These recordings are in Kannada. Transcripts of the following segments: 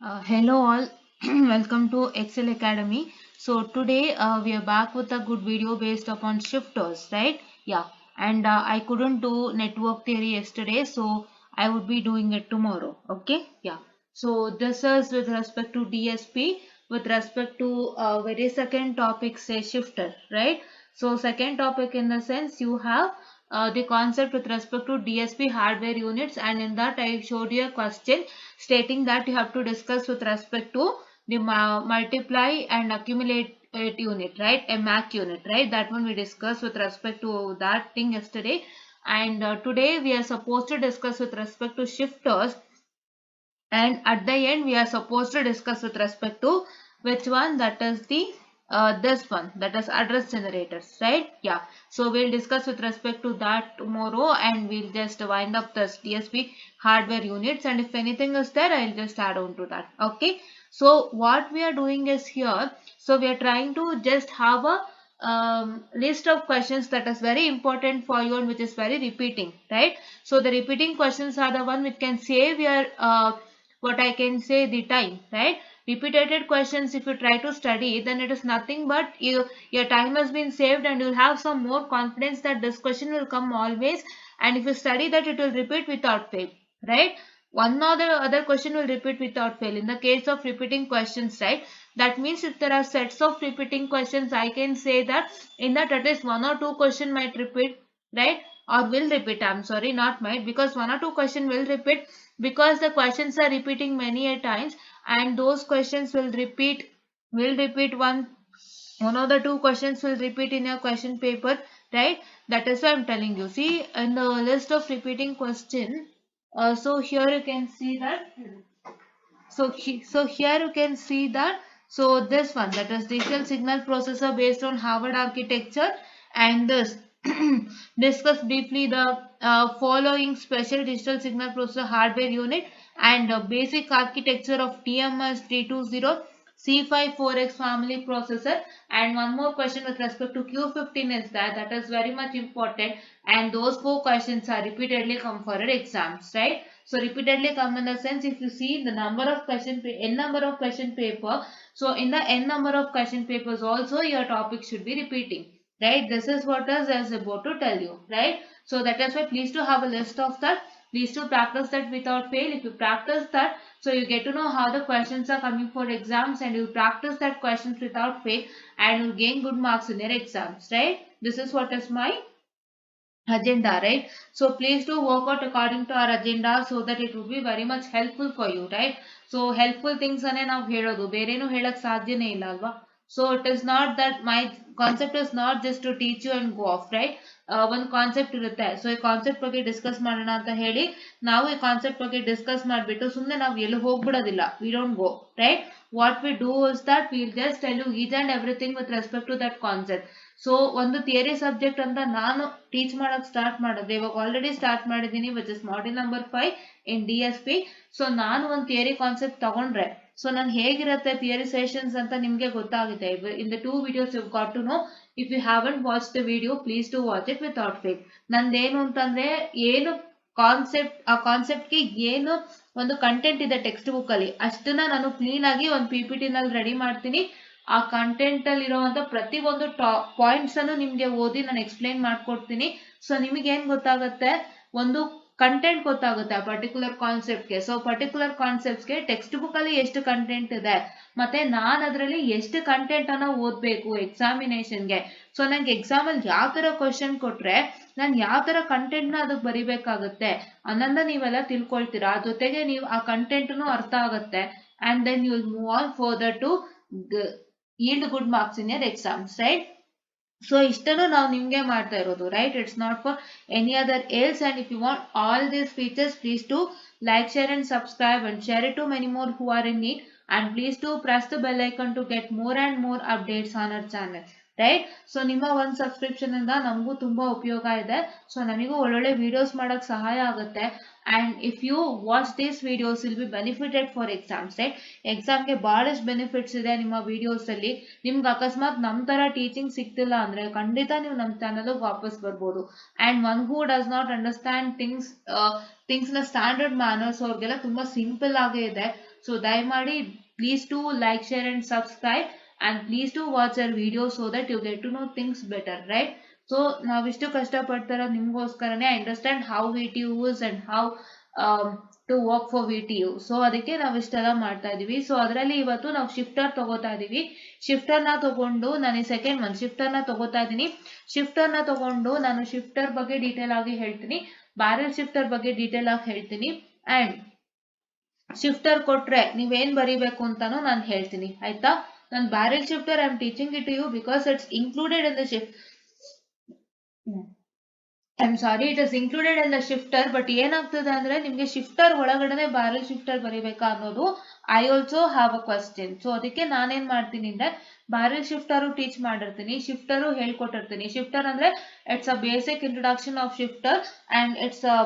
Hello all, welcome to Excel Academy. So today we are back with a good video based upon shifters, right? Yeah, and I couldn't do network theory yesterday, so I would be doing it tomorrow. Okay, yeah. So this is with respect to DSP, with respect to very second topic, say shifter, right? So second topic in the sense you have the concept with respect to DSP hardware units, and in that I showed you a question stating that you have to discuss with respect to the multiply and accumulate unit, right? A MAC unit, right? That one we discussed with respect to that thing yesterday. And today we are supposed to discuss with respect to shifters, and at the end we are supposed to discuss with respect to which one, that is the this one, that is address generators, right? Yeah, so we'll discuss with respect to that tomorrow, and we'll just wind up this DSP hardware units, and if anything is there I'll just add on to that. Okay, so what we are doing is here, so we are trying to just have a list of questions that is very important for you and which is very repeating, right? So the repeating questions are the one which can save your what I can say, the time, right? Repeated questions, if you try to study, then it is nothing but your time has been saved, and you'll have some more confidence that this question will come always, and if you study that, it will repeat without fail, right? One or the other question will repeat without fail. In the case of repeating questions, right? That means if there are sets of repeating questions, I can say that in that at least one or two question might repeat, right? Or will repeat, I'm sorry, not might, because one or two question will repeat, because the questions are repeating many a times, and those questions will repeat one of the two questions will repeat in your question paper, right? That is why I'm telling you. See, in the list of repeating question, so here you can see that, so here you can see that, so this one, that is digital signal processor based on Harvard architecture, and this discuss briefly the following special digital signal processor hardware unit and basic architecture of TMS 320 C54X family processor. And one more question with respect to Q15 is that is very much important, and those four questions are repeatedly come for your exams, right? So repeatedly come in the sense, if you see the number of question n number of question paper, so in the n number of question papers also your topic should be repeating, right? This is what I was about to tell you, right? So that is why please to have a list of that, please to practice that without fail. If you practice that, so you get to know how the questions are coming for exams, and you practice that questions without fail, and you gain good marks in your exams, right? This is what is my agenda, right? So please do work out according to our agenda, so that it would be very much helpful for you, right? So helpful things ane ನಾವು ಹೇಳೋದು, ಬೇರೇನು ಹೇಳಕ್ ಸಾಧ್ಯನೇ ಇಲ್ಲ ಅಲ್ವಾ? So it is not that my concept is not just to teach you and go off, right? ಒಂದು ಕಾನ್ಸೆಪ್ಟ್ ಇರುತ್ತೆ, ಸೊ ಈ ಕಾನ್ಸೆಪ್ಟ್ ಬಗ್ಗೆ ಡಿಸ್ಕಸ್ ಮಾಡೋಣ ಅಂತ ಹೇಳಿ ನಾವು ಈ ಕಾನ್ಸೆಪ್ಟ್ ಬಗ್ಗೆ ಡಿಸ್ಕಸ್ ಮಾಡಿಬಿಟ್ಟು ಸುಮ್ಮನೆ ನಾವು ಎಲ್ಲೂ ಹೋಗ್ಬಿಡೋದಿಲ್ಲ, we don't go, right? What we do is that will just tell you each and everything with respect to that concept. So ಒಂದು ಥಿಯರಿ ಸಬ್ಜೆಕ್ಟ್ ಅಂತ ನಾನು ಟೀಚ್ ಮಾಡಕ್ ಸ್ಟಾರ್ಟ್ ಮಾಡಿದ್ರೆ, ಇವಾಗ ಆಲ್ರೆಡಿ ಸ್ಟಾರ್ಟ್ ಮಾಡಿದ್ದೀನಿ which is module number 5 in DSP. So ನಾನು ಒಂದು ಥಿಯರಿ ಕಾನ್ಸೆಪ್ಟ್ ತಗೊಂಡ್ರೆ, ಸೊ ನಾನು ಹೇಗಿರುತ್ತೆ ಥಿಯರಿ ಸೆಷನ್ಸ್ ಅಂತ ನಿಮ್ಗೆ ಗೊತ್ತಾಗುತ್ತೆ. In the 2 videos you've got to know. If you haven't watched the video, please do watch it without fail. ನಂದೇನು ಅಂತಂದ್ರೆ, ಏನು ಕಾನ್ಸೆಪ್ಟ್, ಆ ಕಾನ್ಸೆಪ್ಟ್ಗೆ ಏನು ಒಂದು ಕಂಟೆಂಟ್ ಇದೆ ಟೆಕ್ಸ್ಟ್ ಬುಕ್ ಅಲ್ಲಿ, ಅಷ್ಟನ್ನ ನಾನು ಕ್ಲೀನ್ ಆಗಿ ಒಂದು PPT ನಲ್ಲಿ ರೆಡಿ ಮಾಡ್ತೀನಿ. ಆ ಕಂಟೆಂಟ್ ಅಲ್ಲಿ ಇರುವಂತ ಪ್ರತಿ ಒಂದು ಪಾಯಿಂಟ್ಸ್ ಅನ್ನು ನಿಮ್ಗೆ ಓದಿ ನಾನು ಎಕ್ಸ್ಪ್ಲೈನ್ ಮಾಡ್ಕೊಡ್ತೀನಿ. ಸೊ ನಿಮಗೆ ಏನ್ ಗೊತ್ತಾಗುತ್ತೆ, ಒಂದು ಕಂಟೆಂಟ್ ಗೊತ್ತಾಗುತ್ತೆ ಆ ಪರ್ಟಿಕ್ಯುಲರ್ ಕಾನ್ಸೆಪ್ಟ್ಗೆ. ಸೊ ಪರ್ಟಿಕ್ಯುಲರ್ ಕಾನ್ಸೆಪ್ಟ್ಸ್ಗೆ ಟೆಕ್ಸ್ಟ್ ಬುಕ್ ಅಲ್ಲಿ ಎಷ್ಟು ಕಂಟೆಂಟ್ ಇದೆ, ಮತ್ತೆ ನಾನು ಅದರಲ್ಲಿ ಎಷ್ಟು ಕಂಟೆಂಟ್ ಅನ್ನ ಓದ್ಬೇಕು ಎಕ್ಸಾಮಿನೇಷನ್ಗೆ. ಸೊ ನಂಗೆ ಎಕ್ಸಾಮ್ ಅಲ್ಲಿ ಯಾವ ತರ ಕ್ವಶನ್ ಕೊಟ್ರೆ ನಾನು ಯಾವ ತರ ಕಂಟೆಂಟ್ ನ ಅದಕ್ಕೆ ಬರಿಬೇಕಾಗುತ್ತೆ ಅನ್ನೋದನ್ನ ನೀವೆಲ್ಲ ತಿಳ್ಕೊಳ್ತೀರಾ. ಜೊತೆಗೆ ನೀವು ಆ ಕಂಟೆಂಟ್ ಅರ್ಥ ಆಗುತ್ತೆ, and then you will move on further to yield good marks in your exams, right? So ಇಷ್ಟನ್ನು ನಾವು ನಿಮ್ಗೆ ಮಾಡ್ತಾ ಇರೋದು, right? It's not for any other else. And if you want all these features, please do like, share and subscribe, and share it to many more who are in need. And please do press the bell icon to get more and more updates on our channel. Right. So ನಿಮ್ಮ ಒಂದು ಸಬ್ಸ್ಕ್ರಿಪ್ಷನ್ ಇಂದ ನಮಗೂ ತುಂಬಾ ಉಪಯೋಗ ಇದೆ. ಸೊ ನಮಗೂ ಒಳ್ಳೊಳ್ಳೆ ವಿಡಿಯೋಸ್ ಮಾಡಕ್ ಸಹಾಯ ಆಗುತ್ತೆ. And if you watch these videos will be benefited for exams, right. ಎಕ್ಸಾಮ್ಗೆ ಬಹಳಷ್ಟು ಬೆನಿಫಿಟ್ಸ್ ಇದೆ ನಿಮ್ಮ ವಿಡಿಯೋಸ್ ಅಲ್ಲಿ. ನಿಮ್ಗೆ ಅಕಸ್ಮಾತ್ ನಮ್ ತರ ಟೀಚಿಂಗ್ ಸಿಗ್ತಿಲ್ಲ ಅಂದ್ರೆ ಖಂಡಿತ ನೀವು ನಮ್ಮ ಚಾನಲ್ ವಾಪಸ್ ಬರ್ಬೋದು. And one who does not understand things ನ ಸ್ಟ್ಯಾಂಡರ್ಡ್ ಮ್ಯಾನರ್ಸ್ ಅವ್ರಿಗೆಲ್ಲ ತುಂಬಾ ಸಿಂಪಲ್ ಆಗೇ ಇದೆ. ಸೊ ದಯಮಾಡಿ please to like, share and subscribe. And please do watch our videos so that you get to know things better, right? So navistu kashta padtara nimgoskaraನೆ. I understand how VTU is and how to work for VTU. So ಅದಕ್ಕೆ ನಾವು ಇಷ್ಟೆಲ್ಲ ಮಾಡ್ತಾ ಇದೀವಿ. ಸೊ ಅದರಲ್ಲಿ ಇವತ್ತು ನಾವು ಶಿಫ್ಟರ್ ತಗೋತಾ ಇದೀವಿ. ಶಿಫ್ಟರ್ ನ ತಗೊಂಡು ನಾನು ಸೆಕೆಂಡ್ ಒನ್ ಶಿಫ್ಟರ್ ನ ತಗೋತಾ ಇದೀನಿ. ಶಿಫ್ಟರ್ ನ ತಗೊಂಡು ನಾನು ಶಿಫ್ಟರ್ ಬಗ್ಗೆ ಡೀಟೇಲ್ ಆಗಿ ಹೇಳ್ತೀನಿ, ಬ್ಯಾರೆಲ್ ಶಿಫ್ಟರ್ ಬಗ್ಗೆ ಡೀಟೇಲ್ ಆಗಿ ಹೇಳ್ತೀನಿ. ಅಂಡ್ ಶಿಫ್ಟರ್ ಕೊಟ್ರೆ ನೀವೇನ್ ಬರೀಬೇಕು ಅಂತಾನು ನಾನು ಹೇಳ್ತೀನಿ, ಆಯ್ತಾ. ನಾನು barrel shifter I am teaching it to you because it's included in the shift. I'm sorry, it is included in the shifter. But ಏನಾಗ್ತದೆ ಅಂದ್ರೆ ನಿಮ್ಗೆ ಶಿಫ್ಟರ್ ಒಳಗಡೆ barrel shifter ಬರೀಬೇಕಾ ಅನ್ನೋದು I also have a question. So ಅದಕ್ಕೆ ನಾನೇನ್ ಮಾಡ್ತೀನಿ ಅಂದ್ರೆ barrel shifter ಟೀಚ್ ಮಾಡಿರ್ತೀನಿ, ಶಿಫ್ಟರ್ ಹೇಳ್ಕೊಟ್ಟಿರ್ತೀನಿ. ಶಿಫ್ಟರ್ ಅಂದ್ರೆ it's a basic introduction of shifter and it's a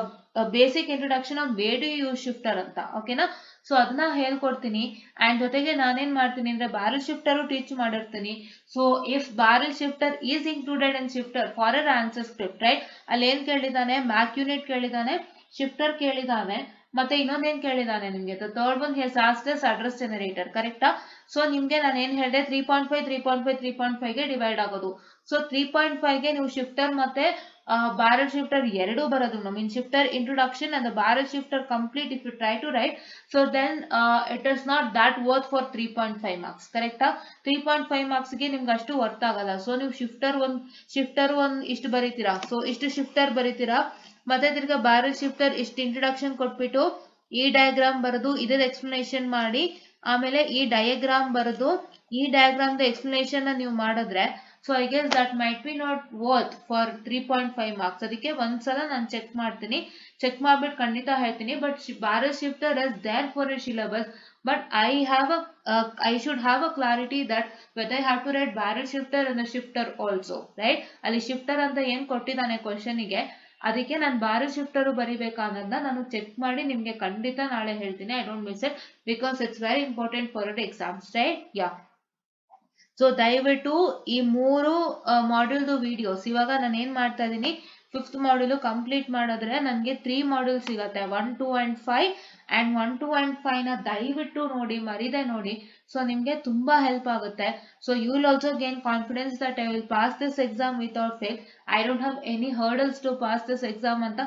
basic introduction of where do use shifter ಅಂತ, ಓಕೆನಾ. ಸೊ ಅದನ್ನ ಹೇಳ್ಕೊಡ್ತೀನಿ. ಅಂಡ್ ಜೊತೆಗೆ ನಾನೇನ್ ಮಾಡ್ತೀನಿ ಅಂದ್ರೆ barrel shifter ಟೀಚ್ ಮಾಡಿರ್ತೀನಿ. So if barrel shifter is included in shifter for our answer script, right. ಅಲ್ಲಿ ಏನ್ ಕೇಳಿದಾನೆ, ಮ್ಯಾಕ್ ಯೂನಿಟ್ ಕೇಳಿದಾನೆ, ಶಿಫ್ಟರ್ ಕೇಳಿದಾನೆ, ಮತ್ತೆ ಇನ್ನೊಂದೇನ್ ಕೇಳಿದಾನೆ ನಿಮ್ಗೆ, ಥರ್ಡ್ ಒನ್ ಹೆಸ್ ಆಸ್ಕ್ಡ್ ಅಸ್ ಅಡ್ರೆಸ್ ಜನರೇಟರ್, ಕರೆಕ್ಟಾ. ಸೊ ನಿಮ್ಗೆ ನಾನು ಏನ್ ಹೇಳಿದೆ 3.5 3.5 3.5 ಗೆ ಡಿವೈಡ್ ಆಗೋದು. ಸೊ 3.5 ಗೆ ನೀವು ಶಿಫ್ಟರ್ ಮತ್ತೆ barrel shifter ಎರಡು ಬರೋದು. Mean shifter introduction and the barrel shifter complete if you try to write, so then it is not that worth for 3.5 marks, ಕರೆಕ್ಟಾ. 3.5 marks ಗೆ ನಿಮ್ಗೆ ಅಷ್ಟು ವರ್ತ್ ಆಗಲ್ಲ. ಸೊ ನೀವು ಶಿಫ್ಟರ್ ಒನ್ ಇಷ್ಟು ಬರೀತೀರಾ, ಸೊ ಇಷ್ಟು ಶಿಫ್ಟರ್ ಬರೀತೀರಾ, ಮತ್ತೆ ತಿರ್ಗಾ barrel shifter ಇಷ್ಟು ಇಂಟ್ರೊಡಕ್ಷನ್ ಕೊಟ್ಬಿಟ್ಟು ಈ ಡಯಾಗ್ರಾಮ್ ಬರೆದು ಇದ್ರ ಎಕ್ಸ್ಪ್ಲನೇಷನ್ ಮಾಡಿ, ಆಮೇಲೆ ಈ ಡಯಾಗ್ರಾಮ್ ಬರೆದು ಈ ಡಯಾಗ್ರಾಮ್ ದ ಎಕ್ಸ್ಪ್ಲನೇಷನ್ ನೀವು ಮಾಡಿದ್ರೆ, so I guess that might be not worth for 3.5 marks. ಅದಕ್ಕೆ ಒಂದ್ಸಲ ನಾನು ಚೆಕ್ ಮಾಡ್ತೀನಿ, ಚೆಕ್ ಮಾಡ್ಬಿಟ್ಟು ಖಂಡಿತ ಹೇಳ್ತೀನಿ. But barrel shifter is there for a syllabus, but I should have a clarity that whether I have to write barrel shifter and the shifter also, right. ಅಲ್ಲಿ ಶಿಫ್ಟರ್ ಅಂತ ಏನ್ ಕೊಟ್ಟಿದ್ದಾನೆ ಕ್ವಶನ್ ಗೆ, ಅದಕ್ಕೆ ನಾನು barrel shifter ಬರಿಬೇಕಾ ಅನ್ನೋದನ್ನ ನಾನು ಚೆಕ್ ಮಾಡಿ ನಿಮ್ಗೆ ಖಂಡಿತ ನಾಳೆ ಹೇಳ್ತೀನಿ. I don't miss it because it's very important for it exams, right. Yeah. So ದಯವಿಟ್ಟು ಈ ಮೂರು ಮಾಡ್ಯೂಲ್ದು ವಿಡಿಯೋಸ್ ಇವಾಗ ನಾನು ಏನ್ ಮಾಡ್ತಾ ಇದೀನಿ, 5th ಮಾಡ್ಯೂಲ್ ಕಂಪ್ಲೀಟ್ ಮಾಡಿದ್ರೆ ನನಗೆ 3 ಮಾಡ್ಯೂಲ್ ಸಿಗತ್ತೆ, 1, 2 and 5. ಅಂಡ್ 1, 2 and 5 ನ ದಯವಿಟ್ಟು ನೋಡಿ, ಮರಿದೆ ನೋಡಿ. ಸೊ ನಿಮ್ಗೆ ತುಂಬಾ ಹೆಲ್ಪ್ ಆಗುತ್ತೆ. So you will also gain confidence that I will pass this exam without fail. I don't have any hurdles to pass this exam ಅಂತ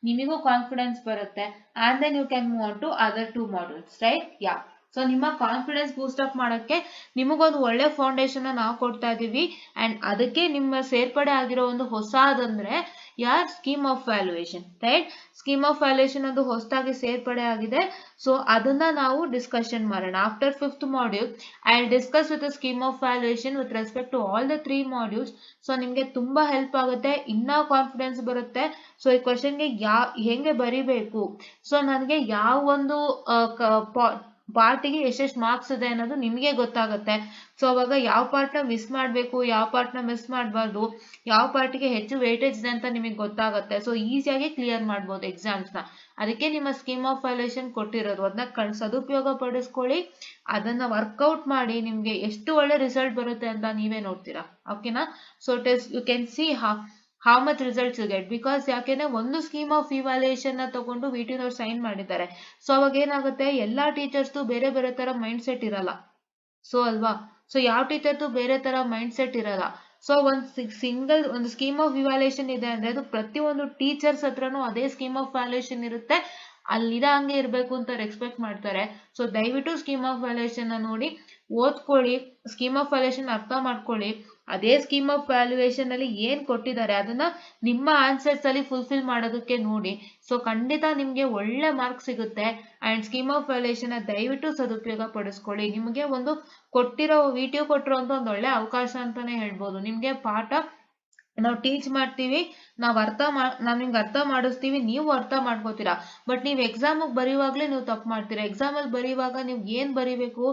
ನಿಮಗೂ ಕಾನ್ಫಿಡೆನ್ಸ್ ಬರುತ್ತೆ. And then you can move on to other 2 modules, right. Yeah. So ನಿಮ್ಮ ಕಾನ್ಫಿಡೆನ್ಸ್ ಬೂಸ್ಟ್ ಅಪ್ ಮಾಡಕ್ಕೆ ನಿಮಗೊಂದು ಒಳ್ಳೆ ಫೌಂಡೇಶನ್ ನಾವು ಕೊಡ್ತಾ ಇದೀವಿ. ಅಂಡ್ ಅದಕ್ಕೆ ನಿಮ್ಮ ಸೇರ್ಪಡೆ ಆಗಿರೋ ಒಂದು ಹೊಸದಂದ್ರೆ scheme of valuation, right. Scheme of valuation ಅದು ಹೊಸದಾಗಿ ಸೇರ್ಪಡೆ ಆಗಿದೆ. ಸೊ ಅದನ್ನ ನಾವು ಡಿಸ್ಕಷನ್ ಮಾಡೋಣ. After 5th module I will discuss with the scheme of valuation with respect to all the 3 modules. So ನಿಮ್ಗೆ ತುಂಬಾ ಹೆಲ್ಪ್ ಆಗುತ್ತೆ, ಇನ್ನ ಕಾನ್ಫಿಡೆನ್ಸ್ ಬರುತ್ತೆ. ಸೊ ಈ ಕ್ವಶನ್ಗೆ ಹೆಂಗೆ ಬರಿಬೇಕು, ಸೊ ನನಗೆ ಯಾವ ಒಂದು ಪಾರ್ಟಿಗೆ ಎಷ್ಟೆಷ್ಟು ಮಾರ್ಕ್ಸ್ ಇದೆ ಅನ್ನೋದು ನಿಮಗೆ ಗೊತ್ತಾಗುತ್ತೆ. ಸೊ ಅವಾಗ ಯಾವ ಪಾರ್ಟ್ ನ ಮಿಸ್ ಮಾಡ್ಬೇಕು, ಯಾವ ಪಾರ್ಟ್ ನ ಮಿಸ್ ಮಾಡಬಾರ್ದು, ಯಾವ ಪಾರ್ಟಿಗೆ ಹೆಚ್ಚು ವೇಟೇಜ್ ಇದೆ ಅಂತ ನಿಮಗೆ ಗೊತ್ತಾಗುತ್ತೆ. ಸೊ ಈಸಿಯಾಗಿ ಕ್ಲಿಯರ್ ಮಾಡ್ಬೋದು ಎಕ್ಸಾಮ್ಸ್ ನ. ಅದಕ್ಕೆ ನಿಮ್ಮ ಸ್ಕೀಮ್ ಆಫ್ ವ್ಯಾಲ್ಯೂಯೇಷನ್ ಕೊಟ್ಟಿರೋದು, ಅದನ್ನ ಸದುಪಯೋಗ ಪಡಿಸ್ಕೊಳ್ಳಿ, ಅದನ್ನ ವರ್ಕೌಟ್ ಮಾಡಿ, ನಿಮ್ಗೆ ಎಷ್ಟು ಒಳ್ಳೆ ರಿಸಲ್ಟ್ ಬರುತ್ತೆ ಅಂತ ನೀವೇ ನೋಡ್ತೀರಾ, ಓಕೆನಾ. So it is you can see how much results you get, because ಯಾಕೆಂದ್ರೆ ಒಂದು ಸ್ಕೀಮ್ ಆಫ್ ಇವ್ಯಾಲ್ಯೂಯೇಷನ್ ನ ತಗೊಂಡು ವಿಟಿನವ್ರು ಸೈನ್ ಮಾಡಿದ್ದಾರೆ. ಸೊ ಅವಾಗ ಏನಾಗುತ್ತೆ, ಎಲ್ಲಾ ಟೀಚರ್ಸ್ದು ಬೇರೆ ಬೇರೆ ತರ ಮೈಂಡ್ ಸೆಟ್ ಇರಲ್ಲ. ಸೊ ಅಲ್ವಾ. ಸೊ ಯಾವ ಟೀಚರ್ದು ಬೇರೆ ತರ ಮೈಂಡ್ ಸೆಟ್ ಇರಲ್ಲ. ಸೊ ಒಂದು ಸ್ಕೀಮ್ ಆಫ್ ಇವ್ಯಾಲ್ಯೂಯೇಷನ್ ಇದೆ ಅಂದ್ರೆ ಅದು ಪ್ರತಿಯೊಂದು ಟೀಚರ್ಸ್ ಹತ್ರನೂ ಅದೇ ಸ್ಕೀಮ್ ಆಫ್ ವ್ಯಾಲ್ಯೂಯೇಷನ್ ಇರುತ್ತೆ, ಅಲ್ಲಿದ ಹಂಗೆ ಇರ್ಬೇಕು ಅಂತ ಎಕ್ಸ್ಪೆಕ್ಟ್ ಮಾಡ್ತಾರೆ. ಸೊ ದಯವಿಟ್ಟು ಸ್ಕೀಮ್ ಆಫ್ ವ್ಯಾಲ್ಯೂಯೇಷನ್ ನೋಡಿ ಓದ್ಕೊಳ್ಳಿ, ಸ್ಕೀಮ್ ಆಫ್ ವ್ಯಾಲ್ಯೂಯೇಷನ್ ಅರ್ಥ ಮಾಡ್ಕೊಳ್ಳಿ. ಅದೇ ಸ್ಕೀಮ್ ಆಫ್ ವ್ಯಾಲ್ಯೂಯೇಷನ್ ಅಲ್ಲಿ ಏನ್ ಕೊಟ್ಟಿದ್ದಾರೆ ಅದನ್ನ ನಿಮ್ಮ ಆನ್ಸರ್ಸ್ ಅಲ್ಲಿ ಫುಲ್ಫಿಲ್ ಮಾಡೋದಕ್ಕೆ ನೋಡಿ. ಸೊ ಖಂಡಿತ ನಿಮ್ಗೆ ಒಳ್ಳೆ ಮಾರ್ಕ್ಸ್ ಸಿಗುತ್ತೆ. ಅಂಡ್ ಸ್ಕೀಮ್ ಆಫ್ ವ್ಯಾಲ್ಯೂಯೇಷನ್ ದಯವಿಟ್ಟು ಸದುಪಯೋಗ ಪಡಿಸ್ಕೊಳ್ಳಿ. ನಿಮ್ಗೆ ಒಂದು ಕೊಟ್ಟಿರೋ ವಿಡಿಯೋ ಕೊಟ್ಟಿರೋ ಒಂದು ಒಳ್ಳೆ ಅವಕಾಶ ಅಂತಾನೆ ಹೇಳ್ಬೋದು. ನಿಮ್ಗೆ ಪಾಠ ನಾವು ಟೀಚ್ ಮಾಡ್ತೀವಿ, ನಾವು ನಿಮ್ಗೆ ಅರ್ಥ ಮಾಡಿಸ್ತೀವಿ, ನೀವು ಅರ್ಥ ಮಾಡ್ಕೋತೀರಾ. ಬಟ್ ನೀವು ಎಕ್ಸಾಮಿಗೆ ಬರೆಯುವಾಗಲೇ ನೀವು ತಪ್ಪು ಮಾಡ್ತೀರಾ. ಎಕ್ಸಾಮಲ್ಲಿ ಬರೆಯುವಾಗ ನೀವು ಏನು ಬರಿಬೇಕು,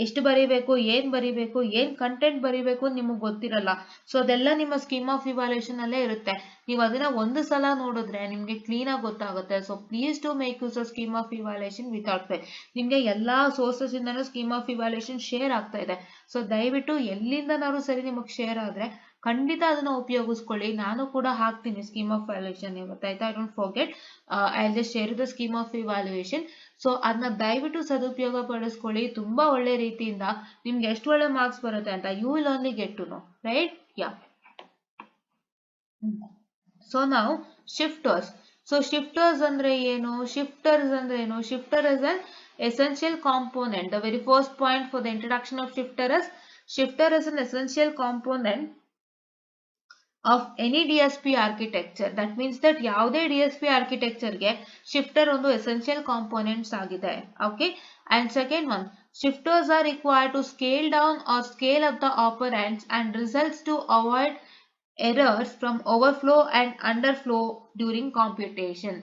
ಎಷ್ಟು ಬರಿಬೇಕು, ಏನು ಬರಿಬೇಕು, ಏನು ಕಂಟೆಂಟ್ ಬರಿಬೇಕು ನಿಮಗೆ ಗೊತ್ತಿರಲ್ಲ. ಸೊ ಅದೆಲ್ಲ ನಿಮ್ಮ ಸ್ಕೀಮ್ ಆಫ್ ಇವಾಲ್ಯೂಷನ್ ಅಲ್ಲೇ ಇರುತ್ತೆ. ನೀವು ಅದನ್ನ ಒಂದು ಸಲ ನೋಡಿದ್ರೆ ನಿಮಗೆ ಕ್ಲೀನಾಗಿ ಗೊತ್ತಾಗುತ್ತೆ. So please to make use of scheme of evaluation without fail. ನಿಮಗೆ ಎಲ್ಲಾ ಸೋರ್ಸಸ್ ಇಂದನೂ ಸ್ಕೀಮ್ ಆಫ್ ಇವಾಲ್ಯೂಷನ್ ಶೇರ್ ಆಗ್ತಾ ಇದೆ. ಸೊ ದಯವಿಟ್ಟು ಎಲ್ಲಿಂದನಾದ್ರು ಸರಿ ನಿಮಗೆ ಶೇರ್ ಆದ್ರೆ ಖಂಡಿತ ಅದನ್ನ ಉಪಯೋಗಿಸ್ಕೊಳ್ಳಿ. ನಾನು ಕೂಡ ಹಾಕ್ತೀನಿ ಸ್ಕೀಮ್ ಆಫ್ ಇವಾಲ್ಯೂಷನ್, ಗೊತ್ತಾಯ್ತಾ? I don't forget, I just share the scheme of evaluation. So ಅದನ್ನ ದಯವಿಟ್ಟು ಸದುಪಯೋಗ ಪಡಿಸ್ಕೊಳ್ಳಿ ತುಂಬಾ ಒಳ್ಳೆ ರೀತಿಯಿಂದ. ನಿಮ್ಗೆ ಎಷ್ಟು ಒಳ್ಳೆ ಮಾರ್ಕ್ಸ್ ಬರುತ್ತೆ ಅಂತ you will only get to know, right? Yeah. So ನಾವು ಶಿಫ್ಟರ್ಸ್. ಸೊ ಶಿಫ್ಟರ್ಸ್ ಅಂದ್ರೆ ಏನು? Shifter is an essential component. The very first point for the introduction of shifter is an essential component of any DSP architecture. That means that ಯಾವುದೇ DSP architecture ಗೆ shifter ಒಂದು essential components ಆಗಿದೆ. Okay. And second one, shifters are required to scale down or scale up the operands and results to avoid errors from overflow and underflow during computation.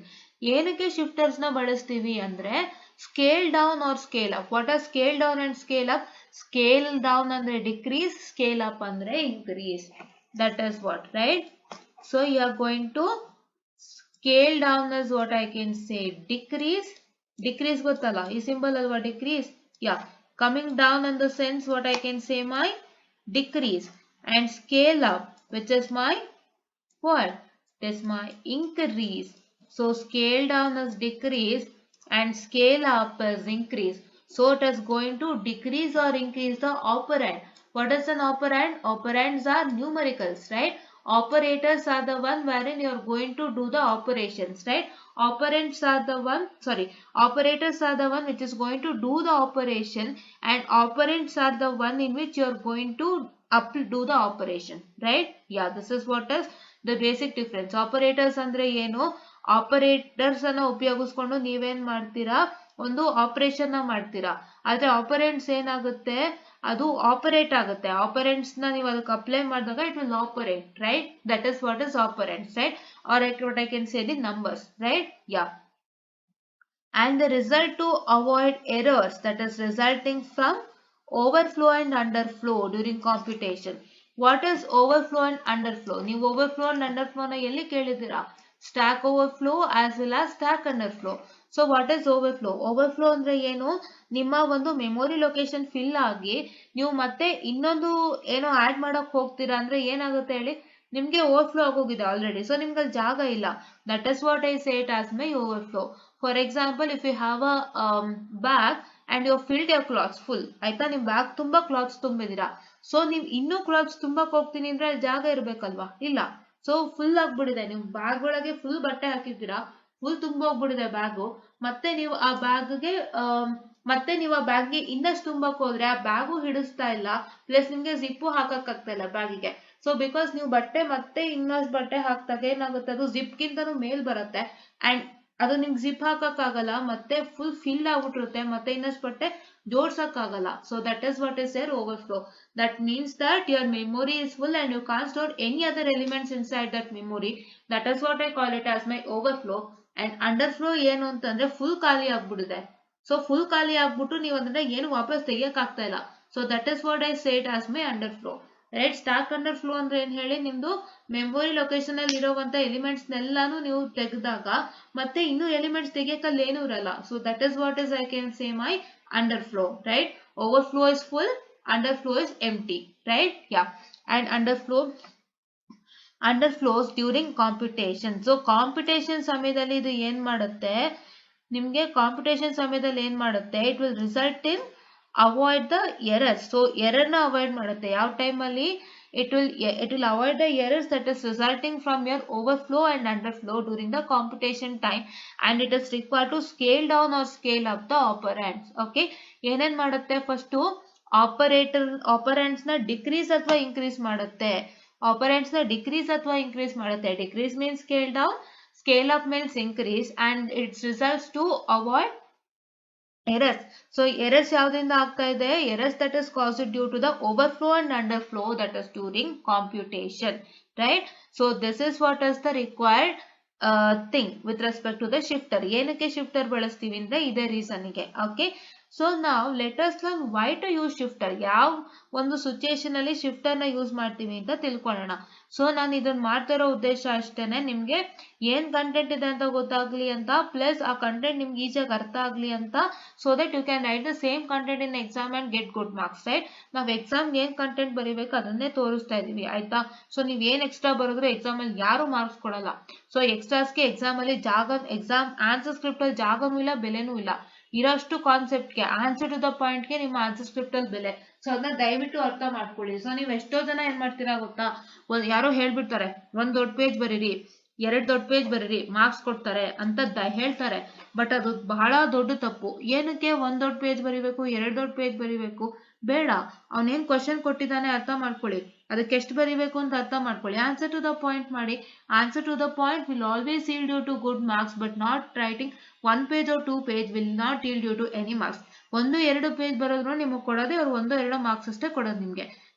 ಏನಕ್ಕೆ ಶಿಫ್ಟರ್ಸ್ ನ ಬಳಸ್ತೀವಿ ಅಂದ್ರೆ scale down or scale up. What are scale down and scale up? Scale down ಅಂದ್ರೆ ಡಿಕ್ರೀಸ್, ಸ್ಕೇಲ್ ಅಪ್ ಅಂದ್ರೆ increase. That is what, right? So you are going to scale down as what I can say decrease gottalla, ee symbol alva, decrease. Yeah, coming down in the sense what I can say, my decrease. And scale up, which is my what? It is my increase. So scale down is decrease and scale up is increase. So it is going to decrease or increase the operand. What is an operand? Operands are numericals, right? Operators are the one wherein you are going to do the operations, right? Operators are the one which is going to do the operation, and operands are the one in which you are going to do the operation, right? Yeah, this is what is the basic difference. Operators andre ಏನು? ಆಪರೇಟರ್ಸ್ ಅನ್ನ ಉಪಯೋಗಿಸ್ಕೊಂಡು ನೀವೇನ್ ಮಾಡ್ತೀರಾ? ಒಂದು ಆಪರೇಷನ್ ನ ಮಾಡ್ತೀರಾ. ಆದ್ರೆ ಆಪರೆಂಟ್ಸ್ ಏನಾಗುತ್ತೆ? ಅದು ಆಪರೇಟ್ ಆಗುತ್ತೆ. ಆಪರೆಂಟ್ಸ್ ನ ನೀವು ಅದಕ್ಕೆ ಅಪ್ಲೈ ಮಾಡಿದಾಗ it will operate, right? That is what is operands, right? Or what I can say the numbers, right? Yeah. And the result to avoid errors, that is resulting from overflow and underflow during computation. What is overflow and underflow? ನೀವು overflow and underflow ನ ಎಲ್ಲಿ ಕೇಳಿದ್ದೀರಾ? Stack overflow as well as stack underflow. So what is overflow? Overflow ಅಂದ್ರೆ ಏನು? ನಿಮ್ಮ ಒಂದು ಮೆಮೊರಿ ಲೊಕೇಶನ್ ಫಿಲ್ ಆಗಿ ನೀವು ಮತ್ತೆ ಇನ್ನೊಂದು ಏನೋ ಆಡ್ ಮಾಡಕ್ ಹೋಗ್ತೀರಾ ಅಂದ್ರೆ ಏನಾಗುತ್ತೆ ಹೇಳಿ? ನಿಮ್ಗೆ ಓವರ್ಫ್ಲೋ ಆಗೋಗಿದೆ ಆಲ್ರೆಡಿ. ಸೊ ನಿಮ್ಗೆ ಅಲ್ಲಿ ಜಾಗ ಇಲ್ಲ. That is what I say it as my overflow. For example, if you have a bag and you filled your clothes full, ಆಯ್ತಾ? ನಿಮ್ ಬ್ಯಾಗ್ ತುಂಬಾ ಕ್ಲಾತ್ಸ್ ತುಂಬಿದೀರಾ. ಸೊ ನೀವ್ ಇನ್ನೂ ಕ್ಲಾತ್ಸ್ ತುಂಬಾಕ್ ಹೋಗ್ತೀನಿ ಅಂದ್ರೆ ಅಲ್ಲಿ ಜಾಗ ಇರ್ಬೇಕಲ್ವಾ? ಇಲ್ಲ. ಸೊ ಫುಲ್ ಆಗ್ಬಿಡಿದೆ, ನೀವು ಬ್ಯಾಗ್ ಒಳಗೆ ಫುಲ್ ಬಟ್ಟೆ ಹಾಕಿದ್ದೀರಾ, ಫುಲ್ ತುಂಬೋಗ್ಬಿಡಿದೆ ಬ್ಯಾಗು. ಮತ್ತೆ ನೀವು ಆ ಬ್ಯಾಗ್ಗೆ ಇನ್ನಷ್ಟು ತುಂಬಕ್ ಹೋದ್ರೆ ಆ ಬ್ಯಾಗು ಹಿಡಿಸ್ತಾ ಇಲ್ಲ, ಪ್ಲಸ್ ನಿಮ್ಗೆ ಜಿಪ್ಪು ಹಾಕಕ್ ಆಗ್ತಾ ಇಲ್ಲ ಬ್ಯಾಗಿಗೆ. ಸೊ ಬಿಕಾಸ್ ನೀವು ಬಟ್ಟೆ ಮತ್ತೆ ಇನ್ನಷ್ಟು ಬಟ್ಟೆ ಹಾಕ್ದಾಗ ಏನಾಗುತ್ತೆ? ಅದು ಜಿಪ್ ಗಿಂತನೂ ಮೇಲ್ ಬರುತ್ತೆ ಅಂಡ್ ಅದು ನಿಮ್ಗೆ ಜಿಪ್ ಹಾಕಕ್ ಆಗಲ್ಲ, ಮತ್ತೆ ಫುಲ್ ಫಿಲ್ ಆಗ್ಬಿಟ್ಟಿರುತ್ತೆ, ಮತ್ತೆ ಇನ್ನಷ್ಟು ಬಟ್ಟೆ ಜೋಡ್ಸಕ್ ಆಗಲ್ಲ. So that is what is there overflow. That means that your memory is full and you can't store any other elements inside that memory. That is what I call it as my overflow. And underflow ಏನು ಅಂತಂದ್ರೆ ಫುಲ್ ಖಾಲಿ ಆಗ್ಬಿಡಿದೆ. ಸೊ ಫುಲ್ ಖಾಲಿ ಆಗ್ಬಿಟ್ಟು ನೀವು ಅದನ್ನ ಏನು ವಾಪಸ್ ತೆಗಿಯಕ್ ಆಗ್ತಾ ಇಲ್ಲ. So that is what I said as my underflow, right? Stack underflow ಅಂದ್ರೆ ಏನ್ ಹೇಳಿ? ನಿಮ್ದು ಮೆಮೊರಿ ಲೊಕೇಶನ್ ಅಲ್ಲಿ ಇರುವಂತ ಎಲಿಮೆಂಟ್ಸ್ ನೆಲ್ಲಾನು ನೀವು ತೆಗೆದಾಗ ಮತ್ತೆ ಇನ್ನು ಎಲಿಮೆಂಟ್ಸ್ ತೆಗಿಯಕಲ್ಲಿ ಏನು ಇರಲ್ಲ. So that is what is I can say my underflow, right? Overflow is full, underflow is empty, right? Yeah. And underflows during computation. So computation ಸಮಯದಲ್ಲಿ ಇದು ಏನ್ ಮಾಡುತ್ತೆ? ನಿಮ್ಗೆ computation ಸಮಯದಲ್ಲಿ ಏನ್ ಮಾಡುತ್ತೆ? It will result in avoid the errors. So error ನ ಅವಾಯ್ಡ್ ಮಾಡುತ್ತೆ. ಯಾವ ಟೈಮ್ ಅಲ್ಲಿ? It will avoid the errors that is resulting from your overflow and underflow during the computation time, and it is required to scale down or scale up the operands. Okay, ಏನೇನ್ ಮಾಡುತ್ತೆ? ಫಸ್ಟ್ ಆಪರೆಂಟ್ಸ್ ನ ಡಿಕ್ರೀಸ್ ಅಥವಾ ಇನ್ಕ್ರೀಸ್ ಮಾಡುತ್ತೆ. ಆಪರೆಂಟ್ಸ್ ನ ಡಿಕ್ರೀಸ್ ಅಥವಾ ಇನ್ಕ್ರೀಸ್ ಮಾಡುತ್ತೆ. Decrease means scale down, scale up means increase, and its results to avoid errors. So errors ಯಾವ್ದ್ರಿಂದ ಆಗ್ತಾ ಇದೆ? Errors that is caused due to the overflow and underflow, that is during computation. right? So this is what is the required thing with respect to the shifter. ಏನಕ್ಕೆ shifter ಬಳಸ್ತೀವಿ ಅಂದ್ರೆ ಇದೇ reason ಗೆ. Okay, so now let us learn why to use shifter. ಯಾವ ಒಂದು ಸಿಚುಯೇಷನ್ ಅಲ್ಲಿ shifter ನ ಯೂಸ್ ಮಾಡ್ತೀವಿ ಅಂತ ತಿಳ್ಕೊಳ್ಳೋಣ. ಸೊ ನಾನು ಇದನ್ನ ಮಾಡ್ತಿರೋ ಉದ್ದೇಶ ಅಷ್ಟೇನೆ, ನಿಮ್ಗೆ ಏನ್ ಕಂಟೆಂಟ್ ಇದೆ ಅಂತ ಗೊತ್ತಾಗ್ಲಿ ಅಂತ, ಪ್ಲಸ್ ಆ ಕಂಟೆಂಟ್ ನಿಮ್ಗೆ ಈಸಿಯಾಗಿ ಅರ್ಥ ಆಗ್ಲಿ ಅಂತ, so that you can write the same content in exam and get good marks, right? ನಾವ್ ಎಕ್ಸಾಮ್ ಏನ್ ಕಂಟೆಂಟ್ ಬರೀಬೇಕು ಅದನ್ನೇ ತೋರಿಸ್ತಾ ಇದೀವಿ, ಆಯ್ತಾ? ಸೊ ನೀವ್ ಏನ್ ಎಕ್ಸ್ಟ್ರಾ ಬರೋದ್ರೆ ಎಕ್ಸಾಮ್ ಅಲ್ಲಿ ಯಾರು ಮಾರ್ಕ್ಸ್ ಕೊಡಲ್ಲ. ಸೊ ಎಕ್ಸ್ಟ್ರಾಸ್ಗೆ ಎಕ್ಸಾಮ್ ಅಲ್ಲಿ ಎಕ್ಸಾಮ್ ಆನ್ಸರ್ ಸ್ಕ್ರಿಪ್ಟ್ ಅಲ್ಲಿ ಜಾಗನೂ ಇಲ್ಲ, ಬೆಲೆನೂ ಇಲ್ಲ. ಇರೋಷ್ಟು ಕಾನ್ಸೆಪ್ಟ್ಗೆ, ಆನ್ಸರ್ ಟು ದ ಪಾಯಿಂಟ್ಗೆ ನಿಮ್ಮ ಆನ್ಸರ್ ಸ್ಕ್ರಿಪ್ಟ್ ಅಲ್ಲಿ ಬೆಲೆ. ಸೊ ಅದನ್ನ ದಯವಿಟ್ಟು ಅರ್ಥ ಮಾಡ್ಕೊಳ್ಳಿ. ಸೊ ನೀವ್ ಎಷ್ಟೋ ಜನ ಏನ್ ಮಾಡ್ತೀರಾ ಗೊತ್ತಾ, ಯಾರೋ ಹೇಳ್ಬಿಡ್ತಾರೆ ಒಂದ್ ದೊಡ್ಡ ಪೇಜ್ ಬರೀರಿ, 2 ದೊಡ್ಡ ಪೇಜ್ ಬರೀರಿ, ಮಾರ್ಕ್ಸ್ ಕೊಡ್ತಾರೆ ಅಂತ ಹೇಳ್ತಾರೆ. ಬಟ್ ಅದು ಬಹಳ ದೊಡ್ಡ ತಪ್ಪು. ಏನಕ್ಕೆ 1 ದೊಡ್ಡ ಪೇಜ್ ಬರೀಬೇಕು, 2 ದೊಡ್ಡ ಪೇಜ್ ಬರೀಬೇಕು? ಬೇಡ. ಅವನೇನ್ ಕ್ವಶನ್ ಕೊಟ್ಟಿದ್ದಾನೆ ಅರ್ಥ ಮಾಡ್ಕೊಳ್ಳಿ, ಅದಕ್ಕೆ ಎಷ್ಟು ಬರೀಬೇಕು ಅಂತ ಅರ್ಥ ಮಾಡ್ಕೊಳ್ಳಿ, ಆನ್ಸರ್ ಟು ದ ಪಾಯಿಂಟ್ ಮಾಡಿ. Answer to the point will always yield you to good marks, but not writing 1 page or 2 page will not yield you to any marks. 1-2 page ಬರೋದ್ರು ನಿಮಗೆ ಕೊಡೋದೇ ಅವ್ರು 1-2 ಮಾರ್ಕ್ಸ್ ಅಷ್ಟೇ ಕೊಡೋದು ನಿಮ್ಗೆ.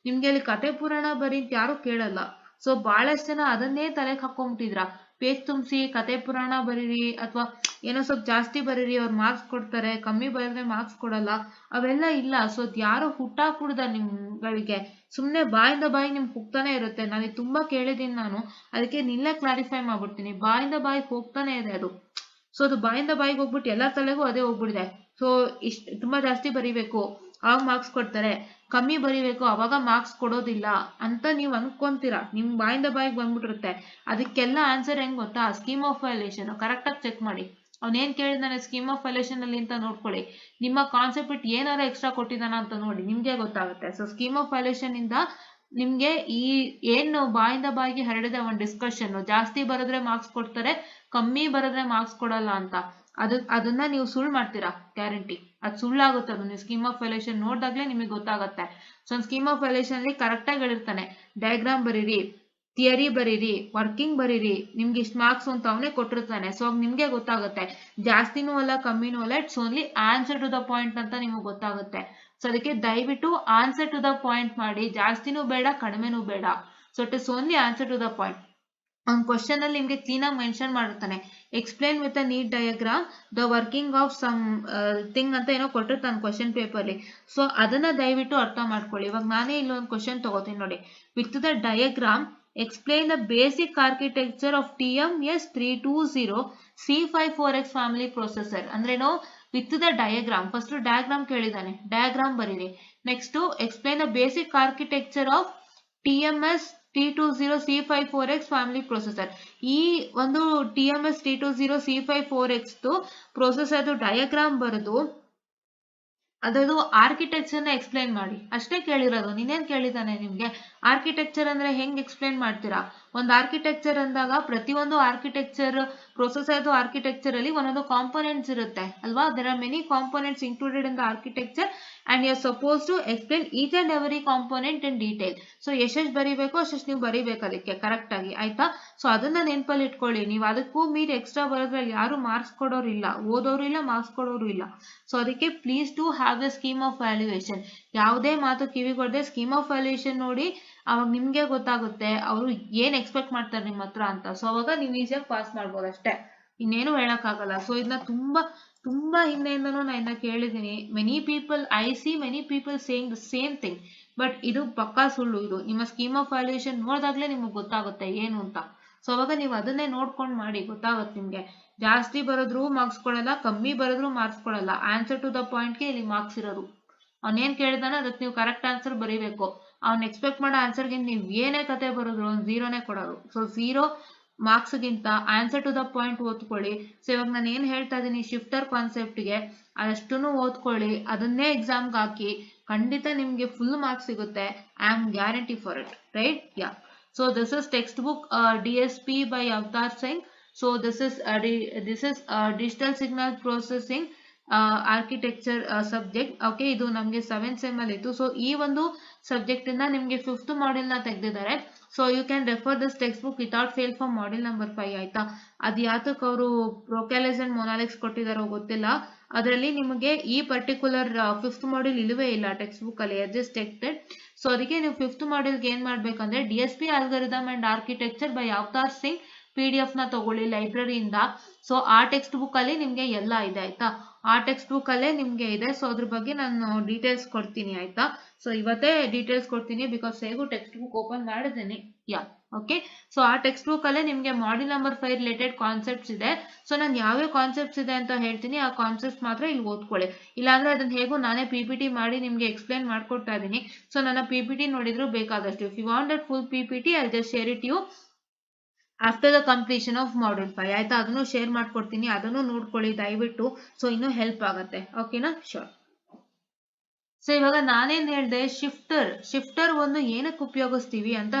ಅಲ್ಲಿ ಕತೆ ಪುರಾಣ ಬರೀ ಅಂತ ಯಾರು ಕೇಳಲ್ಲ. ಸೊ ಬಹಳಷ್ಟು ಜನ ಅದನ್ನೇ ತಲೆಗೆ ಹಾಕೊಂಡ್ಬಿಟ್ಟಿದ್ರ, ಪೇಜ್ ತುಂಬಿಸಿ ಕತೆ ಪುರಾಣ ಬರೀರಿ ಅಥವಾ ಏನೋ ಸ್ವಲ್ಪ ಜಾಸ್ತಿ ಬರೀರಿ ಅವ್ರು ಮಾರ್ಕ್ಸ್ ಕೊಡ್ತಾರೆ, ಕಮ್ಮಿ ಬರೆದ್ರೆ ಮಾರ್ಕ್ಸ್ ಕೊಡಲ್ಲ, ಅವೆಲ್ಲ ಇಲ್ಲ. ಸೊ ಯಾರು ಹುಟ್ಟಾಕುಡ್ದ ನಿಮ್ಗಳಿಗೆ, ಸುಮ್ನೆ ಬಾಯಿಂದ ಬಾಯಿ ನಿಮ್ಗೆ ಹೋಗ್ತಾನೆ ಇರುತ್ತೆ. ನಾನು ತುಂಬಾ ಕೇಳಿದೀನಿ ನಾನು, ಅದಕ್ಕೆ ನಿಲ್ಲೇ ಕ್ಲಾರಿಫೈ ಮಾಡ್ಬಿಡ್ತೀನಿ. ಬಾಯಿಂದ ಬಾಯಿಗೆ ಹೋಗ್ತಾನೆ ಇದೆ ಅದು. ಸೊ ಅದು ಬಾಯಿಂದ ಬಾಯಿಗೆ ಹೋಗ್ಬಿಟ್ಟು ಎಲ್ಲಾ ತಲೆಗೂ ಅದೇ ಹೋಗ್ಬಿಡಿದೆ. ಸೊ ತುಂಬಾ ಜಾಸ್ತಿ ಬರೀಬೇಕು ಅವಾಗ ಮಾರ್ಕ್ಸ್ ಕೊಡ್ತಾರೆ, ಕಮ್ಮಿ ಬರೀಬೇಕು ಅವಾಗ ಮಾರ್ಕ್ಸ್ ಕೊಡೋದಿಲ್ಲ ಅಂತ ನೀವ್ ಅನ್ಕೊಂತೀರಾ. ನಿಮ್ ಬಾಯಿಂದ ಬಾಯಿಗೆ ಬಂದ್ಬಿಟ್ಟಿರುತ್ತೆ. ಅದಕ್ಕೆಲ್ಲ ಆನ್ಸರ್ ಹೆಂಗ್ ಗೊತ್ತಾ, ಸ್ಕೀಮ್ ಆಫ್ ವೈಲೇಷನ್ ಕರೆಕ್ಟ್ ಆಗಿ ಚೆಕ್ ಮಾಡಿ. ಅವ್ನೇನ್ ಕೇಳಿದಾನೆ ಸ್ಕೀಮ್ ಆಫ್ ವೈಲೇಷನ್ ಅಲ್ಲಿ ಅಂತ ನೋಡ್ಕೊಳ್ಳಿ. ನಿಮ್ಮ ಕಾನ್ಸೆಪ್ಟ್ ಏನಾರ ಎಕ್ಸ್ಟ್ರಾ ಕೊಟ್ಟಿದಾನ ಅಂತ ನೋಡಿ, ನಿಮ್ಗೆ ಗೊತ್ತಾಗುತ್ತೆ. ಸೊ ಸ್ಕೀಮ್ ಆಫ್ ವೈಲೇಷನ್ ಇಂದ ನಿಮ್ಗೆ ಈ ಏನು ಬಾಯಿಂದ ಬಾಯಿಗೆ ಹರಡಿದ ಒಂದು ಡಿಸ್ಕಷನ್, ಜಾಸ್ತಿ ಬರೆದ್ರೆ ಮಾರ್ಕ್ಸ್ ಕೊಡ್ತಾರೆ, ಕಮ್ಮಿ ಬರೆದ್ರೆ ಮಾರ್ಕ್ಸ್ ಕೊಡಲ್ಲ ಅಂತ, ಅದನ್ನ ನೀವು ಸುಳ್ಳು ಮಾಡ್ತೀರಾ, ಗ್ಯಾರಂಟಿ ಅದು ಸುಳ್ಳಾಗುತ್ತೆ. ಅದು ನೀವು ಸ್ಕೀಮ್ ಆಫ್ ವೈಲೇಷನ್ ನೋಡಿದಾಗ್ಲೇ ನಿಮಗೆ ಗೊತ್ತಾಗುತ್ತೆ. ಸೊ ಸ್ಕೀಮ್ ಆಫ್ ವೈಲೇಷನ್ ಅಲ್ಲಿ ಕರೆಕ್ಟ್ ಆಗಿ ಹೇಳಿರ್ತಾನೆ, ಡಯಾಗ್ರಾಮ್ ಬರೀರಿ, ಥಿಯರಿ ಬರೀರಿ, ವರ್ಕಿಂಗ್ ಬರೀರಿ, ನಿಮ್ಗೆ ಇಷ್ಟು ಮಾರ್ಕ್ಸ್ ಅಂತ ಅವನೇ ಕೊಟ್ಟಿರ್ತಾನೆ. ಸೊ ನಿಮ್ಗೆ ಗೊತ್ತಾಗುತ್ತೆ, ಜಾಸ್ತಿನೂ ಅಲ್ಲ ಕಮ್ಮಿನೂ ಅಲ್ಲ, it's only answer to the point ಅಂತ ನಿಮ್ಗೆ ಗೊತ್ತಾಗುತ್ತೆ. ಸೊ ಅದಕ್ಕೆ ದಯವಿಟ್ಟು ಆನ್ಸರ್ ಟು ದ ಪಾಯಿಂಟ್ ಮಾಡಿ, ಜಾಸ್ತಿನೂ ಬೇಡ ಕಡಿಮೆನೂ ಬೇಡ. So it is only answer to the point. ಒಂದು ಕ್ವಶನ್ ಅಲ್ಲಿ ನಿಮ್ಗೆ ಕ್ಲೀನ್ ಆಗಿ ಮೆನ್ಷನ್ ಮಾಡಿರ್ತಾನೆ, explain with a neat diagram the working of something ಅಂತ ಏನೋ ಕೊಟ್ಟಿರ್ತಾನೆ ಕ್ವಶನ್ ಪೇಪರ್ ಅಲ್ಲಿ. ಸೊ ಅದನ್ನ ದಯವಿಟ್ಟು ಅರ್ಥ ಮಾಡ್ಕೊಳ್ಳಿ. ಇವಾಗ ನಾನೇ ಇಲ್ಲೊಂದು ಕ್ವಶನ್ ತಗೋತೀನಿ ನೋಡಿ, with the diagram explain the basic architecture of TMS320 C54X family processor. ಅಂದ್ರೇನು, with the diagram, first diagram ಕೇಳಿದಾನೆ, diagram ಬರೀರಿ. next explain the basic architecture of TMS320 C54X family processor. ಈ ಒಂದು TMS320 C54X ಪ್ರೊಸೆಸರ್ ಡಯಾಗ್ರಾಮ್ ಬರೆದು ಅದರದು ಆರ್ಕಿಟೆಕ್ಚರ್ ನ ಎಕ್ಸ್ಪ್ಲೈನ್ ಮಾಡಿ ಅಷ್ಟೇ ಕೇಳಿರೋದು. ನೀನೇನ್ ಕೇಳಿದಾನೆ ನಿಮ್ಗೆ ಆರ್ಕಿಟೆಕ್ಚರ್ ಅಂದ್ರೆ ಹೆಂಗ್ ಎಕ್ಸ್ಪ್ಲೈನ್ ಮಾಡ್ತೀರಾ? ಒಂದು ಆರ್ಕಿಟೆಕ್ಚರ್ ಅಂದಾಗ ಪ್ರತಿಯೊಂದು ಆರ್ಕಿಟೆಕ್ಚರ್ ಪ್ರೊಸೆಸರ್ ಆರ್ಕಿಟೆಕ್ಚರ್ ಅಲ್ಲಿ ಒಂದೊಂದು ಕಾಂಪೋನೆಂಟ್ಸ್ ಇರುತ್ತೆ ಅಲ್ವಾ? There are many components included in the architecture and you are suppose to explain each and every component in detail. So ಎಷ್ಟೆಷ್ಟು ಬರೀಬೇಕು ಅಷ್ಟು ನೀವು ಬರೀಬೇಕು ಅದಕ್ಕೆ ಕರೆಕ್ಟ್ ಆಗಿ, ಆಯ್ತಾ? ಸೊ ಅದನ್ನ ನೆನಪಲ್ಲಿ ಇಟ್ಕೊಳ್ಳಿ. ನೀವು ಅದಕ್ಕೂ ಮೀರಿ ಎಕ್ಸ್ಟ್ರಾ ಬರೋದ್ರಲ್ಲಿ ಯಾರು ಮಾರ್ಕ್ಸ್ ಕೊಡೋರು ಇಲ್ಲ, ಓದೋರು ಇಲ್ಲ, ಮಾರ್ಕ್ಸ್ ಕೊಡೋರು ಇಲ್ಲ. ಸೊ ಅದಕ್ಕೆ please to have the scheme of valuation. ಯಾವುದೇ ಮಾತು ಕಿವಿಗೊಡದೆ ಸ್ಕೀಮ್ ಆಫ್ ವ್ಯಾಲ್ಯೂಯೇಷನ್ ನೋಡಿ, ಅವಾಗ ನಿಮ್ಗೆ ಗೊತ್ತಾಗುತ್ತೆ ಅವರು ಏನ್ ಎಕ್ಸ್ಪೆಕ್ಟ್ ಮಾಡ್ತಾರೆ ನಿಮ್ಮ ಹತ್ರ ಅಂತ. ಸೊ ಅವಾಗ ನೀವು ಈಸಿಯಾಗಿ ಪಾಸ್ ಮಾಡ್ಬೋದು ಅಷ್ಟೇ, ಇನ್ನೇನು ಹೇಳಕ್ಕಾಗಲ್ಲ. ಸೊ ಇದನ್ನ ತುಂಬಾ ಹಿಂದೆಯಿಂದನೂ ನಾನು ಇದನ್ನ ಕೇಳಿದೀನಿ. Many people I see many people saying the same thing, but ಇದು ಪಕ್ಕಾ ಸುಳ್ಳು. ಇದು ನಿಮ್ಮ ಸ್ಕೀಮ್ ಆಫ್ ವ್ಯಾಲ್ಯೂಯೇಷನ್ ನೋಡಿದಾಗ್ಲೇ ನಿಮ್ಗೆ ಗೊತ್ತಾಗುತ್ತೆ ಏನು ಅಂತ. ಸೊ ಅವಾಗ ನೀವು ಅದನ್ನೇ ನೋಡ್ಕೊಂಡು ಮಾಡಿ, ಗೊತ್ತಾಗುತ್ತೆ ನಿಮ್ಗೆ. ಜಾಸ್ತಿ ಬರೋದ್ರು ಮಾರ್ಕ್ಸ್ ಕೊಡಲ್ಲ, ಕಮ್ಮಿ ಬರೋದ್ರು ಮಾರ್ಕ್ಸ್ ಕೊಡಲ್ಲ, ಆನ್ಸರ್ ಟು ದ ಪಾಯಿಂಟ್ಗೆ ಇಲ್ಲಿ ಮಾರ್ಕ್ಸ್ ಇರೋದು. ಅವನೇನ್ ಕೇಳಿದಾನ ಅದಕ್ಕೆ ನೀವು ಕರೆಕ್ಟ್ ಆನ್ಸರ್ ಬರೀಬೇಕು. ಅವ್ನ್ ಎಕ್ಸ್ಪೆಕ್ಟ್ ಮಾಡೋ ಆನ್ಸರ್ಗಿಂತ ನೀವು ಏನೇ ಕತೆ ಬರೋದ್ರು ಅವ್ನು 0ನೇ ಕೊಡೋದು. ಸೊ 0 ಮಾರ್ಕ್ಸ್ಗಿಂತ ಆನ್ಸರ್ ಟು ದ ಪಾಯಿಂಟ್ ಓದ್ಕೊಳ್ಳಿ. ಸೊ ಇವಾಗ ನಾನು ಏನ್ ಹೇಳ್ತಾ ಇದೀನಿ ಶಿಫ್ಟರ್ ಕಾನ್ಸೆಪ್ಟ್ಗೆ ಅದಷ್ಟನ್ನು ಓದ್ಕೊಳ್ಳಿ, ಅದನ್ನೇ ಎಕ್ಸಾಮ್ಗೆ ಹಾಕಿ, ಖಂಡಿತ ನಿಮ್ಗೆ ಫುಲ್ ಮಾರ್ಕ್ಸ್ ಸಿಗುತ್ತೆ. I am guarantee for it, right? Yeah. So this is textbook DSP by Avtar Singh. So this is digital signal processing architecture subject. Okay, ಇದು ನಮಗೆ 7th sem ಅಲ್ಲಿ ಇತ್ತು. ಸೊ ಈ ಒಂದು ಸಬ್ಜೆಕ್ಟ್ ಇಂದ ನಿಮಗೆ 5th ಮಾಡ್ಯೂಲ್ ನ ತೆಗೆದಿದ್ದಾರೆ. So you can refer this text book without fail for module number 5, ಆಯ್ತಾ? ಅದು ಯಾತಕ್ಕೆ ಅವರು ಪ್ರೊಕ್ಯಾಲೈಸ್ ಅಂಡ್ ಮೊನಾಲಿಕ್ಸ್ ಕೊಟ್ಟಿದಾರೋ ಗೊತ್ತಿಲ್ಲ, ಅದರಲ್ಲಿ ನಿಮಗೆ ಈ ಪರ್ಟಿಕ್ಯುಲರ್ ಫಿಫ್ತ್ ಮಾಡ್ಯೂಲ್ ಇಲ್ಲವೇ ಇಲ್ಲ ಟೆಕ್ಸ್ಟ್ ಬುಕ್ ಅಲ್ಲಿ, ಜಸ್ಟ್ ಟೆಕ್ಸ್ಟೆಡ್. ಸೊ ಅದಕ್ಕೆ ನೀವು ಫಿಫ್ತ್ ಮಾಡ್ಯೂಲ್ಗೆ ಏನ್ ಮಾಡ್ಬೇಕಂದ್ರೆ DSP algorithm and architecture by avatar Singh PDF ನ ತಗೊಳ್ಳಿ ಲೈಬ್ರರಿಯಿಂದ. ಸೊ ಆ ಟೆಕ್ಸ್ಟ್ ಬುಕ್ ಅಲ್ಲಿ ನಿಮ್ಗೆ ಎಲ್ಲ ಇದೆ ಆಯ್ತಾ, ಆ ಟೆಕ್ಸ್ಟ್ ಬುಕ್ ಅಲ್ಲೇ ನಿಮ್ಗೆ ಇದೆ. ಸೊ ಅದ್ರ ಬಗ್ಗೆ ನಾನು ಡೀಟೇಲ್ಸ್ ಕೊಡ್ತೀನಿ ಆಯ್ತಾ. ಸೊ ಇವತ್ತೇ ಡೀಟೇಲ್ಸ್ ಕೊಡ್ತೀನಿ ಬಿಕಾಸ್ ಹೇಗೂ ಟೆಕ್ಸ್ಟ್ ಬುಕ್ ಓಪನ್ ಮಾಡಿದ್ದೀನಿ. ಯಾ ಓಕೆ. ಸೊ ಆ ಟೆಕ್ಸ್ಟ್ ಬುಕ್ ಅಲ್ಲೇ ನಿಮ್ಗೆ ಮಾಡ್ಯೂಲ್ ನಂಬರ್ 5 ರಿಲೇಟೆಡ್ ಕಾನ್ಸೆಪ್ಟ್ಸ್ ಇದೆ. ಸೊ ನಾನು ಯಾವ್ಯಾವ ಕಾನ್ಸೆಪ್ಟ್ಸ್ ಇದೆ ಅಂತ ಹೇಳ್ತೀನಿ, ಆ ಕಾನ್ಸೆಪ್ಟ್ಸ್ ಮಾತ್ರ ಇಲ್ಲಿ ಓದ್ಕೊಳ್ಳಿ. ಇಲ್ಲಾಂದ್ರೆ ಅದನ್ನ ಹೇಗೂ ನಾನೇ PPT ಮಾಡಿ ನಿಮ್ಗೆ ಎಕ್ಸ್ಪ್ಲೈನ್ ಮಾಡ್ಕೊಡ್ತಾ ಇದ್ದೀನಿ. ಸೊ ನನ್ನ PPT ನೋಡಿದ್ರು ಬೇಕಾದಷ್ಟು. If you want that full PPT I just share it you after the completion of module 5 ಆಯ್ತಾ. ಅದನ್ನು ಶೇರ್ ಮಾಡ್ಕೊಡ್ತೀನಿ, ಅದನ್ನು ನೋಡ್ಕೊಳ್ಳಿ ದಯವಿಟ್ಟು. ಸೊ ಇನ್ನೂ ಹೆಲ್ಪ್ ಆಗುತ್ತೆ. ಓಕೆನಾ, ಶೋರ್. ಸೊ ಇವಾಗ ನಾನೇನ್ ಹೇಳಿದೆ, ಶಿಫ್ಟರ್ ಒಂದು ಏನಕ್ಕೆ ಉಪಯೋಗಿಸ್ತೀವಿ ಅಂತ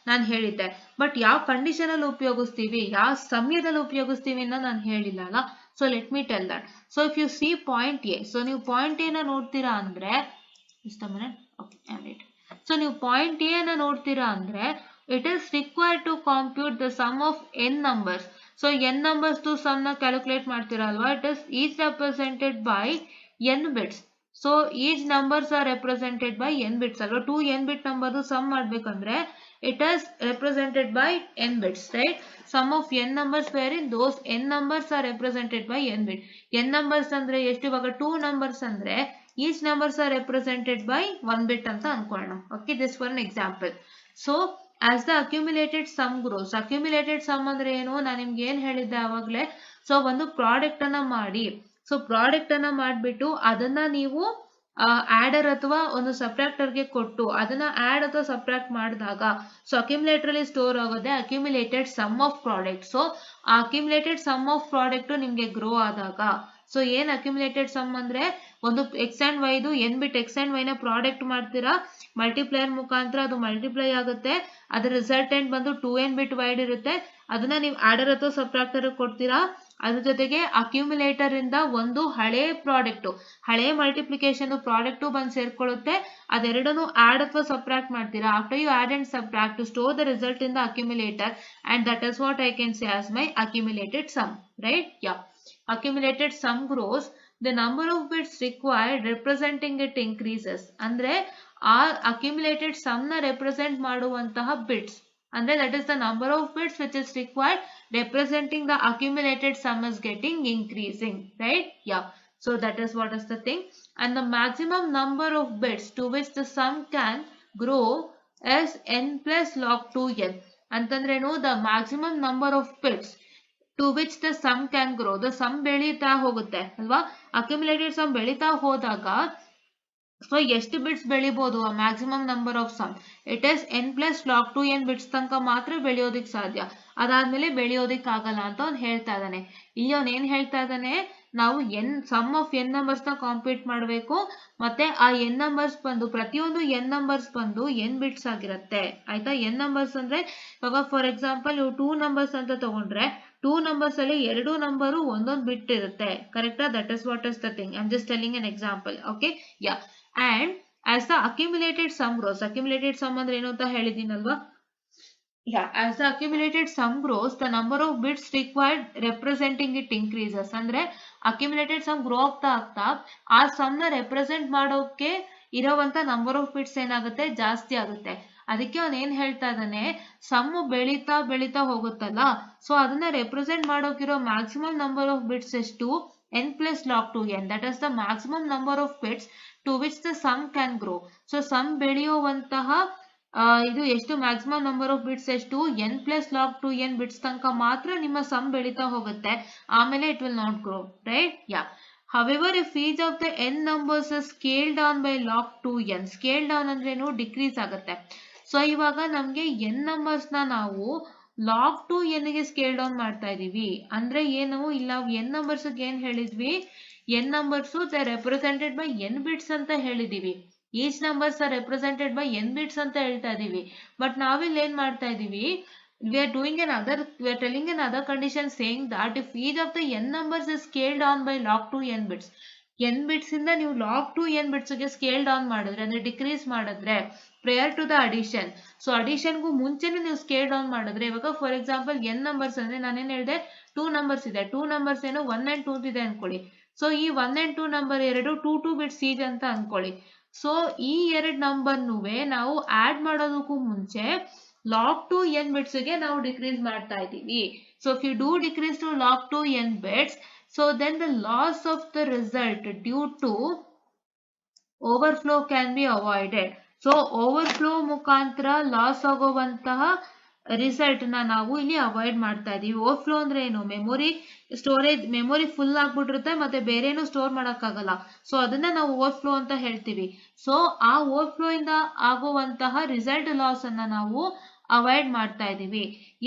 ನಾನು ಹೇಳಿದ್ದೆ. ಬಟ್ ಯಾವ ಕಂಡೀಷನ್ ಅಲ್ಲಿ ಉಪಯೋಗಿಸ್ತೀವಿ, ಯಾವ ಸಮಯದಲ್ಲಿ ಉಪಯೋಗಿಸ್ತೀವಿ ಅಂತ ನಾನು ಹೇಳಿಲ್ಲ ಅಲ್ಲ. So let me tell that. So if U C point A, so ನೀವು ಪಾಯಿಂಟ್ ಎ ನ ನೋಡ್ತೀರಾ ಅಂದ್ರೆ ಸೊ ನೀವು ಪಾಯಿಂಟ್ ಎ ನ ನೋಡ್ತೀರಾ ಅಂದ್ರೆ it is required to compute the sum of n numbers. So n numbers to sum na calculate ಮಾಡ್ತೀರಾ ಅಲ್ವಾ, it is each represented by n bits. So each numbers are represented by n bits ಅಲ್ವಾ. 2 n bit number sum ಮಾಡ್ಬೇಕಂದ್ರೆ it is represented by n bits, right? Sum of n numbers wherein those n numbers are represented by n bit. n numbers ಅಂದ್ರೆ ಎಷ್ಟು, ಇವಾಗ 2 numbers ಅಂದ್ರೆ each numbers are represented by 1 bit ಅಂತ ಅನ್ಕೊಳ್ಳೋಣ. Okay, this for an example. So as the accumulated sum grows, accumulated sum ಅಂದ್ರೆ ಏನು, ನಾನು ನಿಮ್ಗೆ ಏನ್ ಹೇಳಿದ್ದೆ ಆವಾಗ್ಲೇ. ಸೊ ಒಂದು ಪ್ರಾಡಕ್ಟ್ ಅನ್ನ ಮಾಡಿ, ಸೊ ಪ್ರಾಡಕ್ಟ್ ಅನ್ನ ಮಾಡ್ಬಿಟ್ಟು ಅದನ್ನ ನೀವು ಆಡರ್ ಅಥವಾ ಒಂದು ಸಬ್ಟ್ರಾಕ್ಟರ್ ಗೆ ಕೊಟ್ಟು ಅದನ್ನ ಆಡ್ ಅಥವಾ ಸಬ್ಟ್ರಾಕ್ಟ್ ಮಾಡಿದಾಗ ಸೊ ಅಕ್ಯುಮುಲೇಟರ್ ಅಲ್ಲಿ ಸ್ಟೋರ್ ಆಗೋದೆ accumulated sum of product. So ಆ ಅಕ್ಯುಮುಲೇಟೆಡ್ ಸಮ್ ಆಫ್ ಪ್ರಾಡಕ್ಟ್ ನಿಮ್ಗೆ ಗ್ರೋ ಆದಾಗ, ಸೊ ಏನ್ ಅಕ್ಯುಮುಲೇಟೆಡ್ ಸಮ್ ಅಂದ್ರೆ ಒಂದು ಎಕ್ಸ್ ಅಂಡ್ ವೈ ದು n bit x and y ನ ಪ್ರಾಡಕ್ಟ್ ಮಾಡ್ತೀರಾ, ಮಲ್ಟಿಪ್ಲೈಯರ್ ಮುಖಾಂತರ ಅದು ಮಲ್ಟಿಪ್ಲೈ ಆಗುತ್ತೆ. ಅದ್ರ ರಿಸಲ್ಟೆಂಟ್ ಬಂದು 2n ಬಿಟ್ ವೈಡ್ ಇರುತ್ತೆ. ಅದನ್ನ ನೀವು ಆಡರ್ ಅಥವಾ ಸಬ್ಟ್ರಾಕ್ಟರ್ ಕೊಡ್ತೀರಾ. ಅದ್ರ ಜೊತೆಗೆ ಅಕ್ಯುಮುಲೇಟರ್ ಇಂದ ಒಂದು ಹಳೆ ಪ್ರಾಡಕ್ಟ್, ಹಳೆ ಮಲ್ಟಿಪ್ಲಿಕೇಶನ್ ಪ್ರಾಡಕ್ಟ್ ಬಂದು ಸೇರ್ಕೊಳ್ಳುತ್ತೆ. ಅದೆರಡನ್ನು ಆಡ್ ಅಥವಾ ಸಬ್ಟ್ರಾಕ್ಟ್ ಮಾಡ್ತೀರಾ. After you add and subtract to store the result in the accumulator and that is what I can say as my accumulated sum, right? Yeah, accumulated sum grows, the number of bits required representing it increases. ಅಂದ್ರೆ ಆ accumulated sum ನ represent ಮಾಡುವಂತಹ bits, ಅಂದ್ರೆ that is the number of bits which is required representing the accumulated sum is getting increasing, right? Yeah, so that is what is the thing. And the maximum number of bits to which the sum can grow is n plus log 2n. ಅಂತಂದ್ರೇನು, the maximum number of bits to which the sum can grow, the sum ಬೆಳೀತಾ ಹೋಗುತ್ತೆ ಅಲ್ವಾ. ಅಕ್ಯುಮುಲೇಟೆಡ್ ಸಮ್ ಬೆಳೀತಾ ಹೋದಾಗ ಸೊ ಎಷ್ಟು ಬಿಟ್ಸ್ ಬೆಳಿಬಹುದು, ಆ maximum number of sum it is n plus log 2n bits ತನಕ ಮಾತ್ರ ಬೆಳೆಯೋದಿಕ್ ಸಾಧ್ಯ. ಅದಾದ್ಮೇಲೆ ಬೆಳೆಯೋದಿಕ್ ಆಗಲ್ಲ ಅಂತ ಅವ್ನು ಹೇಳ್ತಾ ಇದ್ದಾನೆ. ಇಲ್ಲಿ ಅವ್ನು ಏನ್ ಹೇಳ್ತಾ ಇದ್ದಾನೆ, ನಾವು ಸಮ್ ಆಫ್ n ನಂಬರ್ಸ್ ನ ಕಾಂಪ್ಯೂಟ್ ಮಾಡಬೇಕು. ಮತ್ತೆ ಆ n ನಂಬರ್ಸ್ ಬಂದು ಪ್ರತಿಯೊಂದು n ನಂಬರ್ಸ್ ಬಂದು n ಬಿಟ್ಸ್ ಆಗಿರುತ್ತೆ ಆಯ್ತಾ. n ನಂಬರ್ಸ್ ಅಂದ್ರೆ ಇವಾಗ ಫಾರ್ ಎಕ್ಸಾಂಪಲ್ ನೀವು 2 ನಂಬರ್ಸ್ ಅಂತ ತಗೊಂಡ್ರೆ 2 ನಂಬರ್ಸ್ ಅಲ್ಲಿ 2 ನಂಬರು ಒಂದೊಂದು ಬಿಟ್ ಇರುತ್ತೆ, ಕರೆಕ್ಟಾ? That is what is the thing. I am just telling an example. Okay, yeah. And as the accumulated sum grows, accumulated sum ಅಂದ್ರೆ ಏನು ಅಂತ ಹೇಳಿದೀನಲ್ವಾ. Yeah, as the accumulated sum grows, the number of bits required representing it increases. ಅಂದ್ರೆ accumulated sum grow ಆಗ್ತಾ ಆಗ್ತಾ ಆ ಸಮ್ ನ ರೆಪ್ರೆಸೆಂಟ್ ಮಾಡೋಕೆ ಇರೋವಂತ ನಂಬರ್ ಆಫ್ ಬಿಟ್ಸ್ ಏನಾಗುತ್ತೆ, ಜಾಸ್ತಿ ಆಗುತ್ತೆ. ಅದಕ್ಕೆ ಅವನ್ ಏನ್ ಹೇಳ್ತಾ ಇದ್ದಾನೆ, ಸಮ್ ಬೆಳೀತಾ ಬೆಳೀತಾ ಹೋಗುತ್ತಲ್ಲ, ಸೊ ಅದನ್ನ ರೆಪ್ರೆಸೆಂಟ್ ಮಾಡೋಕಿರೋ ಮ್ಯಾಕ್ಸಿಮಮ್ ನಂಬರ್ ಆಫ್ ಬಿಟ್ಸ್ ಎಷ್ಟು, n plus log 2n. that is the maximum number of bits to which the sum can grow. so sum ಬೆಳೆಯುವಂತಹ ಇದು ಎಷ್ಟು ಮ್ಯಾಕ್ಸಿಮಮ್ ನಂಬರ್ ಆಫ್ ಬಿಟ್ಸ್ ಎಷ್ಟು, n plus log 2n bits ತನಕ ಮಾತ್ರ ನಿಮ್ಮ ಸಮ್ ಬೆಳೀತಾ ಹೋಗುತ್ತೆ. ಆಮೇಲೆ it will not grow, right? Yeah. However, if each of the n numbers is scaled down by log 2n, scaled down ಅಂದ್ರೆ ಏನು, ಡಿಕ್ರೀಸ್ ಆಗುತ್ತೆ. ಸೊ ಇವಾಗ ನಮ್ಗೆ n ನಂಬರ್ಸ್ ನ ನಾವು ಲಾಗ್ 2n ಗೆ ಸ್ಕೇಲ್ ಡೌನ್ ಮಾಡ್ತಾ ಇದೀವಿ ಅಂದ್ರೆ ಏನು, ಇಲ್ಲ n ನಂಬರ್ಸ್ ಏನ್ ಹೇಳಿದ್ವಿ, n numbers they represented by n bits ಅಂತ ಹೇಳಿದೀವಿ. Each numbers are represented by n bits ಅಂತ ಹೇಳ್ತಾ ಇದೀವಿ. ಬಟ್ ನಾವಿಲ್ಲಿ ಏನ್ ಮಾಡ್ತಾ ಇದೀವಿ, we are telling another condition saying that if each of the n numbers is scaled down by log 2n bits, n bits ಇಂದ ನೀವು ಲಾಗ್ 2n ಬಿಟ್ಸ್ ಗೆ ಸ್ಕೇಲ್ ಡೌನ್ ಮಾಡಿದ್ರೆ ಅಂದ್ರೆ ಡಿಕ್ರೀಸ್ ಮಾಡಿದ್ರೆ prior to the addition, so ಅಡಿಷನ್ಗೂ ಮುಂಚೆನೆ ನೀವು ಸ್ಕೇಲ್ ಡೌನ್ ಮಾಡಿದ್ರೆ, ಇವಾಗ ಫಾರ್ ಎಕ್ಸಾಂಪಲ್ n ನಂಬರ್ಸ್ ಅಂದ್ರೆ ನಾನೇನ್ ಹೇಳಿದೆ 2 ನಂಬರ್ಸ್ ಇದೆ, 2 ನಂಬರ್ಸ್ ಏನು 1 and 2 ಇದೆ ಅನ್ಕೊಳ್ಳಿ. ಸೊ ಈ 1 and 2 ನಂಬರ್ ಎರಡು 2 ಬಿಟ್ಸ್ ಈಚ್ ಅಂತ ಅನ್ಕೊಳ್ಳಿ. ಸೊ ಈ ಎರಡು ನಂಬರ್ನುವೆ ನಾವು ಆಡ್ ಮಾಡೋದಕ್ಕೂ ಮುಂಚೆ log to n bits ಗೆ ನಾವು ಡಿಕ್ರೀಸ್ ಮಾಡ್ತಾ ಇದ್ದೀವಿ. So if you do decrease to log to n bits, so then the loss of the result due to overflow can be avoided. So overflow ಮುಖಾಂತರ ಲಾಸ್ ಆಗುವಂತಹ ರಿಸಲ್ಟ್ ನಾವು ಇಲ್ಲಿ ಅವಾಯ್ಡ್ ಮಾಡ್ತಾ ಇದೀವಿ. ಓವರ್ಫ್ಲೋ ಅಂದ್ರೆ ಏನು? ಮೆಮೊರಿ ಫುಲ್ ಆಗ್ಬಿಟ್ಟಿರುತ್ತೆ, ಮತ್ತೆ ಬೇರೆನು ಸ್ಟೋರ್ ಮಾಡಕ್ಕಾಗಲ್ಲ. ಸೊ ಅದನ್ನ ನಾವು ಓವರ್ಫ್ಲೋ ಅಂತ ಹೇಳ್ತೀವಿ. ಸೊ ಆ ಓವರ್ಫ್ಲೋ ಇಂದ ಆಗುವಂತಹ ರಿಸಲ್ಟ್ ಲಾಸ್ ಅನ್ನ ನಾವು ಅವಾಯ್ಡ್ ಮಾಡ್ತಾ ಇದೀವಿ.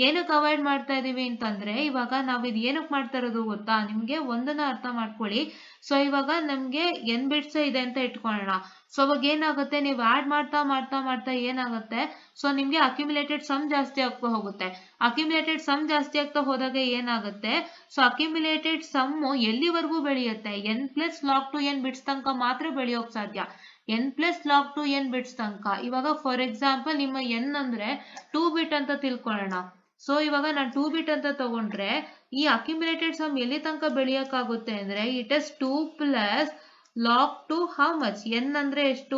ಏನಕ್ಕೆ ಅವಾಯ್ಡ್ ಮಾಡ್ತಾ ಇದೀವಿ ಅಂತಂದ್ರೆ, ಇವಾಗ ನಾವ್ ಇದು ಏನಕ್ಕೆ ಮಾಡ್ತಾ ಇರೋದು ಗೊತ್ತಾ? ನಿಮ್ಗೆ ಒಂದನ್ನ ಅರ್ಥ ಮಾಡ್ಕೊಳ್ಳಿ. ಸೊ ಇವಾಗ ನಮ್ಗೆ n ಬಿಟ್ಸ್ ಇದೆ ಅಂತ ಇಟ್ಕೊಳ್ಳೋಣ. ಸೊ ಅವಾಗ ಏನಾಗುತ್ತೆ, ನೀವು ಆಡ್ ಮಾಡ್ತಾ ಮಾಡ್ತಾ ಮಾಡ್ತಾ ಏನಾಗುತ್ತೆ, ಸೊ ನಿಮ್ಗೆ ಅಕ್ಯುಮುಲೇಟೆಡ್ ಸಮ್ ಜಾಸ್ತಿ ಆಗ್ತಾ ಹೋಗುತ್ತೆ. ಅಕ್ಯುಮುಲೇಟೆಡ್ ಸಮ್ ಜಾಸ್ತಿ ಆಗ್ತಾ ಹೋದಾಗ ಏನಾಗುತ್ತೆ, ಸೊ ಅಕ್ಯುಮುಲೇಟೆಡ್ ಸಮ್ ಎಲ್ಲಿವರೆಗೂ ಬೆಳೆಯುತ್ತೆ? n plus log to n bits ತನಕ ಮಾತ್ರ ಬೆಳೆಯೋಕ್ ಸಾಧ್ಯ. n plus log to n bits ತನಕ. ಇವಾಗ ಫಾರ್ ಎಕ್ಸಾಂಪಲ್ ನಿಮ್ಮ n ಅಂದ್ರೆ 2 ಬಿಟ್ ಅಂತ ತಿಳ್ಕೊಳ್ಳೋಣ. ಸೊ ಇವಾಗ ನಾನು 2 ಬಿಟ್ ಅಂತ ತಗೊಂಡ್ರೆ ಈ ಅಕ್ಯುಮುಲೇಟೆಡ್ ಸಮ್ ಎಲ್ಲಿ ತನಕ ಬೆಳೆಯಕ್ಕಾಗುತ್ತೆ ಅಂದ್ರೆ, it is 2 plus log to how much? n ಅಂದ್ರೆ ಎಷ್ಟು?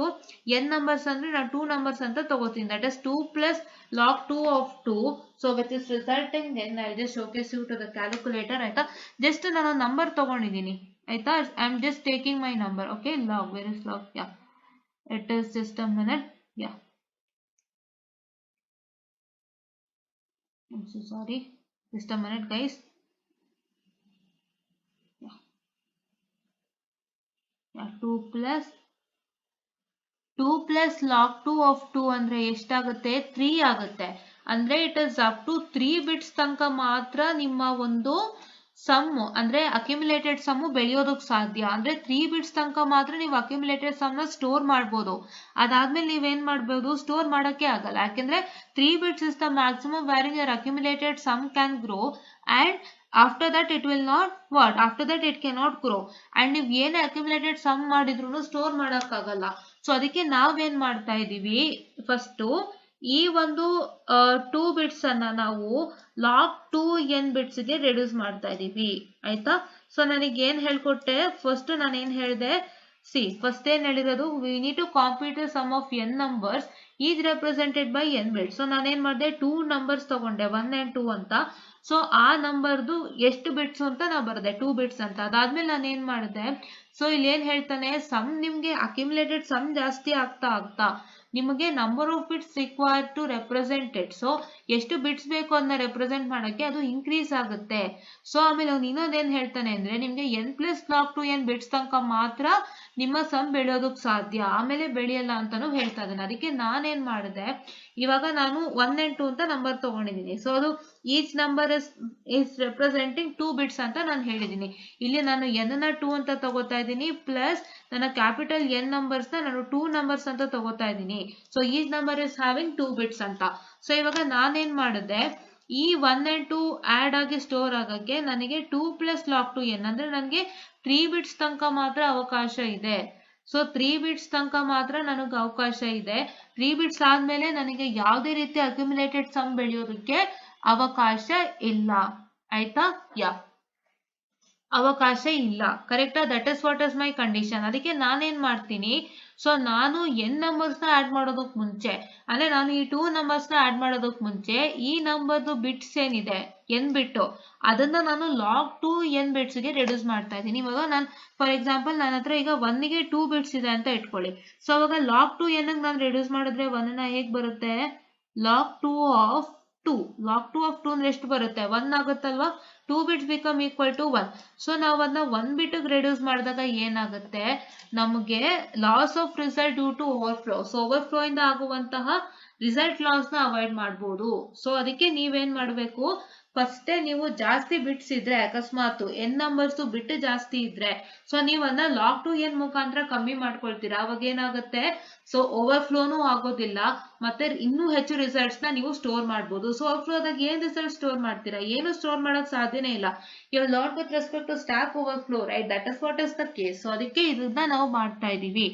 n ನಂಬರ್ಸ್ ಅಂದ್ರೆ ನಾನು 2 ನಂಬರ್ಸ್ ಅಂತ ತಗೋತೀನಿ. That is 2 plus log 2 of 2. So which is resulting n. I just showcase you to the calculator. ಆಯ್ತಾ? ಜಸ್ಟ್ ನಾನು ನಂಬರ್ ತಗೊಂಡಿದ್ದೀನಿ. ಆಯ್ತಾ? I am just taking my number. Okay, log, where is log? Yeah, it is just a minute. Yeah, I'm so sorry, just a minute guys. Yeah, 2 plus log 2 of 2 ಅಂದ್ರೆ ಎಷ್ಟಾಗುತ್ತೆ? 3 ಆಗುತ್ತೆ. ಅಂದ್ರೆ it is up to 3 bits ತನಕ ಮಾತ್ರ ನಿಮ್ಮ ಒಂದು ಸಮ್ ಅಂದ್ರೆ ಅಕ್ಯುಮುಲೇಟೆಡ್ ಸಮ್ ಬೆಳೆಯೋದಕ್ಕೆ ಸಾಧ್ಯ. ಅಂದ್ರೆ 3 ಬಿಟ್ಸ್ ತನಕ ಮಾತ್ರ ನೀವು ಅಕ್ಯುಮುಲೇಟೆಡ್ ಸಮ್ ನ ಸ್ಟೋರ್ ಮಾಡ್ಬೋದು. ಅದಾದ್ಮೇಲೆ ನೀವೇನ್ ಮಾಡ್ಬೋದು? ಸ್ಟೋರ್ ಮಾಡಕ್ಕೆ ಆಗಲ್ಲ. ಯಾಕೆಂದ್ರೆ 3 bits is the maximum varying your accumulated sum can grow, and after that it will not what? After that it cannot grow. and ನೀವು ಏನೇ ಅಕ್ಯುಮುಲೇಟೆಡ್ ಸಮ್ ಮಾಡಿದ್ರು ಸ್ಟೋರ್ ಮಾಡಕ್ಕಾಗಲ್ಲ. ಸೊ ಅದಕ್ಕೆ ನಾವೇನ್ ಮಾಡ್ತಾ ಇದೀವಿ, ಫಸ್ಟ್ ಈ ಒಂದು 2 ಬಿಟ್ಸ್ ಅನ್ನ ನಾವು log 2n ಬಿಟ್ಸ್ ಗೆ ರೆಡ್ಯೂಸ್ ಮಾಡ್ತಾ ಇದೀವಿ. ಆಯ್ತಾ? ಸೊ ನನಗೆ ಏನ್ ಹೇಳ್ಕೊಟ್ಟೆ? ಫಸ್ಟ್ ನಾನು ಏನ್ ಹೇಳಿದೆ? ಫಸ್ಟ್ ಏನ್ ಹೇಳಿರೋದು, we need to compute the sum of n numbers is represented by n bits. So ನಾನೇನ್ ಮಾಡಿದೆ? 2 ನಂಬರ್ಸ್ ತಗೊಂಡೆ, 1 and 2 ಅಂತ. ಸೊ ಆ ನಂಬರ್ದು ಎಷ್ಟು ಬಿಟ್ಸ್ ಅಂತ ನಾ ಬರ್ದೆ, 2 ಬಿಟ್ಸ್ ಅಂತ. ಅದಾದ್ಮೇಲೆ ನಾನು ಏನ್ ಮಾಡಿದೆ, ಸೊ ಇಲ್ಲಿ ಏನ್ ಹೇಳ್ತಾನೆ, ಸಮ್ ನಿಮ್ಗೆ ಅಕ್ಯುಮುಲೇಟೆಡ್ ಸಮ್ ಜಾಸ್ತಿ ಆಗ್ತಾ ಆಗ್ತಾ ನಿಮಗೆ number of bits required to represented. So ಎಷ್ಟು ಬಿಟ್ಸ್ ಬೇಕು ಅದನ್ನ ರೆಪ್ರೆಸೆಂಟ್ ಮಾಡಕ್ಕೆ ಅದು ಇನ್ಕ್ರೀಸ್ ಆಗುತ್ತೆ. ಸೊ ಆಮೇಲೆ ಅವ್ನು ಇನ್ನೊಂದೇನ್ ಹೇಳ್ತಾನೆ ಅಂದ್ರೆ, ನಿಮ್ಗೆ n plus log to n bits ತನಕ ಮಾತ್ರ ನಿಮ್ಮ ಸಮ್ ಬೆಳೆಯೋದಕ್ ಸಾಧ್ಯ, ಆಮೇಲೆ ಬೆಳೆಯಲ್ಲ ಅಂತಾನು ಹೇಳ್ತಾ ಇದ್ದಾನೆ. ಅದಕ್ಕೆ ನಾನೇನ್ ಮಾಡಿದೆ, ಇವಾಗ ನಾನು 1 and 2 ಅಂತ ನಂಬರ್ ತಗೊಂಡಿದ್ದೀನಿ. ಸೊ ಅದು each number is representing 2 bits ಅಂತ ನಾನು ಹೇಳಿದ್ದೀನಿ. ಇಲ್ಲಿ ನಾನು n ನ 2 ಅಂತ ತಗೋತಾ ಇದ್ದೀನಿ, ಪ್ಲಸ್ ನನ್ನ ಕ್ಯಾಪಿಟಲ್ n ನಂಬರ್ಸ್ ನ ನಾನು 2 ನಂಬರ್ಸ್ ಅಂತ ತಗೋತಾ ಇದ್ದೀನಿ. So each number is having 2 bits ಅಂತ. ಸೊ ಇವಾಗ ನಾನೇನ್ ಮಾಡಿದೆ, ಈ 1 and 2 ಆಡ್ ಆಗಿ ಸ್ಟೋರ್ ಆಗಕ್ಕೆ ನನಗೆ 2 ಪ್ಲಸ್ log to n ಅಂದ್ರೆ ನನಗೆ 3 ಬಿಟ್ಸ್ ತನಕ ಮಾತ್ರ ಅವಕಾಶ ಇದೆ. ಸೊ 3 ಬಿಟ್ಸ್ ತನಕ ಮಾತ್ರ ನನಗೆ ಅವಕಾಶ ಇದೆ. 3 ಬಿಟ್ಸ್ ಆದ್ಮೇಲೆ ನನಗೆ ಯಾವುದೇ ರೀತಿ ಅಕ್ಯುಮುಲೇಟೆಡ್ ಸಮ್ ಬೆಳೆಯೋದಕ್ಕೆ ಅವಕಾಶ ಇಲ್ಲ. ಆಯ್ತಾ? ಯಾ, ಅವಕಾಶ ಇಲ್ಲ. ಕರೆಕ್ಟಾ? That is what is my condition. ಅದಕ್ಕೆ ನಾನೇನ್ ಮಾಡ್ತೀನಿ, ಸೊ ನಾನು n ನಂಬರ್ಸ್ ನ ಆಡ್ ಮಾಡೋದಕ್ ಮುಂಚೆ, ಅಂದ್ರೆ ನಾನು ಈ 2 ನಂಬರ್ಸ್ ನ ಆಡ್ ಮಾಡೋದಕ್ ಮುಂಚೆ ಈ ನಂಬರ್ದು ಬಿಟ್ಸ್ ಏನಿದೆ n ಬಿಟ್ಟು ಅದನ್ನ ನಾನು log 2n ಬಿಟ್ಸ್ ಗೆ ರೆಡ್ಯೂಸ್ ಮಾಡ್ತಾ ಇದ್ದೀನಿ. ಇವಾಗ ನಾನು ಫಾರ್ ಎಕ್ಸಾಂಪಲ್ ನನ್ನ ಹತ್ರ ಈಗ 1 ಗೆ 2 ಬಿಟ್ಸ್ ಇದೆ ಅಂತ ಇಟ್ಕೊಳ್ಳಿ. ಸೊ ಅವಾಗ log 2n ನಾನು ರೆಡ್ಯೂಸ್ ಮಾಡಿದ್ರೆ 1 ನ ಹೇಗ್ ಬರುತ್ತೆ? log 2 of 2. log 2 of 2 ಅಂದ್ರೆ ಎಷ್ಟು ಬರುತ್ತೆ? 1 ಆಗುತ್ತಲ್ವಾ? 2 bits become equal to 1. So ನಾವು ಅದನ್ನ 1 ಬಿಟ್ ರೆಡ್ಯೂಸ್ ಮಾಡಿದಾಗ ಏನಾಗುತ್ತೆ, ನಮಗೆ loss of result due to overflow. So overflow ಇಂದ ಆಗುವಂತಹ ರಿಸಲ್ಟ್ ಲಾಸ್ ನ ಅವಾಯ್ಡ್ ಮಾಡಬಹುದು. ಸೊ ಅದಕ್ಕೆ ನೀವೇನ್ ಮಾಡ್ಬೇಕು, ಫಸ್ಟೇ ನೀವು ಜಾಸ್ತಿ ಬಿಟ್ಸ್ ಇದ್ರೆ, ಅಕಸ್ಮಾತ್ n ನಂಬರ್ಸ್ ಬಿಟ್ ಜಾಸ್ತಿ ಇದ್ರೆ, ಸೊ ನೀವು ಅದನ್ನ log 2n ಮುಖಾಂತರ ಕಮ್ಮಿ ಮಾಡ್ಕೊಳ್ತೀರಾ. ಅವಾಗ ಏನಾಗುತ್ತೆ, ಸೊ ಓವರ್ಫ್ಲೋನು ಆಗೋದಿಲ್ಲ, ಮತ್ತೆ ಇನ್ನೂ ಹೆಚ್ಚು ರಿಸಲ್ಟ್ಸ್ ನ ನೀವು ಸ್ಟೋರ್ ಮಾಡಬಹುದು. ಸೊ ಓವರ್ಫ್ಲೋದಾಗ ಏನ್ ರಿಸಲ್ಟ್ ಸ್ಟೋರ್ ಮಾಡ್ತೀರಾ? ಏನು ಸ್ಟೋರ್ ಮಾಡಕ್ ಸಾಧ್ಯನೇ ಇಲ್ಲ. You lot with respect to stack overflow, right? That is what is the case. So ಅದಕ್ಕೆ ಇದನ್ನ ನಾವು ಮಾಡ್ತಾ ಇದೀವಿ.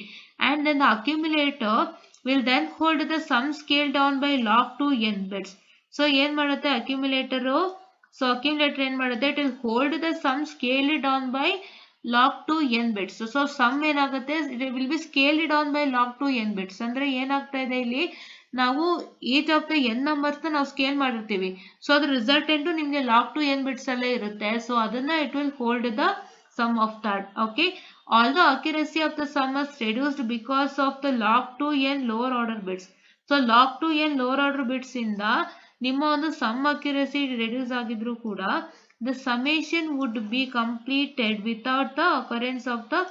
And then the accumulator will then hold the sum scale down by log 2n bits. So ಏನ್ ಮಾಡುತ್ತೆ ಅಕ್ಯುಮುಲೇಟರ್? ಸೊ ಅಕ್ಯುಮುಲೇಟರ್ ಏನ್ ಮಾಡುತ್ತೆ, it will hold the sum scale down by log to n bits. So sum ಏನಾಗುತ್ತೆ, it will be scaled down by log to n bits. ಅಂದ್ರೆ ಏನಾಗ್ತಾ ಇದೆ ಇಲ್ಲಿ, ನಾವು each of the n numbers ನಾವು ಸ್ಕೇಲ್ ಮಾಡಿರ್ತೀವಿ. ಸೊ ಅದ್ರ ರಿಸಲ್ಟೆಂಟು ನಿಮ್ಗೆ log to n bits ಅಲ್ಲೇ ಇರುತ್ತೆ. ಸೊ ಅದನ್ನ it will hold the sum of that. Okay, although accuracy of the sum is reduced because of the log to n lower order bits. So log to n lower order bits ಇಂದ ನಿಮ್ಮ ಒಂದು sum accuracy reduce ಆಗಿದ್ರು ಕೂಡ the summation would be completed without the occurrence of the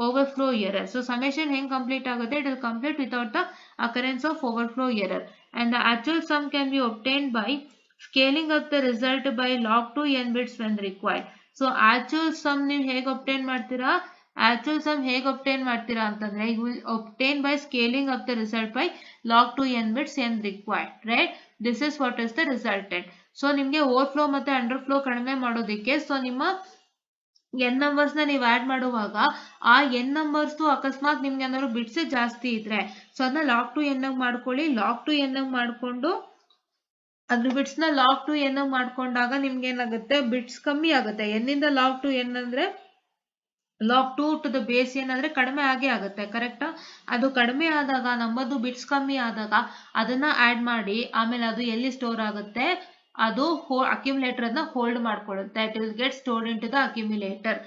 overflow error. So summation ಹೆಂಗ್ complete ಆಗುತ್ತೆ, it will complete without the occurrence of overflow error, and the actual sum can be obtained by scaling up the result by log to n bits when required. So actual sum ನೀವು ಹೇಗೆ obtain ಮಾಡ್ತೀರಾ, actual sum ಹೇಗೆ obtain ಮಾಡ್ತೀರಾ ಅಂತಂದ್ರೆ you will obtain by scaling up the result by log to n bits n required, right? This is what is the resultant. So ನಿಮ್ಗೆ ಓವರ್ಫ್ಲೋ ಮತ್ತೆ ಅಂಡರ್ಫ್ಲೋ ಕಡಿಮೆ ಮಾಡೋದಕ್ಕೆ, ಸೊ ನಿಮ್ಮ n ನಂಬರ್ಸ್ ನ ನೀವು ಆಡ್ ಮಾಡುವಾಗ ಆ n ನಂಬರ್ಸ್ ಅಕಸ್ಮಾತ್ ನಿಮ್ಗೆ ಏನಾದ್ರು ಬಿಟ್ಸ್ ಜಾಸ್ತಿ ಇದ್ರೆ, ಸೊ ಅದನ್ನ ಲಾಗ್ ಟು n ಮಾಡ್ಕೊಳ್ಳಿ. ಲಾಗ್ ಟು n ಮಾಡ್ಕೊಂಡು ಅದ್ರ ಬಿಟ್ಸ್ ನ ಲಾಗ್ ಟು n ಮಾಡ್ಕೊಂಡಾಗ ನಿಮ್ಗೆ ಏನಾಗುತ್ತೆ, ಬಿಟ್ಸ್ ಕಮ್ಮಿ ಆಗುತ್ತೆ. n ಇಂದ ಲಾಗ್ ಟು n ಅಂದ್ರೆ log two to the base ಏನಂದ್ರೆ ಕಡಿಮೆ ಆಗೇ ಆಗುತ್ತೆ, ಕರೆಕ್ಟಾ? ಅದು ಕಡಿಮೆ ಆದಾಗ ನಮ್ಮದು ಬಿಟ್ಸ್ ಕಮ್ಮಿ ಆದಾಗ ಅದನ್ನ ಆಡ್ ಮಾಡಿ ಆಮೇಲೆ ಅದು ಎಲ್ಲಿ ಸ್ಟೋರ್ ಆಗುತ್ತೆ, ಅದು ಅಕ್ಯುಮುಲೇಟರ್ ಅನ್ನ ಹೋಲ್ಡ್ ಮಾಡ್ಕೊಳ್ಳುತ್ತೆ. It will get stored in to the accumulator.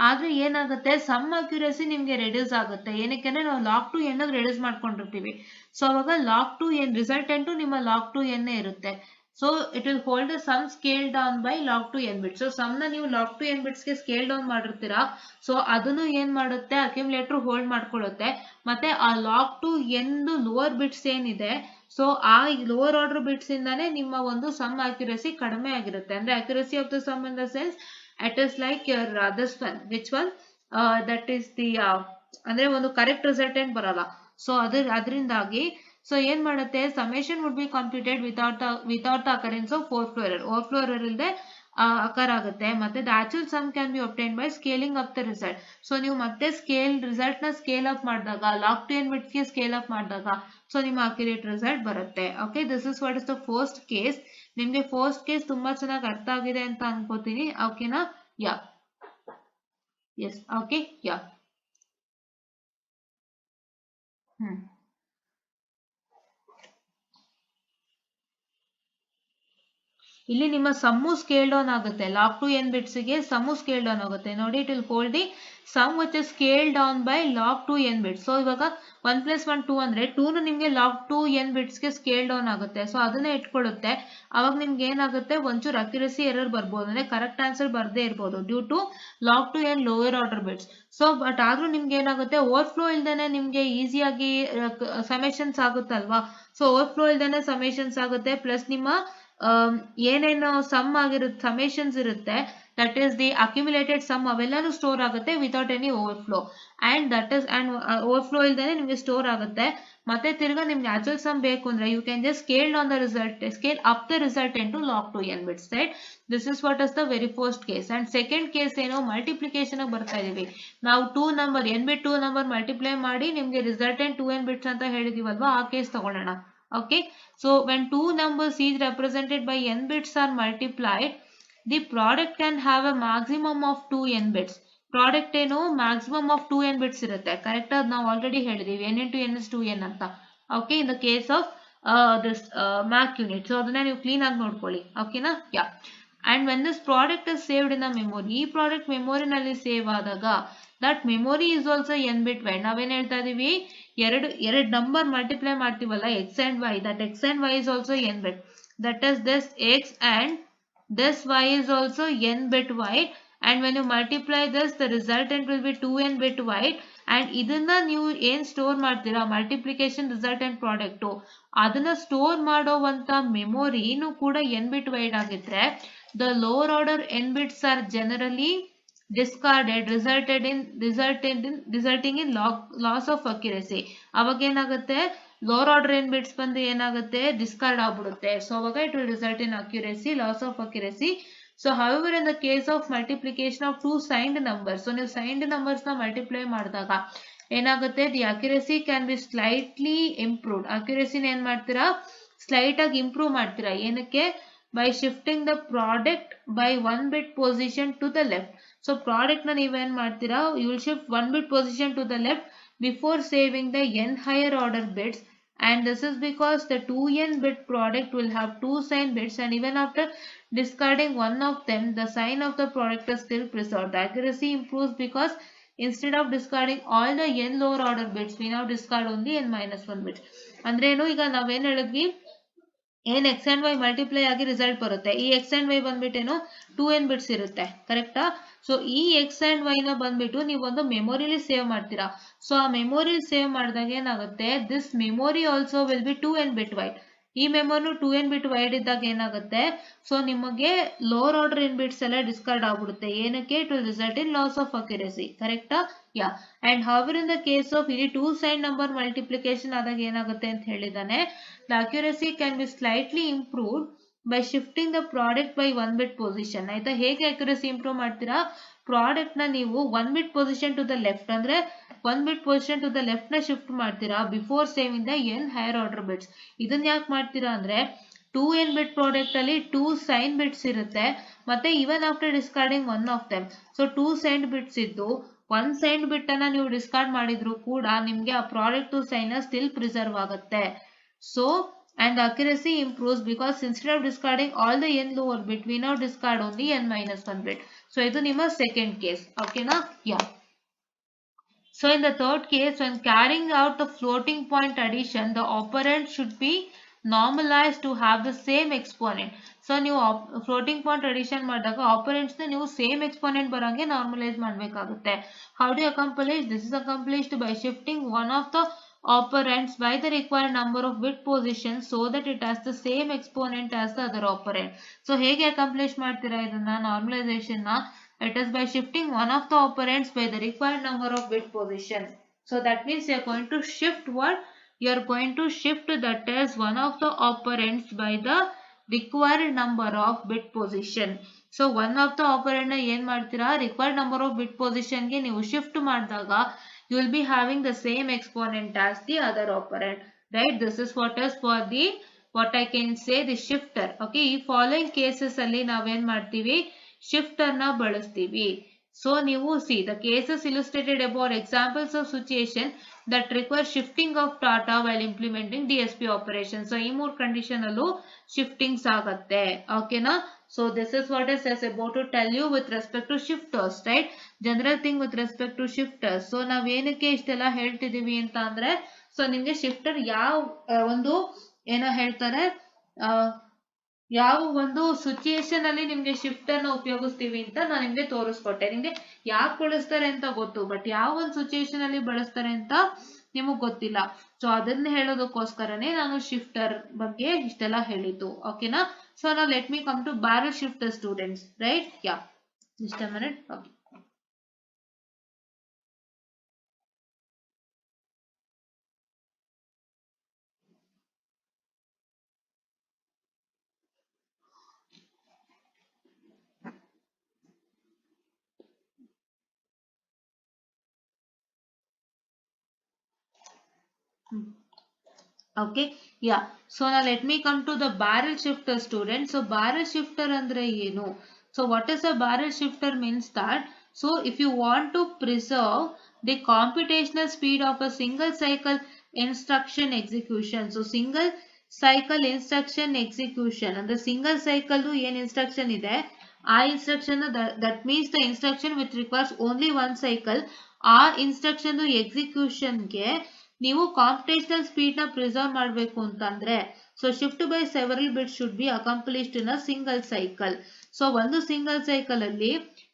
ಆದ್ರೆ ಏನಾಗುತ್ತೆ, ಸಮ್ ಅಕ್ಯುರಸಿ ನಿಮ್ಗೆ ರೆಡ್ಯೂಸ್ ಆಗುತ್ತೆ. ಏನಕ್ಕೆ ಅಂದ್ರೆ ನಾವು ಲಾಗ್ ಟು ಎನ್ ರೆಡ್ಯೂಸ್ ಮಾಡ್ಕೊಂಡಿರ್ತೀವಿ. ಸೊ ಅವಾಗ ಲಾಗ್ ಟು ಎನ್ ರಿಸಲ್ಟೆಂಟು ನಿಮ್ಮ ಲಾಗ್ ಟು ಎನ್ ಇರುತ್ತೆ. So it will hold the sum scale down by log two n bits. So sum ನ ನೀವು ಲಾಗ್ ಟು ಎನ್ ಬಿಟ್ಸ್ ಗೆ ಸ್ಕೇಲ್ ಡೌನ್ ಮಾಡಿರ್ತೀರಾ. ಸೊ ಅದನ್ನು ಏನ್ ಮಾಡುತ್ತೆ, ಅಕ್ಯುಮುಲೇಟರ್ ಹೋಲ್ಡ್ ಮಾಡ್ಕೊಳ್ಳುತ್ತೆ. ಮತ್ತೆ ಆ log two n lower bits ಏನಿದೆ, ಸೊ ಆ ಲೋವರ್ ಆರ್ಡರ್ ಬಿಟ್ಸ್ ಇಂದಾನೆ ನಿಮ್ಮ ಒಂದು ಸಮ್ ಅಕ್ಯುರಸಿ ಕಡಿಮೆ ಆಗಿರುತ್ತೆ. ಅಂದ್ರೆ accuracy of the sum in the sense it is like your this one, which one that is the ಅಂದ್ರೆ ಒಂದು ಕರೆಕ್ಟ್ ರಿಸಲ್ಟೆಂಟ್ ಬರಲ್ಲ. ಸೊ ಅದರಿಂದಾಗಿ ಸೊ ಏನ್ ಮಾಡುತ್ತೆ, summation would be completed without the occurrence of overflow error. Overflow error ಇಲ್ಲದೆ ಅಕರ್ ಆಗುತ್ತೆ. ಮತ್ತೆ the actual sum can be obtain by scaling up the result. So ನೀವು ಮತ್ತೆ ರಿಸಲ್ಟ್ ನ ಸ್ಕೇಲ್ ಅಪ್ ಮಾಡಿದಾಗ, ಲಾಗ್ ಟು ಎನ್ ಬಿಟ್ಸ್ ಗೆ ಸ್ಕೇಲ್ ಅಪ್ ಮಾಡಿದಾಗ ಸೊ ನಿಮ್ಮ ಅಕ್ಯುರೇಟ್ ರಿಸಲ್ಟ್ ಬರುತ್ತೆ. Okay, this is what is the first case. ನಿಮ್ಗೆ ಫಸ್ಟ್ ಕೇಸ್ ತುಂಬಾ ಚೆನ್ನಾಗಿ ಅರ್ಥ ಆಗಿದೆ ಅಂತ ಅನ್ಕೋತೀನಿ. ಓಕೆನಾ? Yeah, yes, okay, yeah. ಇಲ್ಲಿ ನಿಮ್ಮ ಸಮ್ಮು ಸ್ಕೇಲ್ ಡೌನ್ ಆಗುತ್ತೆ. ಲಾಗ್ ಟು ಎನ್ ಬಿಟ್ಸ್ ಗೆ ಸಮ್ಮು ಸ್ಕೇಲ್ ಡೌನ್ ಆಗುತ್ತೆ. ನೋಡಿ, it will hold the sum which is scale down by log two n bits. So ಇವಾಗ 1 + 1 2 ಅಂದ್ರೆ 2 ನಿಮ್ಗೆ ಲಾಗ್ ಟು ಎನ್ ಬಿಟ್ಸ್ ಗೆ ಸ್ಕೇಲ್ ಡೌನ್ ಆಗುತ್ತೆ. ಸೊ ಅದನ್ನೇ ಇಟ್ಕೊಳ್ಳುತ್ತೆ. ಅವಾಗ ನಿಮ್ಗೆ ಏನಾಗುತ್ತೆ, ಒಂಚೂರು ಅಕ್ಯುರಸಿ ಎರರ್ ಬರ್ಬೋದು, ಅಂದ್ರೆ ಕರೆಕ್ಟ್ ಆನ್ಸರ್ ಬರ್ದೇ ಇರ್ಬೋದು due to log two n lower order bits. So but ಆದ್ರೂ ನಿಮ್ಗೆ ಏನಾಗುತ್ತೆ, ಓವರ್ಫ್ಲೋ ಇಲ್ದೇನೆ ನಿಮ್ಗೆ ಈಸಿಯಾಗಿ ಸಮೇಶನ್ಸ್ ಆಗುತ್ತಲ್ವಾ. ಸೊ ಓವರ್ಫ್ಲೋ ಇಲ್ದೇನೆ ಸಮೇಶನ್ಸ್ ಆಗುತ್ತೆ. ಪ್ಲಸ್ ನಿಮ್ಮ ಏನೇನು ಸಮ್ ಆಗಿರುತ್ತೆ, ಸಮೇಶನ್ಸ್ ಇರುತ್ತೆ, that is the accumulated sum, ಅವೆಲ್ಲಾನು ಸ್ಟೋರ್ ಆಗುತ್ತೆ without any overflow. And that is and overflow ಇಲ್ದೇನೆ ನಿಮ್ಗೆ ಸ್ಟೋರ್ ಆಗುತ್ತೆ. ಮತ್ತೆ ತಿರ್ಗಾ ನಿಮ್ಗೆ ಆಕ್ಚುಯಲ್ ಸಮ್ ಬೇಕು ಅಂದ್ರೆ you can just scale on the result, scale up the result into log two n bits, right? This is what is the very first case. And second case ಏನು, ಮಲ್ಟಿಪ್ಲಿಕೇಶನ್ ಬರ್ತಾ ಇದೀವಿ ನಾವು. 2 number n bit 2 number multiply ಮಾಡಿ ನಿಮ್ಗೆ ರಿಸಲ್ಟೆಂಟ್ 2n ಬಿಟ್ಸ್ ಅಂತ ಹೇಳಿದೀವಲ್ವಾ, ಆ ಕೇಸ್ ತಗೊಳ್ಳೋಣ. Okay, so when two numbers each represented by n bits are multiplied, the product can have a maximum of 2n bits. Product ಏನು, maximum of 2n bits ಇರುತ್ತೆ, ಕರೆಕ್ಟ್? ಅದು ನಾವು already ಹೇಳಿದೀವಿ, n into n is 2n ಅಂತ. Okay, in the case of this mac unit. So ಅದನ್ನ ನೀವು ಕ್ಲೀನ್ ಆಗಿ ನೋಡ್ಕೊಳ್ಳಿ. ಓಕೆನಾ? ಯಾ. And when this product is saved in the memory, ಈ ಪ್ರಾಡಕ್ಟ್ ಮೆಮೊರಿನಲ್ಲಿ ಸೇವ್ ಆದಾಗ that memory is also n bit wide. ನಾವೇನ್ ಹೇಳ್ತಾ ಇದೀವಿ, ಎರಡು ನಂಬರ್ ಮಲ್ಟಿಪ್ಲೈ ಮಾಡ್ತೀವಲ್ಲ, x and y, that x and y is also n bit. That is this x and this y is also n bit wide. And when you multiply this, the resultant will be 2n bit wide. And ಇದನ್ನ ನೀವು ಏನ್ ಸ್ಟೋರ್ ಮಾಡ್ತೀರಾ, ಮಲ್ಟಿಪ್ಲಿಕೇಶನ್ ರಿಸಲ್ಟೆಂಟ್ ಪ್ರಾಡಕ್ಟ್, ಅದನ್ನ ಸ್ಟೋರ್ ಮಾಡೋವಂತ ಮೆಮೊರಿನೂ ಕೂಡ n bit wide ಆಗಿದ್ರೆ, the lower order n bits are generally discarded, resulting in loss of accuracy. ಅವಾಗ ಏನಾಗುತ್ತೆ, ಲೋವರ್ ಆರ್ಡರ್ n ಬಿಟ್ಸ್ ಬಂದು ಏನಾಗುತ್ತೆ, ಡಿಸ್ಕಾರ್ಡ್ ಆಗ್ಬಿಡುತ್ತೆ. ಸೊ ಅವಾಗ it will result in accuracy, loss of accuracy. So however in the case of multiplication of two signed numbers, so ನೀವು signed numbers ನ ಮಲ್ಟಿಪ್ಲೈ ಮಾಡಿದಾಗ ಏನಾಗುತ್ತೆ, the accuracy can be slightly improved. ಅಕ್ಯುರಸಿನ ಏನ್ ಮಾಡ್ತೀರಾ, ಸ್ಲೈಟ್ ಆಗಿ ಇಂಪ್ರೂವ್ ಮಾಡ್ತೀರಾ. ಏನಕ್ಕೆ, by shifting the product by 1 bit position to the left. So product ನ ನೀವೇನ್ ಮಾಡ್ತೀರಾ, you will shift 1 bit position to the left before saving the n higher order bits, and this is because the 2n bit product will have 2 sign bits, and even after discarding one of them the sign of the product is still preserved. The accuracy improves because instead of discarding all the n lower order bits we now discard only n minus 1 bits. ಅಂದ್ರೆ ಏನು, ಈಗ ನಾವೇನ್ ಹೇಳಿದ್ವಿ, ಏನ್ ಎಕ್ಸ್ ಅಂಡ್ ವೈ ಮಲ್ಟಿಪ್ಲೈ ಆಗಿ ರಿಸಲ್ಟ್ ಬರುತ್ತೆ, ಈ ಎಕ್ಸ್ ಅಂಡ್ ವೈ ಬಂದ್ಬಿಟ್ಟೇನು 2n ಬಿಟ್ಸ್ ಇರುತ್ತೆ, ಕರೆಕ್ಟಾ. ಸೊ ಈ ಎಕ್ಸ್ ಅಂಡ್ ವೈ ನ ಬಂದ್ಬಿಟ್ಟು ನೀವು ಒಂದು ಮೆಮೊರಿಲಿ ಸೇವ್ ಮಾಡ್ತೀರಾ. ಸೊ ಆ ಮೆಮೊರಿ ಸೇವ್ ಮಾಡಿದಾಗ ಏನಾಗುತ್ತೆ, this memory also will be 2n bit wide. ಈ ಮೆಮೊರಿ 2n ಬಿಟ್ ವೈಡ್ ಇದ್ದಾಗ ಏನಾಗುತ್ತೆ, ಸೊ ನಿಮಗೆ ಲೋವರ್ ಆರ್ಡರ್ ಇನ್ ಬಿಟ್ಸ್ ಎಲ್ಲ ಡಿಸ್ಕಾರ್ಡ್ ಆಗ್ಬಿಡುತ್ತೆ. ಏನಕ್ಕೆ, it will result in loss of accuracy, ಕರೆಕ್ಟಾ. Yeah, and however in the case of ಇಲ್ಲಿ 2 ಸೈನ್ ನಂಬರ್ ಮಲ್ಟಿಪ್ಲಿಕೇಶನ್ ಆದಾಗ ಏನಾಗುತ್ತೆ ಅಂತ ಹೇಳಿದಾನೆ, the accuracy can be slightly improved by shifting the product by 1 bit position. ಆಯ್ತಾ, ಹೇಗೆ accuracy ಇಂಪ್ರೂವ್ ಮಾಡ್ತೀರಾ, ಪ್ರಾಡಕ್ಟ್ ನ ನೀವು 1 bit position to the left ಅಂದ್ರೆ 1 bit position to the left ನ ಶಿಫ್ಟ್ ಮಾಡ್ತೀರಾ before saving the n higher order bits. ಇದನ್ನ ಯಾಕೆ ಮಾಡ್ತೀರಾ ಅಂದ್ರೆ 2n bit ಪ್ರಾಡಕ್ಟ್ ಅಲ್ಲಿ 2 ಸೈನ್ ಬಿಟ್ಸ್ ಇರುತ್ತೆ, ಮತ್ತೆ even after discarding one of them, so 2 sign bits ಇದ್ದು 1 ಸೈನ್ ಬಿಟ್ ಅನ್ನ ನೀವು ಡಿಸ್ಕಾರ್ಡ್ ಮಾಡಿದ್ರು ಕೂಡ ನಿಮ್ಗೆ ಆ ಪ್ರಾಡಕ್ಟ್ ಸೈನ್ ಸ್ಟಿಲ್ ಪ್ರಿಸರ್ವ್ ಆಗುತ್ತೆ. So, and the accuracy improves because instead of discarding all the n lower bit, we now discard only n minus 1 bit. So, ಇದು ನಿಮ್ಮ second case. Okay, na? Yeah. So, in the third case, when carrying out the floating point addition, the operand should be normalized to have the same exponent. So, ನೀವು floating point addition ಮಾಡಿದಾಗ operands ನ ನೀವು same exponent ಬರಂಗೆ normalize ಮಾಡಬೇಕಾಗುತ್ತೆ. How do you accomplish? This is accomplished by shifting one of the operands by the required number of bit positions so that it has the same exponent as the other operand. So ಹೇಗೆ accomplish ಮಾಡ್ತೀರಾ ಇದನ್ನ normalization ನ, it is by shifting one of the operands by the required number of bit positions. So that means you are going to shift what, you are going to shift that is one of the operands by the required number of bit position. So one of the operand ನ ಏನ್ ಮಾಡ್ತೀರಾ, required number of bit position ಗೆ ನೀವು shift ಮಾಡಿದಾಗ you will be having the same exponent as the other operand, right? This is what is for the, what I can say, the shifter. Okay, ಈ following cases ಅಲ್ಲಿ ನಾವೇನ್ ಮಾಡ್ತೀವಿ, shifter ನ ಬಳಸ್ತೀವಿ. So ನೀವು see the cases illustrated above examples of situation that require shifting of data while implementing DSP operations. So ಈ ಮೂರು ಕಂಡೀಷನ್ ಅಲ್ಲೂ ಶಿಫ್ಟಿಂಗ್ಸ್ ಆಗತ್ತೆ. ಓಕೆನಾ. So this is what is about to tell you with respect to shifters, right? General thing with respect to shifters. So ನಾವ್ ಏನಕ್ಕೆ ಇಷ್ಟೆಲ್ಲ ಹೇಳ್ತಿದೀವಿ ಅಂತ ಅಂದ್ರೆ, ಸೊ ನಿಮ್ಗೆ ಶಿಫ್ಟರ್ ಯಾವ ಒಂದು ಏನೋ ಹೇಳ್ತಾರೆ, ಯಾವ ಒಂದು ಸಿಚುಯೇಷನ್ ಅಲ್ಲಿ ನಿಮ್ಗೆ ಶಿಫ್ಟರ್ ನ ಉಪಯೋಗಿಸ್ತೀವಿ ಅಂತ ನಾನು ನಿಮ್ಗೆ ತೋರಿಸ್ಕೊಟ್ಟೆ. ನಿಮ್ಗೆ ಯಾಕೆ ಬಳಸ್ತಾರೆ ಅಂತ ಗೊತ್ತು, ಬಟ್ ಯಾವ ಒಂದು ಸಿಚುಯೇಷನ್ ಅಲ್ಲಿ ಬಳಸ್ತಾರೆ ಅಂತ ನಿಮಗ್ ಗೊತ್ತಿಲ್ಲ. ಸೊ ಅದನ್ನ ಹೇಳೋದಕ್ಕೋಸ್ಕರನೇ ನಾನು ಶಿಫ್ಟರ್ ಬಗ್ಗೆ ಇಷ್ಟೆಲ್ಲ ಹೇಳಿದ್ದು. ಓಕೆನಾ. ಸೊ ನಾವು let me come to barrel shifter students, right. Yeah, just a minute. Okay, okay, yeah. So now let me come to the barrel shifter student. So barrel shifter andre ಏನು? So what is a barrel shifter means that, so if you want to preserve the computational speed of a single cycle instruction execution, so single cycle instruction execution ಅಂದ್ರೆ single cycle ಏನ್ instruction ಇದೆ ಆ instruction, that means the instruction which requires only one cycle, ಆ instruction execution ಗೆ ನೀವು ಕಾಂಪಿಟೇಷನಲ್ ಸ್ಪೀಡ್ ನ ಪ್ರಿಸರ್ವ್ ಮಾಡಬೇಕು ಅಂತಂದ್ರೆ, so shift by several bit should be accomplished in a single cycle. So ಒಂದು ಸಿಂಗಲ್ ಸೈಕಲ್ ಅಲ್ಲಿ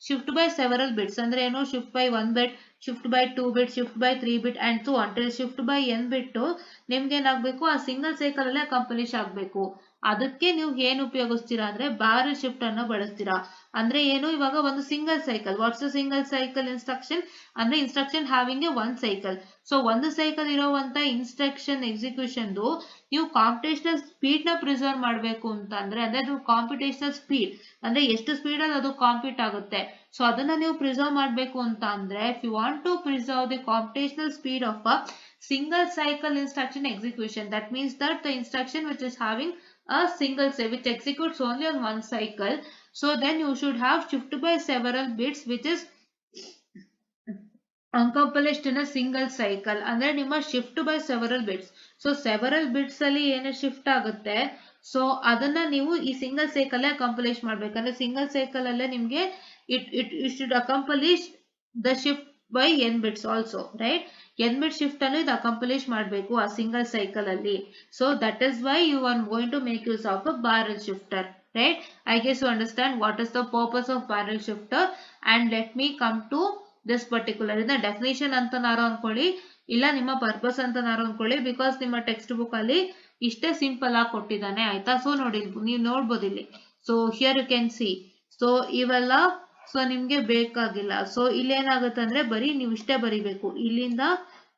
ಶಿಫ್ಟ್ ಬೈ ಸೆವರಲ್ ಬಿಟ್ಸ್ ಅಂದ್ರೆ ಏನು, shift by 1 bit, shift by 2 bit, shift by 3 bit and so until shift by n ಬಿಟ್ಟು ನಿಮ್ಗೆ ಏನಾಗಬೇಕು, ಆ ಸಿಂಗಲ್ ಸೈಕಲ್ ಅಲ್ಲೇ ಅಕಾಂಪ್ಲಿಷ್ ಆಗಬೇಕು. ಅದಕ್ಕೆ ನೀವು ಏನು ಉಪಯೋಗಿಸ್ತೀರಾ ಅಂದ್ರೆ ಬ್ಯಾರಲ್ ಶಿಫ್ಟ್ ಅನ್ನು ಬಳಸ್ತೀರಾ. ಅಂದ್ರೆ ಏನು, ಇವಾಗ ಒಂದು single cycle, what's a single cycle instruction ಅಂದ್ರೆ instruction having a one cycle. So ಒಂದು ಸೈಕಲ್ ಇರೋವಂತ ಇನ್ಸ್ಟ್ರಕ್ಷನ್ ಎಕ್ಸಿಕ್ಯೂಷನ್ ನೀವು ಕಾಂಪಿಟೇಷನಲ್ ಸ್ಪೀಡ್ ನ ಪ್ರಿಸರ್ವ್ ಮಾಡಬೇಕು ಅಂತ ಅಂದ್ರೆ ಅದು ಕಾಂಪಿಟೇಷನಲ್ ಸ್ಪೀಡ್ ಅಂದ್ರೆ ಎಷ್ಟು ಸ್ಪೀಡ್ ಅಲ್ಲಿ ಅದು ಕಾಂಪೀಟ್ ಆಗುತ್ತೆ, ಸೊ ಅದನ್ನ ನೀವು ಪ್ರಿಸರ್ವ್ ಮಾಡಬೇಕು ಅಂತ ಅಂದ್ರೆ, if you want to preserve the computational speed of a single cycle instruction execution, that means that the instruction which is having a single which executes only on one cycle, So then you should have shift by several bits which is accomplished in a single cycle. ಅಂದ್ರೆ ನಿಮ್ಮ shift by several bits. So several bits ಅಲ್ಲಿ ಏನು shift ಆಗುತ್ತೆ, ಸೊ ಅದನ್ನ ನೀವು ಈ ಸಿಂಗಲ್ ಸೈಕಲ್ ಅಕಾಂಪ್ಲಿಷ್ ಮಾಡ್ಬೇಕಂದ್ರೆ ಸಿಂಗಲ್ ಸೈಕಲ್ ಅಲ್ಲೇ ನಿಮ್ಗೆ it should accomplish the shift by n bits also, right? n bit shift ಅನ್ನು ಇದು accomplish ಮಾಡಬೇಕು ಆ ಸಿಂಗಲ್ ಸೈಕಲ್ ಅಲ್ಲಿ. So that is why you are going to make use of a barrel shifter, right? I guess you understand what is the purpose of barrel shifter. And let me come to this particular in the definition ಅಂತನಾರು ಅನ್ಕೊಳ್ಳಿ, ಇಲ್ಲ ನಿಮ್ಮ ಪರ್ಪಸ್ ಅಂತನಾರು ಅನ್ಕೊಳ್ಳಿ, ಬಿಕಾಸ್ ನಿಮ್ಮ ಟೆಕ್ಸ್ಟ್ ಬುಕ್ ಅಲ್ಲಿ ಇಷ್ಟೇ ಸಿಂಪಲ್ ಆಗಿ ಕೊಟ್ಟಿದ್ದಾನೆ ಆಯ್ತಾ. ಸೊ ನೋಡಿ ನೀವು ನೋಡ್ಬೋದು ಇಲ್ಲಿ. So here you can see. So ಇವೆಲ್ಲ ಸೊ ನಿಮ್ಗೆ ಬೇಕಾಗಿಲ್ಲ. ಸೊ ಇಲ್ಲಿ ಏನಾಗುತ್ತೆ ಅಂದ್ರೆ ಬರೀ ನೀವು ಇಷ್ಟೇ ಬರಿಬೇಕು, ಇಲ್ಲಿಂದ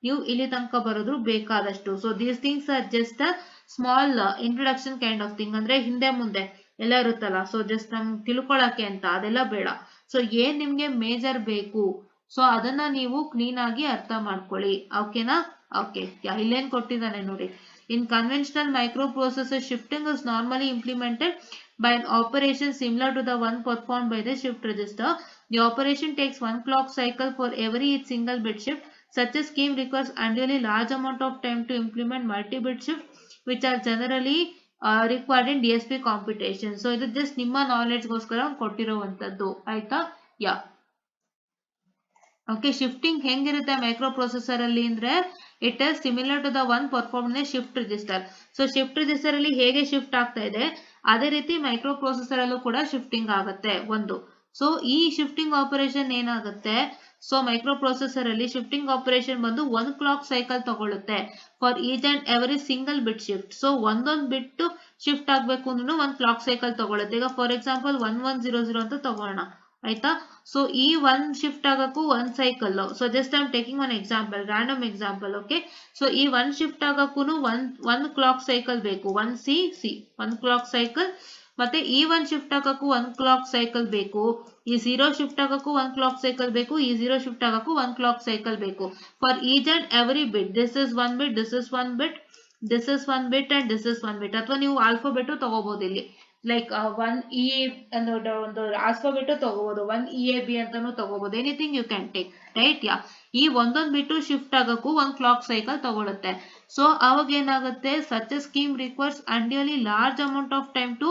ನೀವು ಇಲ್ಲಿ ತನಕ ಬರೋದ್ರು ಬೇಕಾದಷ್ಟು. So these things are just a small introduction kind of thing, ಅಂದ್ರೆ ಹಿಂದೆ ಮುಂದೆ ಎಲ್ಲ ಇರುತ್ತಲ್ಲ, ಸೊ ಜಸ್ಟ್ ನಮ್ಗೆ ತಿಳ್ಕೊಳಕ್ಕೆ ಅಂತ ಅದೆಲ್ಲ ಬೇಡ. ಸೊ ಏನ್ ನಿಮ್ಗೆ ಮೇಜರ್ ಬೇಕು ಸೊ ಅದನ್ನ ನೀವು ಕ್ಲೀನ್ ಆಗಿ ಅರ್ಥ ಮಾಡ್ಕೊಳ್ಳಿ, ಓಕೆನಾ. ಓಕೆ, ಇಲ್ಲೇನ್ ಕೊಟ್ಟಿದ್ದಾನೆ ನೋಡಿ. In conventional microprocessor shifting is normally implemented by an operation similar to the one performed by the shift register. The operation takes one clock cycle for every each single bit shift. Such a scheme requires unusually large amount of time to implement multi-bit shift, which are generally required in DSP computation. So ಇದು just ನಿಮ್ಮ ನಾಲೆಡ್ಜ್ ಗೋಸ್ಕರ ಕೊಟ್ಟಿರುವಂತದ್ದು ಆಯ್ತಾ. ಯಾ ಓಕೆ, ಶಿಫ್ಟಿಂಗ್ ಹೆಂಗಿರುತ್ತೆ ಮೈಕ್ರೋ ಪ್ರೊಸೆಸರ್ ಅಲ್ಲಿ ಅಂದ್ರೆ it is similar to the one perform shift register. So shift register ಅಲ್ಲಿ ಹೇಗೆ ಶಿಫ್ಟ್ ಆಗ್ತಾ ಇದೆ ಅದೇ ರೀತಿ ಮೈಕ್ರೋ ಪ್ರೊಸೆಸರ್ ಅಲ್ಲೂ ಕೂಡ ಶಿಫ್ಟಿಂಗ್ ಆಗುತ್ತೆ ಒಂದು. ಸೊ ಈ ಶಿಫ್ಟಿಂಗ್ ಆಪರೇಷನ್ ಏನಾಗುತ್ತೆ, ಸೊ ಮೈಕ್ರೋ ಪ್ರೊಸೆಸರ್ ಅಲ್ಲಿ ಶಿಫ್ಟಿಂಗ್ ಆಪರೇಷನ್ ಬಂದು 1 ಕ್ಲಾಕ್ ಸೈಕಲ್ ತಗೊಳುತ್ತೆ for each and every single bit shift. So ಒಂದೊಂದು ಬಿಟ್ಟು ಶಿಫ್ಟ್ ಆಗ್ಬೇಕು ಅಂದ್ರೂ 1 ಕ್ಲಾಕ್ ಸೈಕಲ್ ತಗೊಳುತ್ತೆ. ಈಗ ಫಾರ್ ಎಕ್ಸಾಂಪಲ್ 1100 ಅಂತ ತಗೋಣ ಆಯ್ತಾ. ಸೊ ಈ ಒನ್ ಶಿಫ್ಟ್ ಆಗಕ್ಕೂ one cycle. So just I am taking one example, random example. Okay, so ಈ ಒನ್ ಶಿಫ್ಟ್ ಆಗಕ್ಕೂ ಒನ್ ಕ್ಲಾಕ್ ಸೈಕಲ್ ಬೇಕು, ಒನ್ ಕ್ಲಾಕ್ ಸೈಕಲ್. ಮತ್ತೆ ಈ ಒನ್ ಶಿಫ್ಟ್ ಆಗಕ್ಕೂ 1 ಕ್ಲಾಕ್ ಸೈಕಲ್ ಬೇಕು, ಈ 0 ಶಿಫ್ಟ್ ಆಗಕ್ಕೂ 1 ಕ್ಲಾಕ್ ಸೈಕಲ್ ಬೇಕು, ಈ 0 ಶಿಫ್ಟ್ ಆಗಕ್ಕೂ 1 ಕ್ಲಾಕ್ ಸೈಕಲ್ ಬೇಕು for each and every bit. This is one bit, this is one bit, this is one bit and this is one bit. ಅಥವಾ ನೀವು ಆಲ್ಫಾಬೆಟ್ ತಗೋಬಹುದು ಇಲ್ಲಿ, ಲೈಕ್ 1 ಇ ಅನ್ನೋ ಒಂದು ಆಲ್ಫಾಬೆಟ್ ತಗೋಬಹುದು, 1 EAB ಅಂತಾನು ತಗೋಬಹುದು, anything you can take, right. Yeah ಈ ಒಂದೊಂದ್ ಬಿಟ್ಟು ಶಿಫ್ಟ್ ಆಗಕ್ಕೂ 1 ಕ್ಲಾಕ್ ಸೈಕಲ್ ತಗೊಳುತ್ತೆ. ಸೊ ಅವಾಗ ಏನಾಗುತ್ತೆ, such a scheme requires unreally large amount of time to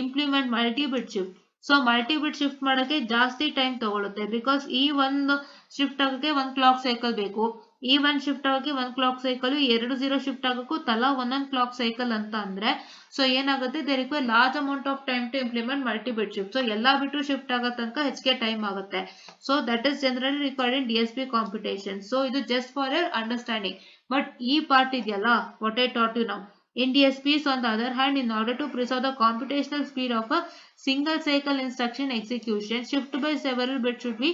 implement multi bit shift. So multi bit shift ಮಾಡಕ್ಕೆ ಜಾಸ್ತಿ ಟೈಮ್ ತಗೊಳುತ್ತೆ, ಬಿಕಾಸ್ ಈ ಒಂದು ಶಿಫ್ಟ್ ಆಗಕ್ಕೆ 1 ಕ್ಲಾಕ್ ಸೈಕಲ್ ಬೇಕು, ಈ ಒನ್ ಶಿಫ್ಟ್ ಆಗಕ್ಕೆ 1 ಕ್ಲಾಕ್ ಸೈಕಲ್, 2 0 ಶಿಫ್ಟ್ ಆಗಕ್ಕೂ ತಲಾ 1 ಕ್ಲಾಕ್ ಸೈಕಲ್ ಅಂತ ಅಂದ್ರೆ ಸೊ ಏನಾಗುತ್ತೆ, they require large amount of time to implement multi bit shift. So ಎಲ್ಲಾ ಬಿಟ್ಟು ಶಿಫ್ಟ್ ಆಗೋ ತನಕ ಹೆಚ್ಚಿಗೆ ಟೈಮ್ ಆಗುತ್ತೆ. So that is generally required in DSP computation. So ಇದು just for your understanding. But ಈ ಪಾರ್ಟ್ ಇದೆಯಲ್ಲ, what I taught you now, in DSPs on the other hand, in order to preserve the computational speed of a single cycle instruction execution, shift by several bits should be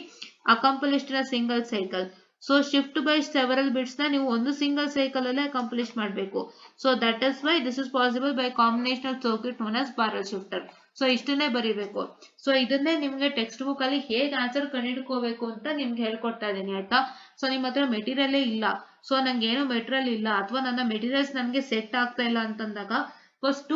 accomplished in a single cycle. So shift by several bits na ನೀವು ಒಂದು ಸಿಂಗಲ್ ಸೈಕಲ್ ಅಲ್ಲೇ ಅಕಾಂಪ್ಲಿಷ್ ಮಾಡಬೇಕು. So that is why this is possible by combinational circuit known as barrel shifter. So ಇಷ್ಟನ್ನೇ ಬರೀಬೇಕು. ಸೊ ಇದನ್ನೇ ನಿಮ್ಗೆ ಟೆಕ್ಸ್ಟ್ ಬುಕ್ ಅಲ್ಲಿ ಹೇಗೆ ಆನ್ಸರ್ ಕಂಡುಹಿಡ್ಕೋಬೇಕು ಅಂತ ನಿಮ್ಗೆ ಹೇಳ್ಕೊಡ್ತಾ ಇದ್ದೀನಿ ಆಯ್ತಾ. ಸೊ ನಿಮ್ಮ ಹತ್ರ ಮೆಟೀರಿಯಲ್ ಇಲ್ಲ, ಸೊ ನಂಗೆ ಏನು ಮೆಟೀರಿಯಲ್ ಇಲ್ಲ ಅಥವಾ ನನ್ನ ಮೆಟೀರಿಯಲ್ಸ್ ನನ್ಗೆ ಸೆಟ್ ಆಗ್ತಾ ಇಲ್ಲ ಅಂತಂದಾಗ ಫಸ್ಟ್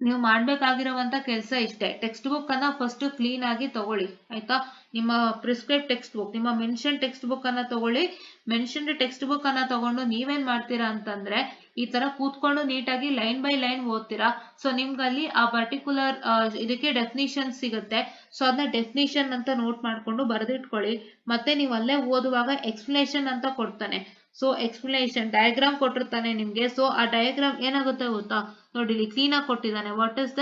ನೀವು ಮಾಡ್ಬೇಕಾಗಿರುವಂತ ಕೆಲಸ ಇಷ್ಟೇ, ಟೆಕ್ಸ್ಟ್ ಬುಕ್ ಅನ್ನ ಫಸ್ಟ್ ಕ್ಲೀನ್ ಆಗಿ ತಗೊಳ್ಳಿ ಆಯ್ತಾ. ನಿಮ್ಮ ಪ್ರಿಸ್ಕ್ರೈಬ್ ಟೆಕ್ಸ್ಟ್ ಬುಕ್, ನಿಮ್ಮ ಮೆನ್ಷನ್ ಟೆಕ್ಸ್ಟ್ ಬುಕ್ ಅನ್ನ ತಗೊಳ್ಳಿ. ಮೆನ್ಷನ್ ಟೆಕ್ಸ್ಟ್ ಬುಕ್ ಅನ್ನ ತಗೊಂಡು ನೀವೇನ್ ಮಾಡ್ತೀರಾ ಅಂತಂದ್ರೆ ಈ ತರ ಕೂತ್ಕೊಂಡು ನೀಟಾಗಿ ಲೈನ್ ಬೈ ಲೈನ್ ಓದ್ತೀರಾ. ಸೊ ನಿಮ್ಗಲ್ಲಿ ಆ ಪರ್ಟಿಕ್ಯುಲರ್ ಇದಕ್ಕೆ ಡೆಫಿನಿಷನ್ ಸಿಗುತ್ತೆ. ಸೊ ಅದನ್ನ ಡೆಫಿನಿಷನ್ ಅಂತ ನೋಟ್ ಮಾಡ್ಕೊಂಡು ಬರೆದಿಟ್ಕೊಳ್ಳಿ. ಮತ್ತೆ ನೀವು ಅಲ್ಲೇ ಓದುವಾಗ ಎಕ್ಸ್ಪ್ಲನೇಷನ್ ಅಂತ ಕೊಡ್ತಾನೆ. ಸೊ ಎಕ್ಸ್ಪ್ಲನೇಷನ್ ಡಯಾಗ್ರಾಮ್ ಕೊಟ್ಟಿರ್ತಾನೆ ನಿಮ್ಗೆ. ಸೊ ಆ ಡಯಾಗ್ರಾಮ್ ಏನಾಗುತ್ತೆ ಗೊತ್ತಾ, ನೋಡಿ ಇಲ್ಲಿ ಕ್ಲೀನ್ ಆಗಿ ಕೊಟ್ಟಿದ್ದಾನೆ. What is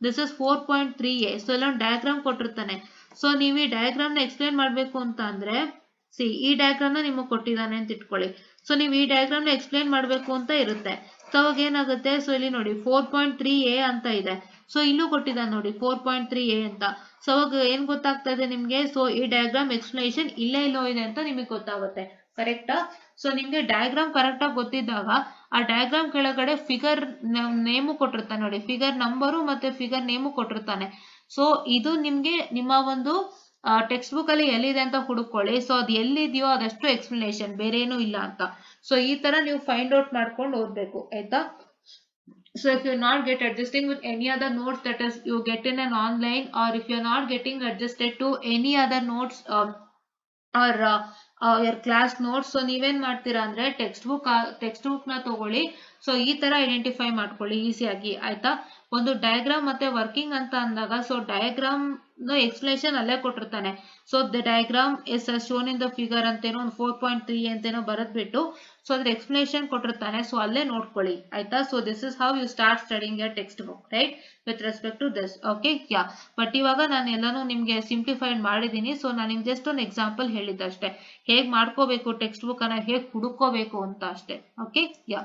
this is 4.3a. So ಎಲ್ಲ ಒಂದು ಡಯಾಗ್ರಾಮ್ ಕೊಟ್ಟಿರ್ತಾನೆ. ಸೊ ನೀವು ಈ ಡಯಾಗ್ರಾಮ್ ನ ಎಕ್ಸ್ಪ್ಲೇನ್ ಮಾಡ್ಬೇಕು ಅಂತ ಅಂದ್ರೆ ಈ ಡಯಾಗ್ರಾಮ್ ನ ನಿಮಗೆ ಕೊಟ್ಟಿದ್ದಾನೆ ಅಂತ ಇಟ್ಕೊಳ್ಳಿ. ಸೊ ನೀವು ಈ ಡಯಾಗ್ರಾಮ್ ನ ಎಕ್ಸ್ಪ್ಲೇನ್ ಮಾಡ್ಬೇಕು ಅಂತ ಇರುತ್ತೆ. ಸೊ ಅವಾಗ ಏನಾಗುತ್ತೆ, ಸೊ ಇಲ್ಲಿ ನೋಡಿ 4.3a ಅಂತ ಇದೆ. ಸೊ ಇಲ್ಲೂ ಕೊಟ್ಟಿದ್ದಾನೆ ನೋಡಿ 4.3a ಅಂತ. ಸೊ ಅವಾಗ ಏನ್ ಗೊತ್ತಾಗ್ತಾ ಇದೆ ನಿಮ್ಗೆ, ಸೊ ಈ ಡಯಾಗ್ರಾಮ್ ಎಕ್ಸ್ಪ್ಲನೇಷನ್ ಇಲ್ಲೋ ಇದೆ ಅಂತ ನಿಮಗೆ ಗೊತ್ತಾಗುತ್ತೆ, ಕರೆಕ್ಟಾ. ಸೊ ನಿಮ್ಗೆ ಡಯಾಗ್ರಾಮ್ ಕರೆಕ್ಟ್ ಆಗಿ ಗೊತ್ತಿದ್ದಾಗ ಆ ಡಯಾಗ್ರಾಮ್ ಕೆಳಗಡೆ ಫಿಗರ್ ನೇಮು ಕೊಟ್ಟಿರ್ತಾನೆ ನೋಡಿ, ಫಿಗರ್ ನಂಬರು ಮತ್ತೆ ಫಿಗರ್ ನೇಮು ಕೊಟ್ಟಿರ್ತಾನೆ. ಸೊ ಇದು ನಿಮ್ಗೆ ನಿಮ್ಮ ಒಂದು ಟೆಕ್ಸ್ಟ್ ಬುಕ್ ಅಲ್ಲಿ ಎಲ್ಲಿದೆ ಅಂತ ಹುಡುಕೊಳ್ಳಿ. ಸೊ ಅದು ಎಲ್ಲಿದೆಯೋ ಅದಷ್ಟು ಎಕ್ಸ್ಪ್ಲನೇಷನ್, ಬೇರೆ ಏನು ಇಲ್ಲ ಅಂತ. ಸೊ ಈ ತರ ನೀವು ಫೈಂಡ್ ಔಟ್ ಮಾಡ್ಕೊಂಡು ಓದ್ಬೇಕು ಆಯ್ತಾ. So if you're not get adjusting with any other notes that is you get in an online, or if you're not getting adjusted to any other notes or your class notes, so ನೀವೇನ್ ಮಾಡ್ತೀರಾ ಅಂದ್ರೆ ಟೆಕ್ಸ್ಟ್ ಬುಕ್ ನ ತಗೊಳ್ಳಿ. ಸೊ ಈ ತರ ಐಡೆಂಟಿಫೈ ಮಾಡ್ಕೊಳ್ಳಿ ಈಸಿಯಾಗಿ, ಆಯ್ತಾ. ಒಂದು ಡಯಾಗ್ರಾಮ್ ಮತ್ತೆ ವರ್ಕಿಂಗ್ ಅಂತ ಅಂದಾಗ, ಸೊ ಡಯಾಗ್ರಾಮ್ ನ ಎಕ್ಸ್ಪ್ಲೇಷನ್ ಅಲ್ಲೇ ಕೊಟ್ಟಿರ್ತಾನೆ. So the diagram is shown in the figure ಅಂತೇನೋ ಒಂದು 4.3 ಅಂತೇನೋ ಬರೆದ್ಬಿಟ್ಟು ಸೊ ಅದ್ರ ಎಕ್ಸ್ಪ್ಲೇಷನ್ ಕೊಟ್ಟಿರ್ತಾನೆ. ಸೊ ಅಲ್ಲೇ ನೋಡ್ಕೊಳ್ಳಿ, ಆಯ್ತಾ. So this is how you start studying your textbook, right, with respect to this. Okay, yeah. But ಇವಾಗ ನಾನು ಎಲ್ಲಾನು ನಿಮ್ಗೆ ಸಿಂಪ್ಲಿಫೈಡ್ ಮಾಡಿದೀನಿ. ಸೊ ನಾನು ನಿಮ್ಗೆ ಜಸ್ಟ್ ಒಂದು ಎಕ್ಸಾಂಪಲ್ ಹೇಳಿದ್ದಷ್ಟೇ, ಹೇಗ್ ಮಾಡ್ಕೋಬೇಕು ಟೆಕ್ಸ್ಟ್ ಬುಕ್ ಅನ್ನ ಹೇಗ್ ಹುಡುಕೋಬೇಕು ಅಂತ ಅಷ್ಟೇ. Okay, yeah.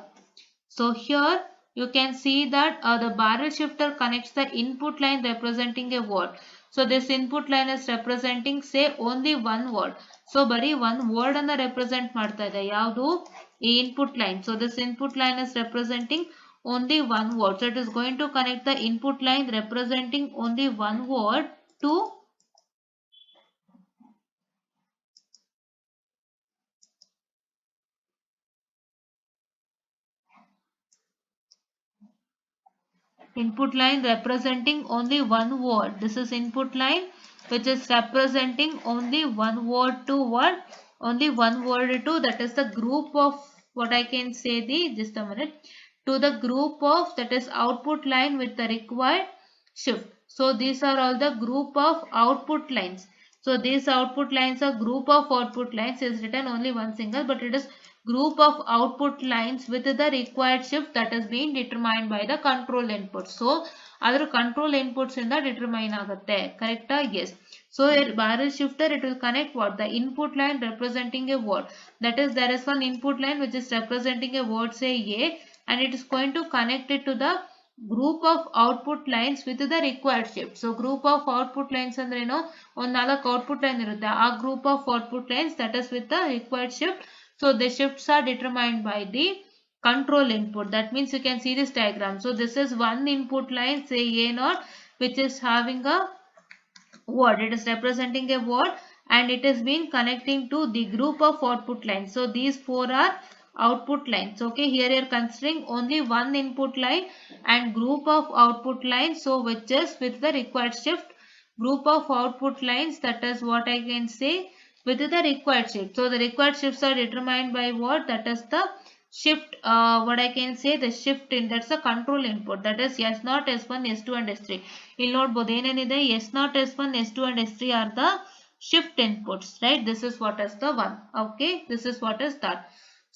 So here you can see that the barrel shifter connects the input line representing a word. So this input line is representing say only one word. So bari one word anna represent ಮಾಡ್ತಾ ಇದೆ ಯಾವುದು ಈ input line. So this input line is representing only one word. So it is going to connect the input line representing only one word to input line representing only one word. This is input line which is representing only one word to word, only one word to, that is the group of what I can say the, just a minute, to the group of that is output line with the required shift. So these are all the group of output lines. So these output lines are group of output lines is written only one single, but it is group of output lines with the required shift that is being determined by the control input. So other control inputs in the determine agutte, correct? Yes. So a barrel shifter, it will connect what, the input line representing a word, that is there is one input line which is representing a word say A, and it is going to connect it to the group of output lines with the required shift. So group of output lines ಅಂದ್ರೆ ಏನು, ಒಂದು 4 output line ಇರುತ್ತೆ, ಆ group of output lines that is with the required shift. So the shifts are determined by the control input. That means you can see this diagram. So this is one input line say A0 which is having a word, it is representing a word, and it is been connecting to the group of output lines. So these 4 are output lines. Okay, here you are considering only one input line and group of output lines, so which is with the required shift, group of output lines, that is what I can say with the required shift. So the required shifts are determined by what, that is the shift, what I can say the shift in, that's a control input, that is S0, S1, S2 and S3. ಇಲ್ಲಿ ನೋಡಬಹುದು ಏನೇನಿದೆ, S0, S1, S2 and S3 are the shift inputs, right? This is what is the one. Okay, this is what is that.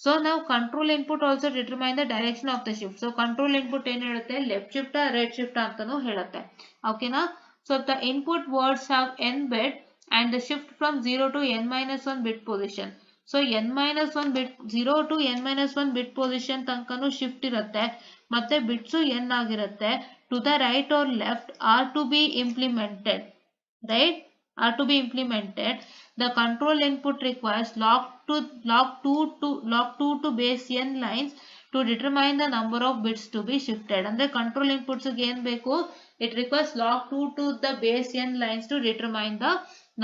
So now control input also determine the direction of the shift. So control input ಏನು ಹೇಳುತ್ತೆ, left shift right shift ಅಂತಾನೂ ಹೇಳುತ್ತೆ. Okay na? So if the input words have n bit and the shift from 0 to n-1 bit position. So n-1 bit 0 to n-1 bit position ತನಕನೂ shift ಇರುತ್ತೆ, ಮತ್ತೆ bits n ಆಗಿರುತ್ತೆ. To the right or left are to be implemented, right? Are to be implemented. The control input requires log 2 to base n lines to determine the number of bits to be shifted. And the control inputs again ಬೇಕು, it requires log 2 to the base n lines to determine the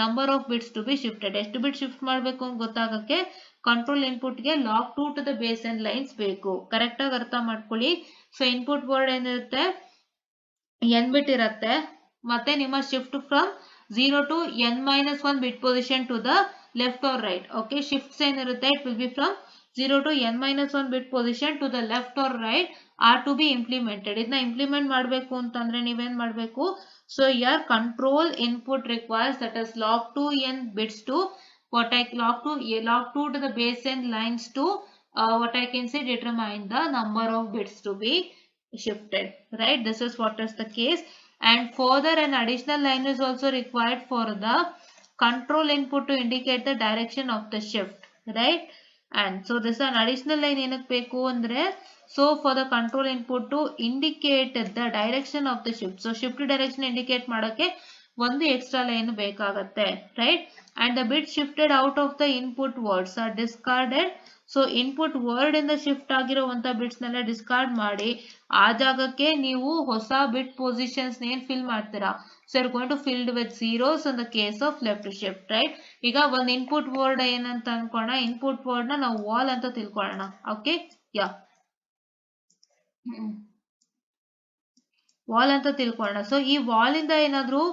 number of bits to be shifted. ಎಷ್ಟು bit shift ಮಾಡಬೇಕು ಅಂತ ಗೊತ್ತಾಗಕ್ಕೆ ಕಂಟ್ರೋಲ್ ಇನ್ಪುಟ್ ಗೆ log 2 to the base n lines ಬೇಕು. ಕರೆಕ್ಟ್ ಆಗಿ ಅರ್ಥ ಮಾಡ್ಕೊಳ್ಳಿ. ಸೊ ಇನ್ಪುಟ್ ವರ್ಡ್ ಏನಿರುತ್ತೆ n bit ಇರುತ್ತೆ, ಮತ್ತೆ ನಿಮ್ಮ shift from 0 to n-1 bit position to the left or right. Okay, shifts ಏನಿರುತ್ತೆ, it will be from 0 to n-1 bit position to the left or right are to be implemented. ಇದನ್ನ ಇಂಪ್ಲಿಮೆಂಟ್ ಮಾಡಬೇಕು ಅಂತಂದ್ರೆ ನೀವೇನ್ ಮಾಡಬೇಕು, so your control input requires that is log 2 n bits to what I log 2 to the base n lines to what I can say determine the number of bits to be shifted, right? This is what is the case. And further an additional line is also required for the control input to indicate the direction of the shift, right? And so this is an additional line ಏನಕ್ಕೆ ಬೇಕು ಅಂದ್ರೆ, so for the control input to indicate the direction of the shift. So shift direction indicate ಮಾಡೋಕೆ ಒಂದು extra line ಬೇಕಾಗತ್ತೆ, right? And the bit shifted out of the input words are discarded. So input word ಇಂದ shift ಆಗಿರುವಂತ bits ನೆಲ್ಲ discard ಮಾಡಿ ಆ ಜಾಗಕ್ಕೆ ನೀವು ಹೊಸ bit positions ಏನ್ fill ಮಾಡ್ತೀರಾ, so you're going to fill with zeros in the case of left shift, right? ಈಗ ಒಂದು input word ಏನಂತ ಅನ್ಕೊಳ್ಳೋಣ, input word ನ ನಾವು wall ಅಂತ ತಿಳ್ಕೊಳ್ಳೋಣ. Okay, yeah. ವಾಲ್ ಅಂತ ತಿಳ್ಕೊಳ್ಳೋಣ. ಸೊ ಈ ವಾಲ್ ಇಂದ ಏನಾದ್ರು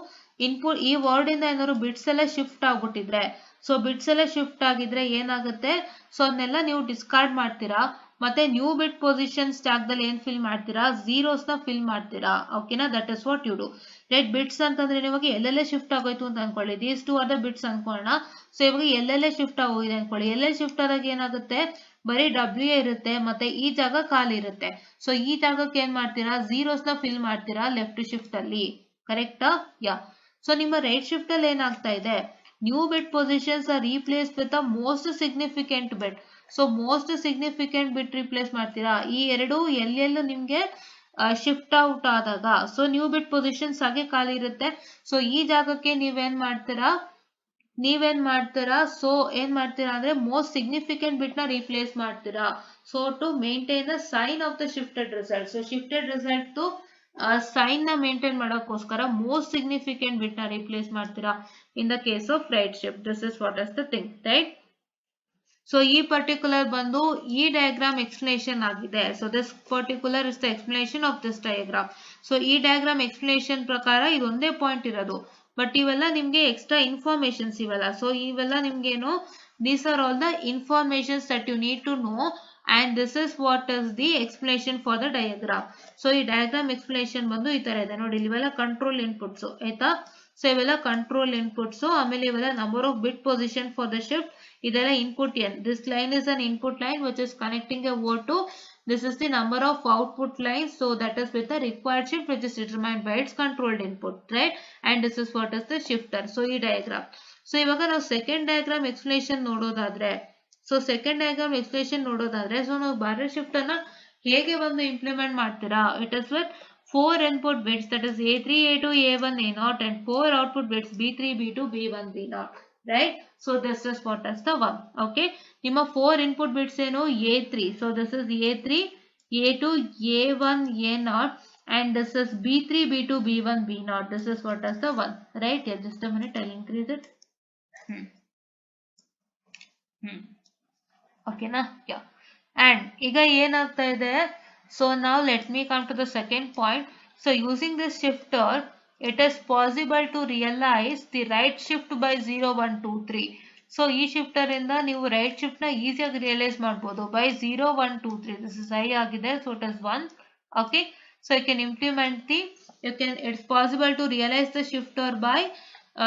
ಇನ್ಪುಟ್, ಈ ವರ್ಡ್ ಇಂದ ಏನಾದ್ರು ಬಿಟ್ಸ್ ಎಲ್ಲ ಶಿಫ್ಟ್ ಆಗ್ಬಿಟ್ಟಿದ್ರೆ, ಸೊ ಬಿಟ್ಸ್ ಎಲ್ಲ ಶಿಫ್ಟ್ ಆಗಿದ್ರೆ ಏನಾಗುತ್ತೆ, ಸೊ ಅದನ್ನೆಲ್ಲ ನೀವು ಡಿಸ್ಕಾರ್ಡ್ ಮಾಡ್ತೀರಾ. ಮತ್ತೆ ನ್ಯೂ ಬಿಟ್ ಪೊಸಿಷನ್ಸ್ ಜಾಗದಲ್ಲಿ ಏನ್ ಫಿಲ್ ಮಾಡ್ತೀರಾ, ಝೀರೋಸ್ ನ ಫಿಲ್ ಮಾಡ್ತೀರಾ. ಓಕೆನಾ, that is what you do. Right, bits ಅಂತಂದ್ರೆ ಇವಾಗ ಎಲ್ಲೆಲ್ಲೇ ಶಿಫ್ಟ್ ಆಗೋಯ್ತು ಅಂತ ಅನ್ಕೊಳ್ಳಿ. These two are the bits ಅನ್ಕೊಳ್ಳೋಣ. ಸೊ ಇವಾಗ ಎಲ್ಲೆಲ್ಲೇ ಶಿಫ್ಟ್ ಆಗೋಗಿದೆ ಅನ್ಕೊಳ್ಳಿ. ಎಲ್ಲೆಲ್ಲಿ ಶಿಫ್ಟ್ ಆದಾಗ ಏನಾಗುತ್ತೆ, ಬರೀ ಡಬ್ಲ್ಯೂ ಇರುತ್ತೆ, ಮತ್ತೆ ಈ ಜಾಗ ಖಾಲಿ ಇರುತ್ತೆ. ಸೊ ಈ ಜಾಗಕ್ಕೆ ಏನ್ ಮಾಡ್ತೀರಾ, ಝೀರೋಸ್ ನ ಫಿಲ್ ಮಾಡ್ತೀರಾ ಲೆಫ್ಟ್ ಶಿಫ್ಟ್ ಅಲ್ಲಿ. ಕರೆಕ್ಟಾ? ಯಾ. ಸೊ ನಿಮ್ಮ ರೈಟ್ ಶಿಫ್ಟ್ ಅಲ್ಲಿ ಏನಾಗ್ತಾ ಇದೆ, new bit positions are replace with a most significant bit. So most significant bit replace ಮಾಡ್ತೀರಾ. ಈ ಎರಡು ಎಲ್ಲೆಲ್ಲೂ ನಿಮ್ಗೆ ಶಿಫ್ಟ್ ಔಟ್ ಆದಾಗ, ಸೊ ನ್ಯೂ ಬಿಟ್ ಪೊಸಿಷನ್ಸ್ ಹಾಗೆ ಖಾಲಿ ಇರುತ್ತೆ. ಸೊ ಈ ಜಾಗಕ್ಕೆ ನೀವೇನ್ ಮಾಡ್ತೀರಾ, ಸೊ ಏನ್ ಮಾಡ್ತೀರಾ ಅಂದ್ರೆ ಮೋಸ್ಟ್ ಸಿಗ್ನಿಫಿಕೆಂಟ್ ಬಿಟ್ ನ ರೀಪ್ಲೇಸ್ ಮಾಡ್ತೀರಾ. So to maintain the sign of the shifted result. So shifted result sign ನ ಮೇಂಟೈನ್ ಮಾಡೋಕ್ಕೋಸ್ಕರ ಮೋಸ್ಟ್ ಸಿಗ್ನಿಫಿಕೆಂಟ್ ಬಿಟ್ ನ ರೀಪ್ಲೇಸ್ ಮಾಡ್ತೀರಾ in the case of right shift. This is what is the thing, right. So ಈ ಪರ್ಟಿಕ್ಯುಲರ್ ಬಂದು ಈ ಡಯಾಗ್ರಾಮ್ ಎಕ್ಸ್ಪ್ಲನೇಷನ್ ಆಗಿದೆ. So this particular is the explanation of this diagram. So ಈ ಡಯಾಗ್ರಾಮ್ ಎಕ್ಸ್ಪ್ಲನೇಷನ್ ಪ್ರಕಾರ ಇದೊಂದೇ ಪಾಯಿಂಟ್ ಇರೋದು, ಬಟ್ ಇವೆಲ್ಲ ನಿಮ್ಗೆ ಎಕ್ಸ್ಟ್ರಾ ಇನ್ಫಾರ್ಮೇಶನ್ಸ್ ಇವೆಲ್ಲ. ಸೊ ಇವೆಲ್ಲ ನಿಮ್ಗೇನು, these are all the informations that you need to know, and this is what is the explanation for the diagram. So ಈ ಡಯಾಗ್ರಾಮ್ ಎಕ್ಸ್ಪ್ಲನೇಷನ್ ಬಂದು ಈ ತರ ಇದೆ ನೋಡಿ. ಇವೆಲ್ಲ ಕಂಟ್ರೋಲ್ ಇನ್ಪುಟ್ಸ್ ಆಯ್ತಾ. ಸೊ ಇವೆಲ್ಲ ಕಂಟ್ರೋಲ್ ಇನ್ಪುಟ್ಸ್. ಆಮೇಲೆ ಇವೆಲ್ಲ number of bit position for the shift, ಇದೆಲ್ಲ input n. This line is an input line which is connecting a word to, this is the number of output lines, so that is with the required shift which is determined by its controlled input, right? And this is what is the shifter. So ಈ ಡಯಾಗ್ರಾಮ್. ಸೊ ಇವಾಗ ನಾವು ಸೆಕೆಂಡ್ ಡಯಾಗ್ರಾಮ್ ಎಕ್ಸ್ಪ್ಲನೇಷನ್ ನೋಡೋದಾದ್ರೆ, ಸೊ ಸೆಕೆಂಡ್ ಡಯಾಗ್ರಾಮ್ ಎಕ್ಸ್ಪ್ಲನೇಷನ್ ನೋಡೋದಾದ್ರೆ, ಸೊ ನಾವು ಬಾರ್ ಶಿಫ್ಟ್ ಅನ್ನ ಹೇಗೆ ಬಂದು ಇಂಪ್ಲಿಮೆಂಟ್ ಮಾಡ್ತೀರಾ, it is with 4 input bits, that is A3, A2, A1, A0 and 4 output bits B3, B2, B1, B0, right? So this is what is the one. Okay, ನಿಮ್ಮ 4 input bits ಏನು, A3, so this is A3, A2, A1, A0 and this is B3, B2, B1, B0. This is what is the one, right? Yeah, just a minute, I'll increase it. Okay na, yeah. And ಈಗ ಏನಾಗ್ತಾ ಇದೆ, so now let me come to the second point. So using this shifter, it is possible to realize the right shift by 0, 1, 2, 3. So ಈ ಶಿಫ್ಟರ್ ಇಂದ ನೀವು ರೈಟ್ ಶಿಫ್ಟ್ ನ ಈಸಿಯಾಗಿ ರಿಯಲೈಸ್ ಮಾಡಬಹುದು ಬೈ 0, 1, 2, 3. ದಿಸ್ ಇಸ್ ಹೈ ಆಗಿದೆ, so it is 1. Okay, so you can implement the, it's possible to realise the shifter by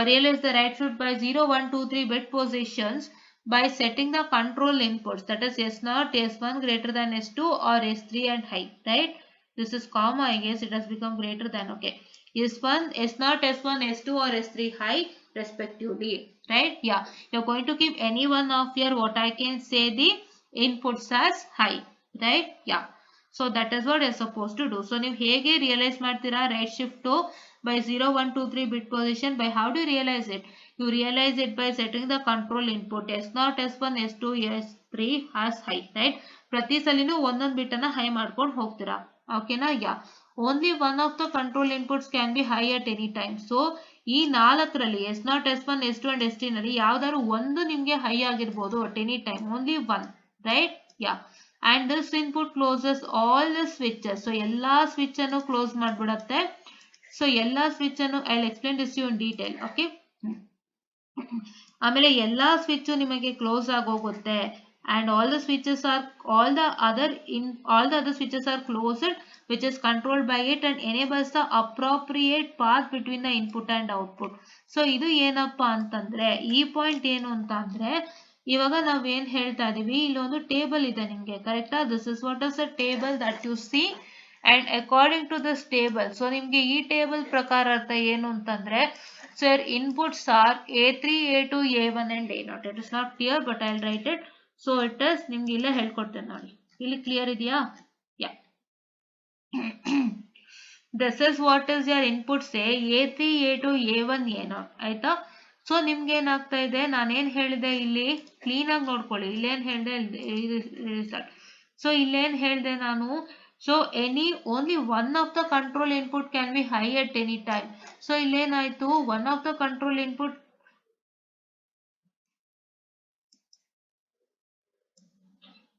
realize the right shift by 0, 1, 2, 3 bit positions by setting the control inputs, that is S0, S1 greater than S2 or S3 and high, right? This is comma, I guess it has become greater than, okay. S1, S0, S1, S2 or S3 high respectively, right? Yeah, you're going to keep any one of your, what I can say, the inputs as high, right? Yeah. So that is what you're supposed to do. So ನೀವು ಹೇಗೆ ರಿಯಲೈಸ್ ಮಾಡ್ತೀರಾ right shift by 0, 1, 2, 3 bit position? By how do you realize it? You realize it by setting the control input S0, S1, S2, S3 as high, right? ಪ್ರತಿ ಸಲಿನೂ ಒಂದೊಂದು ಬಿಟ್ ಅನ್ನ ಹೈ ಮಾಡ್ಕೊಂಡು ಹೋಗ್ತೀರಾ. ಓಕೆನಾ? Yeah. Only one of the control inputs can be high at any time. So ಈ ನಾಲ್ಕರಲ್ಲಿ S0, S1, S2 and S3 ನಲ್ಲಿ ಯಾವ್ದಾದ್ರು ಒಂದು ನಿಮ್ಗೆ ಹೈ ಆಗಿರ್ಬೋದು at any time. Only one, right? Yeah. And this input closes all the switches. So ಎಲ್ಲಾ ಸ್ವಿಚ್ ಅನ್ನು ಕ್ಲೋಸ್ ಮಾಡ್ಬಿಡತ್ತೆ. ಸೊ ಎಲ್ಲಾ ಸ್ವಿಚ್ ಅನ್ನು I'll explain this to you in detail. Okay. ಆಮೇಲೆ ಎಲ್ಲಾ ಸ್ವಿಚ್ ನಿಮಗೆ ಕ್ಲೋಸ್ ಆಗೋಗುತ್ತೆ. And all the switches are, all the other switches are closed which is controlled by it and enables the appropriate path between the input and output. So ಇದು ಏನಪ್ಪಾ ಅಂತಂದ್ರೆ, ಈ ಪಾಯಿಂಟ್ ಏನು ಅಂತ ಅಂದ್ರೆ, ಇವಾಗ ನಾವ್ ಏನ್ ಹೇಳ್ತಾ ಇದೀವಿ, ಇಲ್ಲೊಂದು ಟೇಬಲ್ ಇದೆ ನಿಮ್ಗೆ, ಕರೆಕ್ಟಾ? This is what is a table that U C. And according to this table, so ನಿಮ್ಗೆ ಈ ಟೇಬಲ್ ಪ್ರಕಾರ ಅರ್ಥ ಏನು ಅಂತಂದ್ರೆ, so your inputs are A3, A2, A1 and A0. It is not clear but I'll write it. So it is, ನಿಮ್ಗೆ ಇಲ್ಲೇ ಹೇಳ್ಕೊಡ್ತೇನೆ ನೋಡಿ. ಇಲ್ಲಿ ಕ್ಲಿಯರ್ ಇದೆಯಾ? Yeah. This is what is your inputs say A3, A2, A1, A0, ಆಯ್ತಾ? ಸೊ ನಿಮ್ಗೆ ಏನಾಗ್ತಾ ಇದೆ, ನಾನೇನ್ ಹೇಳಿದೆ ಇಲ್ಲಿ ಕ್ಲೀನ್ ಆಗಿ ನೋಡ್ಕೊಳ್ಳಿ. ಇಲ್ಲೇನ್ ಹೇಳಿದೆ, ಸೊ ಇಲ್ಲೇನ್ ಹೇಳಿದೆ ನಾನು, so only one of the control input can be high at any time. So illenaytu, one of the control input,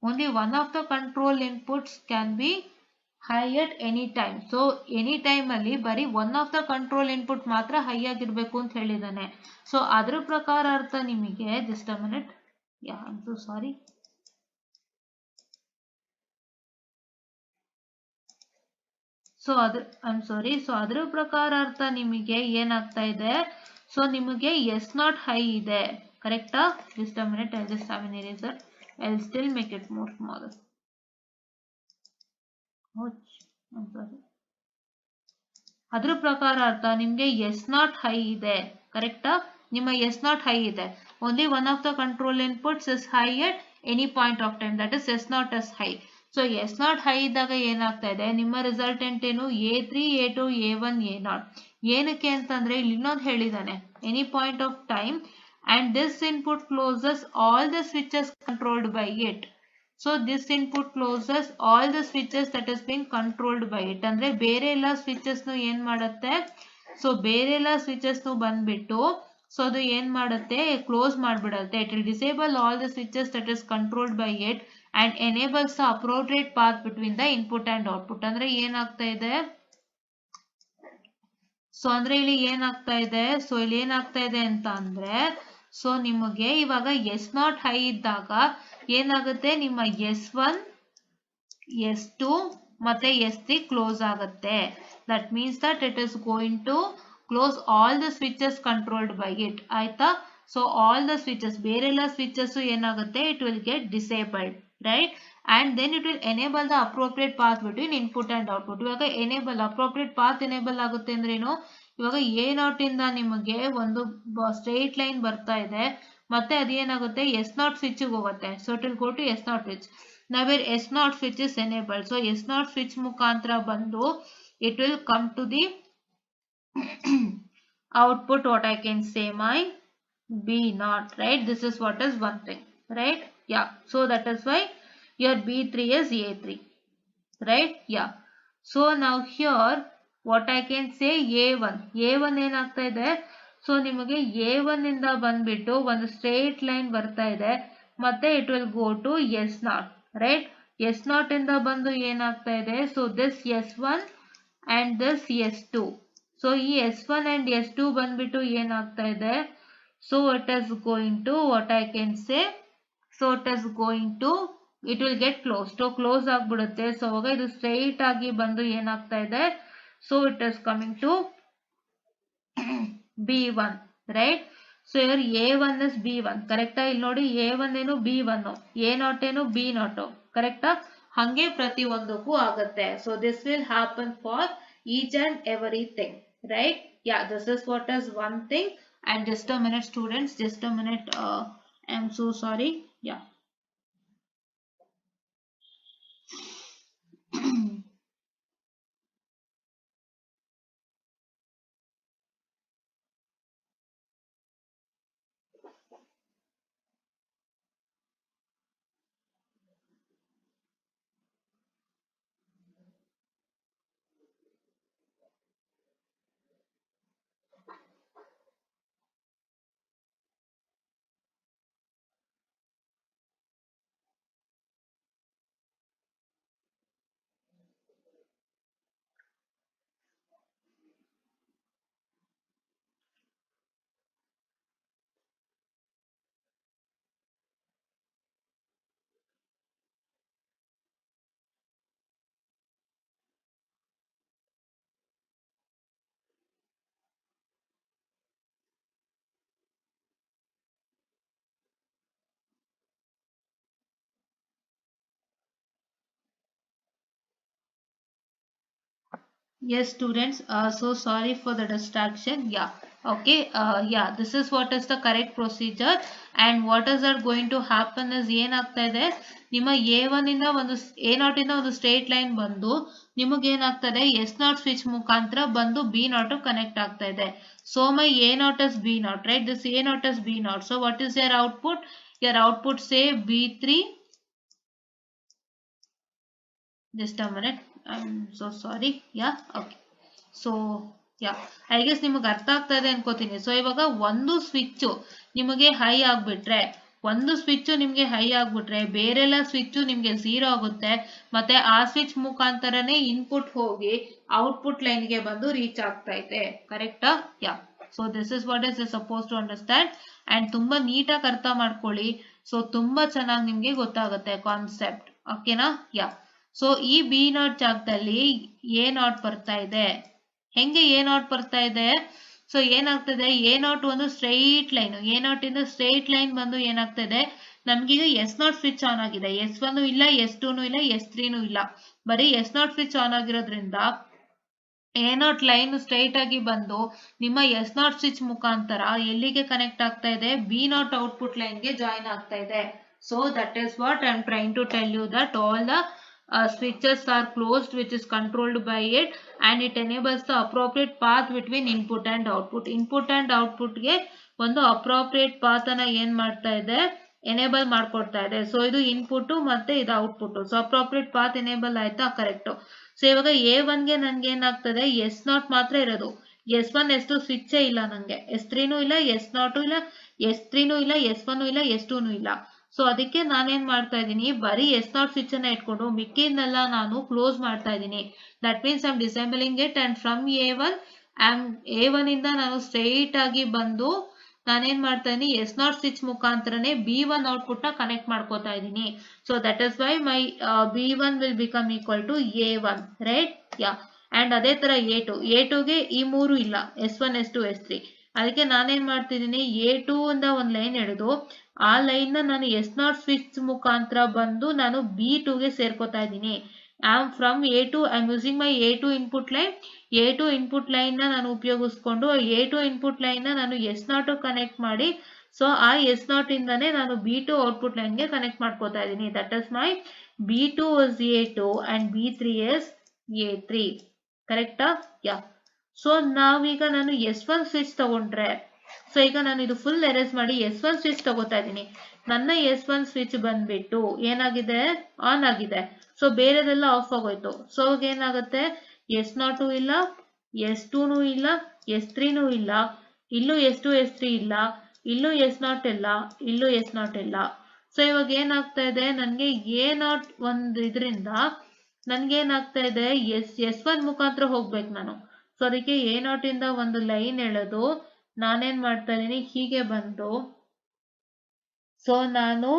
only one of the control inputs can be high at any time. So any time ಅಲ್ಲಿ ಬರೀ one of the control input ಮಾತ್ರ high ಆಗಿರ್ಬೇಕು ಅಂತ ಹೇಳಿದಾನೆ. So ಅದರ ಪ್ರಕಾರ ಅರ್ಥ ನಿಮಗೆ just a minute. Yeah, I'm so sorry. So I'm sorry. So ಅದರ ಪ್ರಕಾರ ಅರ್ಥ ನಿಮಗೆ ಏನಾಗ್ತಾ ಇದೆ? So ನಿಮಗೆ S not high ಇದೆ. ಕರೆಕ್ಟಾ? Just a minute. I'll just have an eraser. I'll still make it more smaller. Ouch. I'm sorry. ಅದರ ಪ್ರಕಾರ ಅರ್ಥ ನಿಮಗೆ S not high ಇದೆ. ಕರೆಕ್ಟಾ? ನಿಮ್ಮ S not high ಇದೆ. Only one of the control inputs is high at any point of time. That is S not is high. So S not high ಇದ್ದಾಗ ಏನಾಗ್ತಾ ಇದೆ? ನಿಮ್ಮ ರಿಸಲ್ಟೆಂಟ್ ಏನು? A3, A2, A1, A0. ಏನಕ್ಕೆ ಅಂತಂದ್ರೆ ಇಲ್ಲಿ ಇನ್ನೊಂದು ಹೇಳಿದಾನೆ. Any point of time and this input closes all the switches controlled by it. So this input closes all the switches that has been controlled by it. ಅಂದ್ರೆ ಬೇರೆ ಎಲ್ಲ switches ನು ಏನ್ ಮಾಡುತ್ತೆ? So ಬೇರೆ ಎಲ್ಲ switches ನು ಬಂದ್ಬಿಟ್ಟು so ಅದು ಏನ್ ಮಾಡುತ್ತೆ? Close ಮಾಡ್ಬಿಡುತ್ತೆ. It will disable all the switches that is controlled by it and enables the appropriate path between the input and output. ಅಂದ್ರೆ ಏನಾಗ್ತಾ ಇದೆ? ಸೊ ಅಂದ್ರೆ ಇಲ್ಲಿ ಏನಾಗ್ತಾ ಇದೆ? ಸೊ ಇಲ್ಲಿ ಏನಾಗ್ತಾ ಇದೆ ಅಂತ ಅಂದ್ರೆ ಸೊ ನಿಮಗೆ ಇವಾಗ S not high ಇದ್ದಾಗ ಏನಾಗುತ್ತೆ? ನಿಮ್ಮ S1, S2 ಮತ್ತೆ S3 ಕ್ಲೋಸ್ ಆಗುತ್ತೆ. That means that it is going to close all the switches controlled by it. ಆಯ್ತಾ? So all the switches, ಬೇರೆಲ್ಲ switches ಏನಾಗುತ್ತೆ? It will get disabled, right? And then it will enable the appropriate path between input and output. ಇವಾಗ enable, appropriate path enable ಆಗುತ್ತೆ ಅಂದ್ರೇನು? ಇವಾಗ A0 ಇಂದ ನಿಮಗೆ ಒಂದು ಸ್ಟ್ರೈಟ್ ಲೈನ್ ಬರ್ತಾ ಇದೆ ಮತ್ತೆ ಅದೇನಾಗುತ್ತೆ? S0 switch ಗೆ ಹೋಗುತ್ತೆ. So it will go to S0 switch. Now where S0 switch is enabled. So S0 switch ಮುಖಾಂತರ ಬಂದು it will come to the output. What I can say, my B0, right? This is what is one thing, right? Yeah. So that is why your B3 is A3, right? Yeah. So now here what I can say, A1 ಏನಾಗ್ತಾ ಇದೆ? ಸೊ ನಿಮಗೆ A1 ಇಂದ ಬಂದ್ಬಿಟ್ಟು ಒಂದು ಸ್ಟ್ರೇಟ್ ಲೈನ್ ಬರ್ತಾ ಇದೆ ಮತ್ತೆ it will go to S0, right? S0 ಇಂದ ಬಂದು ಏನಾಗ್ತಾ ಇದೆ? So this S1 and this S2. So ಈ S1 and S2 ಬಂದ್ಬಿಟ್ಟು ಏನಾಗ್ತಾ ಇದೆ? So it is going to, what I can say, so it is going to, it will get closed. So close ಆಗ್ಬಿಡುತ್ತೆ. ಸೊ ಅವಾಗ ಇದು ಸ್ಟ್ರೈಟ್ ಆಗಿ ಬಂದು ಏನಾಗ್ತಾ ಇದೆ? So it is coming to B1, right? So here A1 is B1, correct? ಇಲ್ಲಿ ನೋಡಿ A1 ಏನು B1, A0 ಏನು B0, correct? ಹಂಗೆ ಪ್ರತಿ ಒಂದಕ್ಕೂ ಆಗುತ್ತೆ. So this will happen for each and everything, right? Yeah, this is what is one thing. And just a minute students, just a minute. I'm so sorry. Yeah. Yes, students. So sorry for the distraction. Yeah. Okay. Yeah. This is what is the correct procedure. And what is that going to happen is ಏನಾಗ್ತಾ ಇದೆ? ನಿಮ್ಮ A1 ಇಂದ ಒಂದು A0 ಇಂದ ಒಂದು ಸ್ಟ್ರೇಟ್ ಲೈನ್ ಬಂದು ನಿಮಗೆ ಏನಾಗ್ತದೆ? S0 ಸ್ವಿಚ್ ಮುಖಾಂತರ ಬಂದು B0 ಕನೆಕ್ಟ್ ಆಗ್ತಾ ಇದೆ. So my A0 is B0, right? This A0 is B0. So what is your output? Your output say B3. Just a minute. I'm so sorry. Yeah. Okay. So yeah, I guess ನಿಮಗೆ ಅರ್ಥ ಆಗ್ತಾ ಇದೆ ಅನ್ಕೋತೀನಿ. ಸೊ ಇವಾಗ ಒಂದು ಸ್ವಿಚ್ ನಿಮಗೆ ಹೈ ಆಗ್ಬಿಟ್ರೆ ಒಂದು ಸ್ವಿಚ್ ನಿಮ್ಗೆ ಹೈ ಆಗ್ಬಿಟ್ರೆ ಬೇರೆಲ್ಲ ಸ್ವಿಚ್ ನಿಮ್ಗೆ 0 ಆಗುತ್ತೆ. ಮತ್ತೆ ಆ ಸ್ವಿಚ್ ಮುಖಾಂತರನೇ ಇನ್ಪುಟ್ ಹೋಗಿ ಔಟ್ಪುಟ್ ಲೈನ್ಗೆ ಬಂದು ರೀಚ್ ಆಗ್ತಾ ಇದೆ. ಕರೆಕ್ಟಾ? Yeah. So this is what is suppose to understand and ತುಂಬಾ ನೀಟಾಗಿ ಅರ್ಥ ಮಾಡ್ಕೊಳ್ಳಿ. ಸೊ ತುಂಬಾ ಚೆನ್ನಾಗಿ ನಿಮ್ಗೆ ಗೊತ್ತಾಗುತ್ತೆ ಕಾನ್ಸೆಪ್ಟ್. ಓಕೆನಾ? ಯಾ. ಸೊ ಈ B0 ಜಾಗದಲ್ಲಿ A0 ಬರ್ತಾ ಇದೆ. ಹೆಂಗೆ A0 ಬರ್ತಾ ಇದೆ? ಸೊ ಏನಾಗ್ತದೆ, A0 ಒಂದು ಸ್ಟ್ರೈಟ್ ಲೈನ್, A0 ಇಂದ ಸ್ಟ್ರೈಟ್ ಲೈನ್ ಬಂದು ಏನಾಗ್ತದೆ, ನಮ್ಗೀಗ S0 ಸ್ವಿಚ್ ಆನ್ ಆಗಿದೆ. S1 ಇಲ್ಲ, S2 ಇಲ್ಲ, S3 ಇಲ್ಲ, ಬರೀ S0 ಸ್ವಿಚ್ ಆನ್ ಆಗಿರೋದ್ರಿಂದ A0 ಲೈನ್ ಸ್ಟ್ರೈಟ್ ಆಗಿ ಬಂದು ನಿಮ್ಮ S0 ಸ್ವಿಚ್ ಮುಖಾಂತರ ಎಲ್ಲಿಗೆ ಕನೆಕ್ಟ್ ಆಗ್ತಾ ಇದೆ, B0 ಔಟ್ಪುಟ್ ಲೈನ್ಗೆ ಜಾಯಿನ್ ಆಗ್ತಾ ಇದೆ. So that is what I am trying to tell you, that all the switches are closed which is controlled by it and it enables the appropriate path between input and output. Input and output ಗೆ ಒಂದು appropriate path ಅನ್ನ ಏನ್ ಮಾಡ್ತಾ ಇದೆ, ಎನೇಬಲ್ ಮಾಡ್ಕೊಡ್ತಾ ಇದೆ. ಸೊ ಇದು ಇನ್ಪುಟ್ ಮತ್ತೆ ಇದು output. So appropriate path enable ಆಯ್ತಾ? ಕರೆಕ್ಟ್. ಸೊ ಇವಾಗ A1 ಗೆ ನನ್ಗೆ ಏನಾಗ್ತದೆ, S0 ಮಾತ್ರ ಇರೋದು. S1 S2 ಸ್ವಿಚ್ ಇಲ್ಲ ನಂಗೆ. S3 ಇಲ್ಲ, S0 ಇಲ್ಲ, S3 ಇಲ್ಲ, S1 ಇಲ್ಲ, S2 ಇಲ್ಲ. ಸೊ ಅದಕ್ಕೆ ನಾನೇನ್ ಮಾಡ್ತಾ ಇದ್ದೀನಿ, ಬರೀ S0 ಸ್ವಿಚ್ ಅನ್ನ ಇಟ್ಕೊಂಡು ಮಿಕ್ಕಿನೆಲ್ಲ ನಾನು ಕ್ಲೋಸ್ ಮಾಡ್ತಾ ಇದ್ದೀನಿ. That means I am disabling it and from A1 ಇಂದ ನಾನು ಸ್ಟ್ರೈಟ್ ಆಗಿ ಬಂದು ನಾನೇನ್ ಮಾಡ್ತಾ ಇದೀನಿ, S0 ಸ್ವಿಚ್ ಮುಖಾಂತರನೇ B1 ಔಟ್ಪುಟ್ ನ ಕನೆಕ್ಟ್ ಮಾಡ್ಕೋತಾ ಇದ್ದೀನಿ. So that is why my B1 will become equal to A1, right? Yeah. And ಅದೇ ತರ A2ಗೆ ಈ ಮೂರು ಇಲ್ಲ, S1 S2 S3. ಅದಕ್ಕೆ ನಾನೇನ್ ಮಾಡ್ತಿದ್ದೀನಿ, A2 ಇಂದ ಒಂದ್ ಲೈನ್ ಎಳೆದು ಆ ಲೈನ್ ನ ನಾನು S0 ಸ್ವಿಚ್ ಮುಖಾಂತರ ಬಂದು ನಾನು B2ಗೆ ಸೇರ್ಕೋತಾ ಇದ್ದೀನಿ. From A2 I am using my A2 input line. A2 input line ನ ನಾನು ಉಪಯೋಗಿಸ್ಕೊಂಡು A2 ಇನ್ಪುಟ್ ಲೈನ್ ನ ನಾನು S0 ಕನೆಕ್ಟ್ ಮಾಡಿ, ಸೊ ಆ S0 ಇಂದಾನೆ ನಾನು B2 ಔಟ್ಪುಟ್ ಲೈನ್ ಗೆ ಕನೆಕ್ಟ್ ಮಾಡ್ಕೋತಾ ಇದ್ದೀನಿ. That is my B2 is A2 and B3 is A3. ಕರೆಕ್ಟಾ? ಯಾ. ಸೊ ನಾವೀಗ ನಾನು S1 ಸ್ವಿಚ್ ತಗೊಂಡ್ರೆ, ಸೊ ಈಗ ನಾನು ಇದು ಫುಲ್ ಎರೇಸ್ ಮಾಡಿ S1 ಸ್ವಿಚ್ ತಗೋತಾ ಇದ್ದೀನಿ. ನನ್ನ S1 ಸ್ವಿಚ್ ಬಂದ್ಬಿಟ್ಟು ಏನಾಗಿದೆ, ಆನ್ ಆಗಿದೆ. ಸೊ ಬೇರೆದೆಲ್ಲ ಆಫ್ ಆಗೋಯ್ತು. ಸೊ ಅವಾಗ ಏನಾಗುತ್ತೆ, S0 ಇಲ್ಲ, S2 ಇಲ್ಲ, S3 ಇಲ್ಲ, ಇಲ್ಲೂ S2 S3 ಇಲ್ಲ, ಇಲ್ಲೂ S0 ಇಲ್ಲ, ಇಲ್ಲೂ S0 ಇಲ್ಲ. ಸೊ ಇವಾಗ ಏನಾಗ್ತಾ ಇದೆ, ನನ್ಗೆ A0 ಒಂದು ಇದರಿಂದ ನನ್ಗೆ ಏನಾಗ್ತಾ ಇದೆ, S1 ಮುಖಾಂತರ ಹೋಗ್ಬೇಕು ನಾನು. ಸೊ ಅದಕ್ಕೆ A0 ಇಂದ ಒಂದು ಲೈನ್ ಎಳೆದು ನಾನೇನ್ ಮಾಡ್ತಾ ಇದೀನಿ, ಹೀಗೆ ಬಂದು ಸೊ ನಾನು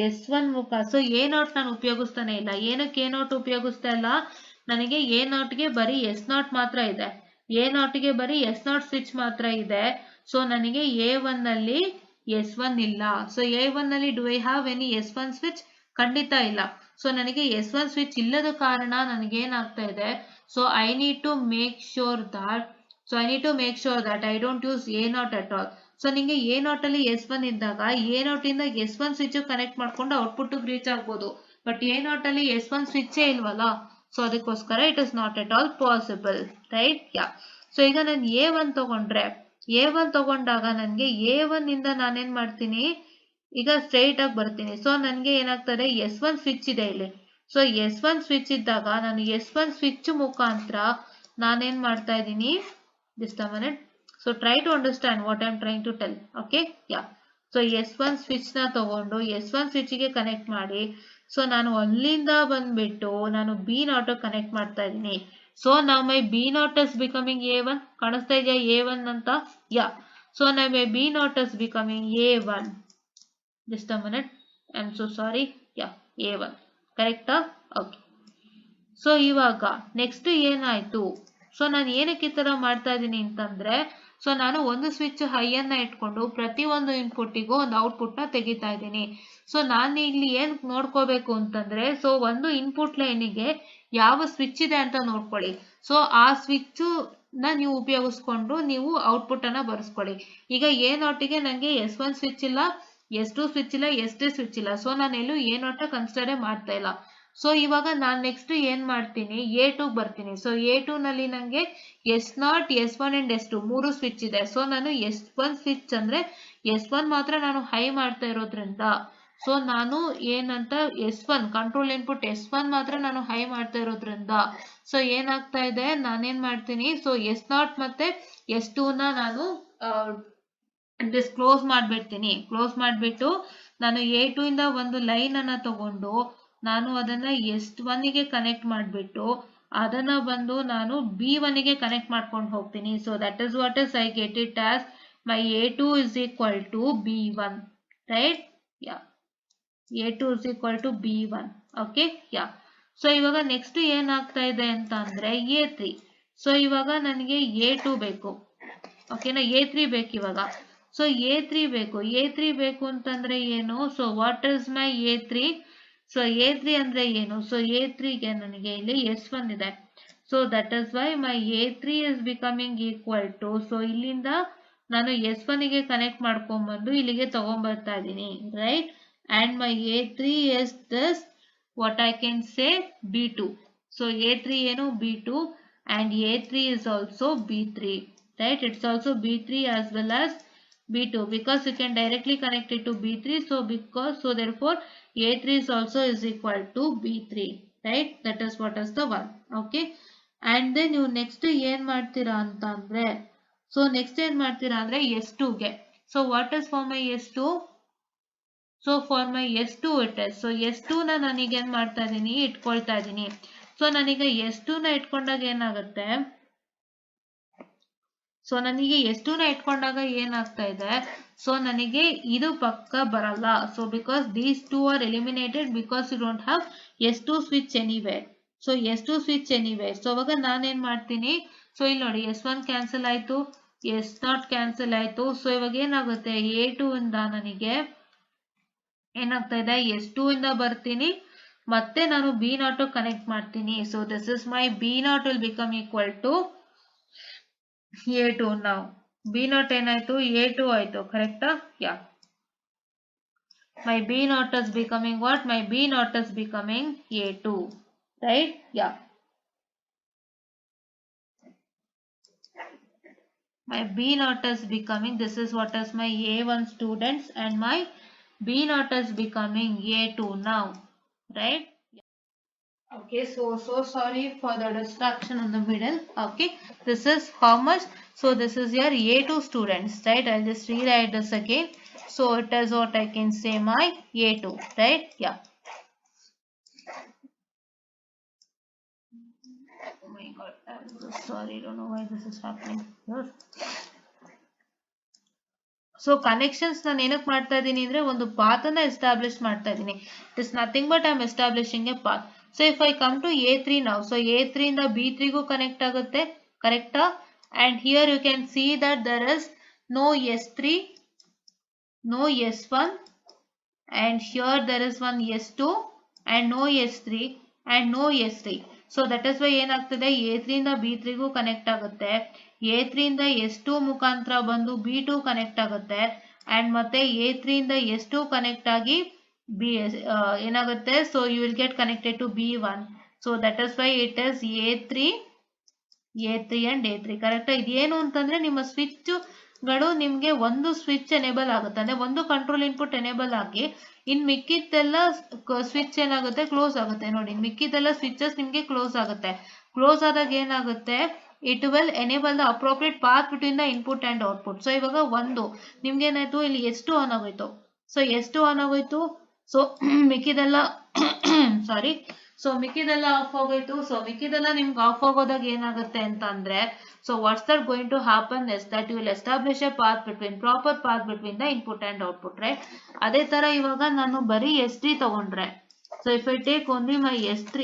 S1 ಸೊ A0 ನಾನು ಉಪಯೋಗಿಸ್ತಾನೆ ಇಲ್ಲ. ಏನಕ್ಕೆ A0 ಉಪಯೋಗಿಸ್ತಾ ಇಲ್ಲ, ನನಗೆ A0ಗೆ ಬರೀ S0 ಮಾತ್ರ ಇದೆ. A0ಗೆ ಬರೀ S0 ಸ್ವಿಚ್ ಮಾತ್ರ ಇದೆ. ಸೊ ನನಗೆ A1 ನಲ್ಲಿ S1 ಇಲ್ಲ. ಸೊ A1 ನಲ್ಲಿ do I have any S1 switch? ಖಂಡಿತ ಇಲ್ಲ. ಸೊ ನನಗೆ S1 ಸ್ವಿಚ್ ಇಲ್ಲದ ಕಾರಣ ನನಗೆ ಏನಾಗ್ತಾ ಇದೆ, so I need to make sure that I don't use A0 at all. So ನಿಮಗೆ A0 ಅಲ್ಲಿ S1 ಇದ್ದಾಗ A0 ಇಂದ S1 ಸ್ವಿಚ್ ಕನೆಕ್ಟ್ ಮಾಡ್ಕೊಂಡು ಔಟ್ಪುಟ್ ರೀಚ್ ಆಗ್ಬೋದು. ಬಟ್ A0 ಅಲ್ಲಿ S1 ಸ್ವಿಚ್ ಇಲ್ವಲ್ಲ, ಸೊ ಅದಕ್ಕೋಸ್ಕರ it is not at all possible, right? Yeah. So ಈಗ ನಾನು A1 ತಗೊಂಡ್ರೆ, A1 ತಗೊಂಡಾಗ ನನಗೆ A1 ಇಂದ ನಾನೇನ್ ಮಾಡ್ತೀನಿ, ಈಗ ಸ್ಟ್ರೈಟ್ ಆಗಿ ಬರ್ತೀನಿ. ಸೊ ನನ್ಗೆ ಏನಾಗ್ತದೆ, S1 ಸ್ವಿಚ್ ಇದೆ ಇಲ್ಲಿ. ಸೊ S1 ಸ್ವಿಚ್ ಇದ್ದಾಗ ನಾನು S1 ಸ್ವಿಚ್ ಮುಖಾಂತರ ನಾನೇನ್ ಮಾಡ್ತಾ ಇದ್ದೀನಿ, just a minute. So try to understand what I am trying to tell. Okay? Yeah. So S1 switch ನ ತಗೊಂಡು S1 ಸ್ವಿಚ್ ಗೆ ಕನೆಕ್ಟ್ ಮಾಡಿ, ಸೊ ನಾನು ಅಲ್ಲಿಂದ ಬಂದ್ಬಿಟ್ಟು ನಾನು B0 ಕನೆಕ್ಟ್ ಮಾಡ್ತಾ ಇದ್ದೀನಿ. ಸೊ ನಾವು ಮೈ B0 is becoming A1. ಕಾಣಿಸ್ತಾ ಇದೆಯಾ A1 ಅಂತ? ಯಾ. ಸೊ ನಾವು ಮೈ B0 is becoming A1. Just a minute. I am so sorry. Yeah, A1. ಕರೆಕ್ಟಾ? ಓಕೆ. ಸೊ ಇವಾಗ ನೆಕ್ಸ್ಟ್ ಏನಾಯ್ತು, ಸೊ ನಾನು ಏನಕ್ಕೆ ಈ ತರ ಮಾಡ್ತಾ ಇದ್ದೀನಿ ಅಂತಂದ್ರೆ, ಸೊ ನಾನು ಒಂದು ಸ್ವಿಚ್ ಹೈ ಅನ್ನ ಇಟ್ಕೊಂಡು ಪ್ರತಿ ಒಂದು ಇನ್ಪುಟ್ಟಿಗೂ ಒಂದು ಔಟ್ಪುಟ್ ನ ತೆಗಿತಾ ಇದ್ದೀನಿ. ಸೊ ನಾನು ಇಲ್ಲಿ ಏನ್ ನೋಡ್ಕೋಬೇಕು ಅಂತಂದ್ರೆ, ಸೊ ಒಂದು ಇನ್ಪುಟ್ ಲೈನಿಗೆ ಯಾವ ಸ್ವಿಚ್ ಇದೆ ಅಂತ ನೋಡ್ಕೊಳ್ಳಿ. ಸೊ ಆ ಸ್ವಿಚ್ ನ ನೀವು ಉಪಯೋಗಿಸ್ಕೊಂಡು ನೀವು ಔಟ್ಪುಟ್ ಅನ್ನ ಬರ್ಸ್ಕೊಳ್ಳಿ. ಈಗ A0ಗೆ ನಂಗೆ S1 ಸ್ವಿಚ್ ಇಲ್ಲ, S2 ಸ್ವಿಚ್ ಇಲ್ಲ, S3 ಸ್ವಿಚ್ ಇಲ್ಲ. ಸೊ ನಾನು ಎಲ್ಲೂ A0 ಕನ್ಸಿಡರ್ ಮಾಡ್ತಾ ಇಲ್ಲ. ಸೊ ಇವಾಗ ನಾನು ನೆಕ್ಸ್ಟ್ ಏನ್ ಮಾಡ್ತೀನಿ, A2 ಬರ್ತೀನಿ. ಸೊ A2 ನಲ್ಲಿ ನಂಗೆ S0, S1 ಅಂಡ್ S2 ಮೂರು ಸ್ವಿಚ್ ಇದೆ. ಸೊ ನಾನು S1 ಸ್ವಿಚ್ ಅಂದ್ರೆ S1 ಮಾತ್ರ ನಾನು ಹೈ ಮಾಡ್ತಾ ಇರೋದ್ರಿಂದ, ಸೊ ನಾನು ಏನಂತ S1 ಕಂಟ್ರೋಲ್ ಇನ್ಪುಟ್ S1 ಮಾತ್ರ ನಾನು ಹೈ ಮಾಡ್ತಾ ಇರೋದ್ರಿಂದ, ಸೊ ಏನಾಗ್ತಾ ಇದೆ, ನಾನೇನ್ ಮಾಡ್ತೀನಿ, ಸೊ S0 ಮತ್ತೆ S2 ನ ನಾನು ಕ್ಲೋಸ್ ಮಾಡ್ಬಿಡ್ತೀನಿ. ಕ್ಲೋಸ್ ಮಾಡ್ಬಿಟ್ಟು ನಾನು A2 ಇಂದ ಒಂದು ಲೈನ್ ಅನ್ನ ತಗೊಂಡು ನಾನು ಅದನ್ನ S1 ಗೆ ಕನೆಕ್ಟ್ ಮಾಡಿಬಿಟ್ಟು ಅದನ್ನ ಬಂದು ನಾನು B1 ಗೆ ಕನೆಕ್ಟ್ ಮಾಡ್ಕೊಂಡು ಹೋಗ್ತೀನಿ. So that is what is I get it as my A2 is equal to B1, right? Yeah, A2 is equal to B1. Okay, yeah. So ಇವಾಗ ನೆಕ್ಸ್ಟ್ ಏನಾಗ್ತಾ ಇದೆ ಅಂತ ಅಂದ್ರೆ A3. ಸೊ ಇವಾಗ ನನಗೆ A2 ಬೇಕು, ಓಕೆನಾ? A3 ಬೇಕು ಇವಾಗ. ಸೊ A3 ಬೇಕು, A3 ಬೇಕು ಅಂತಂದ್ರೆ ಏನು? So what is my A3? So A3 ಅಂದ್ರೆ ಏನು? ಸೊ A3 ಗೆ ನನಗೆ ಇಲ್ಲಿ S1 ಇದೆ. So that is why my A3 is becoming equal to, so ಇಲ್ಲಿಂದ ನಾನು S1 ಗೆ ಕನೆಕ್ಟ್ ಮಾಡ್ಕೊಂಡ್ಬಂದು ಇಲ್ಲಿಗೆ ತಗೊಂಡ್ಬರ್ತಾ ಇದ್ದೀನಿ, right? And my A3 is this, what I can say, B2. So A3 ಏನು? B2, and A3 is also B3, right? It's also B3 as well as B2 because you can directly connect it to B3. So therefore A3 is also is equal to B3, right? That is what is the one. Okay, and then you next ಏನ್ ಮಾಡ್ತೀರಾ ಅಂತ ಅಂದ್ರೆ, ಸೊ ನೆಕ್ಸ್ಟ್ ಏನ್ ಮಾಡ್ತೀರಾ ಅಂದ್ರೆ S2 ಗೆ. So what is for my S2? So for my S2 it is, so S2 ನ ನನಗೆ ಏನ್ ಮಾಡ್ತಾ ಇದೀನಿ? ಇಟ್ಕೊಳ್ತಾ ಇದೀನಿ. ಸೊ ನನಗೆ S2 ನ ಇಟ್ಕೊಂಡಾಗ ಏನಾಗುತ್ತೆ? ಸೊ ನನಗೆ S2 ನ ಇಟ್ಕೊಂಡಾಗ ಏನಾಗ್ತಾ ಇದೆ? ಸೊ ನನಗೆ ಇದು ಪಕ್ಕ ಬರಲ್ಲ. So because these two are eliminated because you don't have S2 switch anywhere. So S2 switch anywhere. So ಅವಾಗ ನಾನೇನ್ ಮಾಡ್ತೀನಿ? ಸೊ ಇಲ್ಲಿ ನೋಡಿ, S1 ಕ್ಯಾನ್ಸಲ್ ಆಯ್ತು, S0 ಕ್ಯಾನ್ಸಲ್ ಆಯ್ತು. ಸೊ ಇವಾಗ ಏನಾಗುತ್ತೆ? A2 ಇಂದ ನನಗೆ ಏನಾಗ್ತಾ ಇದೆ? S2 ಇಂದ ಬರ್ತೀನಿ, ಮತ್ತೆ ನಾನು B0 ಕನೆಕ್ಟ್ ಮಾಡ್ತೀನಿ. So this is my B0 will become equal to A2 now. B0 ಏನಾಯ್ತು? A2 ಆಯ್ತು, ಕರೆಕ್ಟಾ? Yeah, my B0 is becoming what? My B0 is becoming A2, right? Yeah, my B0 is becoming, this is what is my A1 students, and my B0 is becoming A2 now, right? Okay, so sorry for the distraction in the middle. Okay, this is how much? So this is your A2 students, right? I'll just rewrite this again. So it is what I can say my A2, right? Yeah. Oh my god, I'm so sorry, I don't know why this is happening here. So connections ನಾನು ಏನಕ್ಕೆ ಮಾಡ್ತಾ ಇದ್ದೀನಿ ಅಂದ್ರೆ ಒಂದು ಪಾತ್ ಅನ್ನ ಎಸ್ಟಾಬ್ಲಿಷ್ ಮಾಡ್ತಾ ಇದ್ದೀನಿ. It is nothing but I am establishing a path. So if I come to A3 now, so A3 ಇಂದ B3 ಗೂ ಕನೆಕ್ಟ್ ಆಗುತ್ತೆ, ಕರೆಕ್ಟಾ? And here you can see that there is no S3, no S1, and here there is one S2 and no S3 and no S3. So that is why ಏನಾಗ್ತದೆ? A3 ಇಂದ B3 ಗೂ ಕನೆಕ್ಟ್ ಆಗುತ್ತೆ, A3 ಇಂದ S2 ಮುಖಾಂತರ ಬಂದು B2 ಕನೆಕ್ಟ್ ಆಗುತ್ತೆ, ಅಂಡ್ ಮತ್ತೆ A3 ಇಂದ S2 ಕನೆಕ್ಟ್ ಆಗಿ ಏನಾಗುತ್ತೆ? So you will get connected to B1. So that is why it is A3 and A3, ಕರೆಕ್ಟಾ? ಇದೇನು ಅಂತಂದ್ರೆ ನಿಮ್ಮ ಸ್ವಿಚ್ ಗಳು ನಿಮ್ಗೆ ಒಂದು ಸ್ವಿಚ್ ಎನೇಬಲ್ ಆಗುತ್ತೆ, ಅಂದ್ರೆ ಒಂದು ಕಂಟ್ರೋಲ್ ಇನ್ಪುಟ್ ಎನೇಬಲ್ ಆಗಿ ಇನ್ ಮಿಕ್ಕಿದ್ದೆಲ್ಲ ಸ್ವಿಚ್ ಏನಾಗುತ್ತೆ? ಕ್ಲೋಸ್ ಆಗುತ್ತೆ. ನೋಡಿ, ಮಿಕ್ಕಿದ್ದೆಲ್ಲ ಸ್ವಿಚಸ್ ನಿಮ್ಗೆ ಕ್ಲೋಸ್ ಆಗುತ್ತೆ. ಕ್ಲೋಸ್ ಆದಾಗ ಏನಾಗುತ್ತೆ? It will enable the appropriate path between the input and output. So ಇವಾಗ ಒಂದು ನಿಮ್ಗೆ ಏನಾಯ್ತು? ಇಲ್ಲಿ S2 ಆನ್ ಆಗೋಯ್ತು. ಸೊ S2 ಆನ್ ಆಗೋಯ್ತು. ಸೊ ಮಿಕ್ಕಿದೆಲ್ಲ ಸಾರಿ, ಸೊ ಮಿಕ್ಕಿದೆಲ್ಲ ಆಫ್ ಆಗೋಯ್ತು. ಸೊ ಮಿಕ್ಕಿದೆಲ್ಲ ನಿಮ್ಗೆ ಆಫ್ ಆಗೋದಾಗ ಏನಾಗುತ್ತೆ ಅಂತ ಅಂದ್ರೆ, so what's that going to happen is that you will establish a path between, proper path between the input and output, right? ಅದೇ ತರ ಇವಾಗ ನಾನು ಬರೀ S3 ತಗೊಂಡ್ರೆ, so if I take only my S3,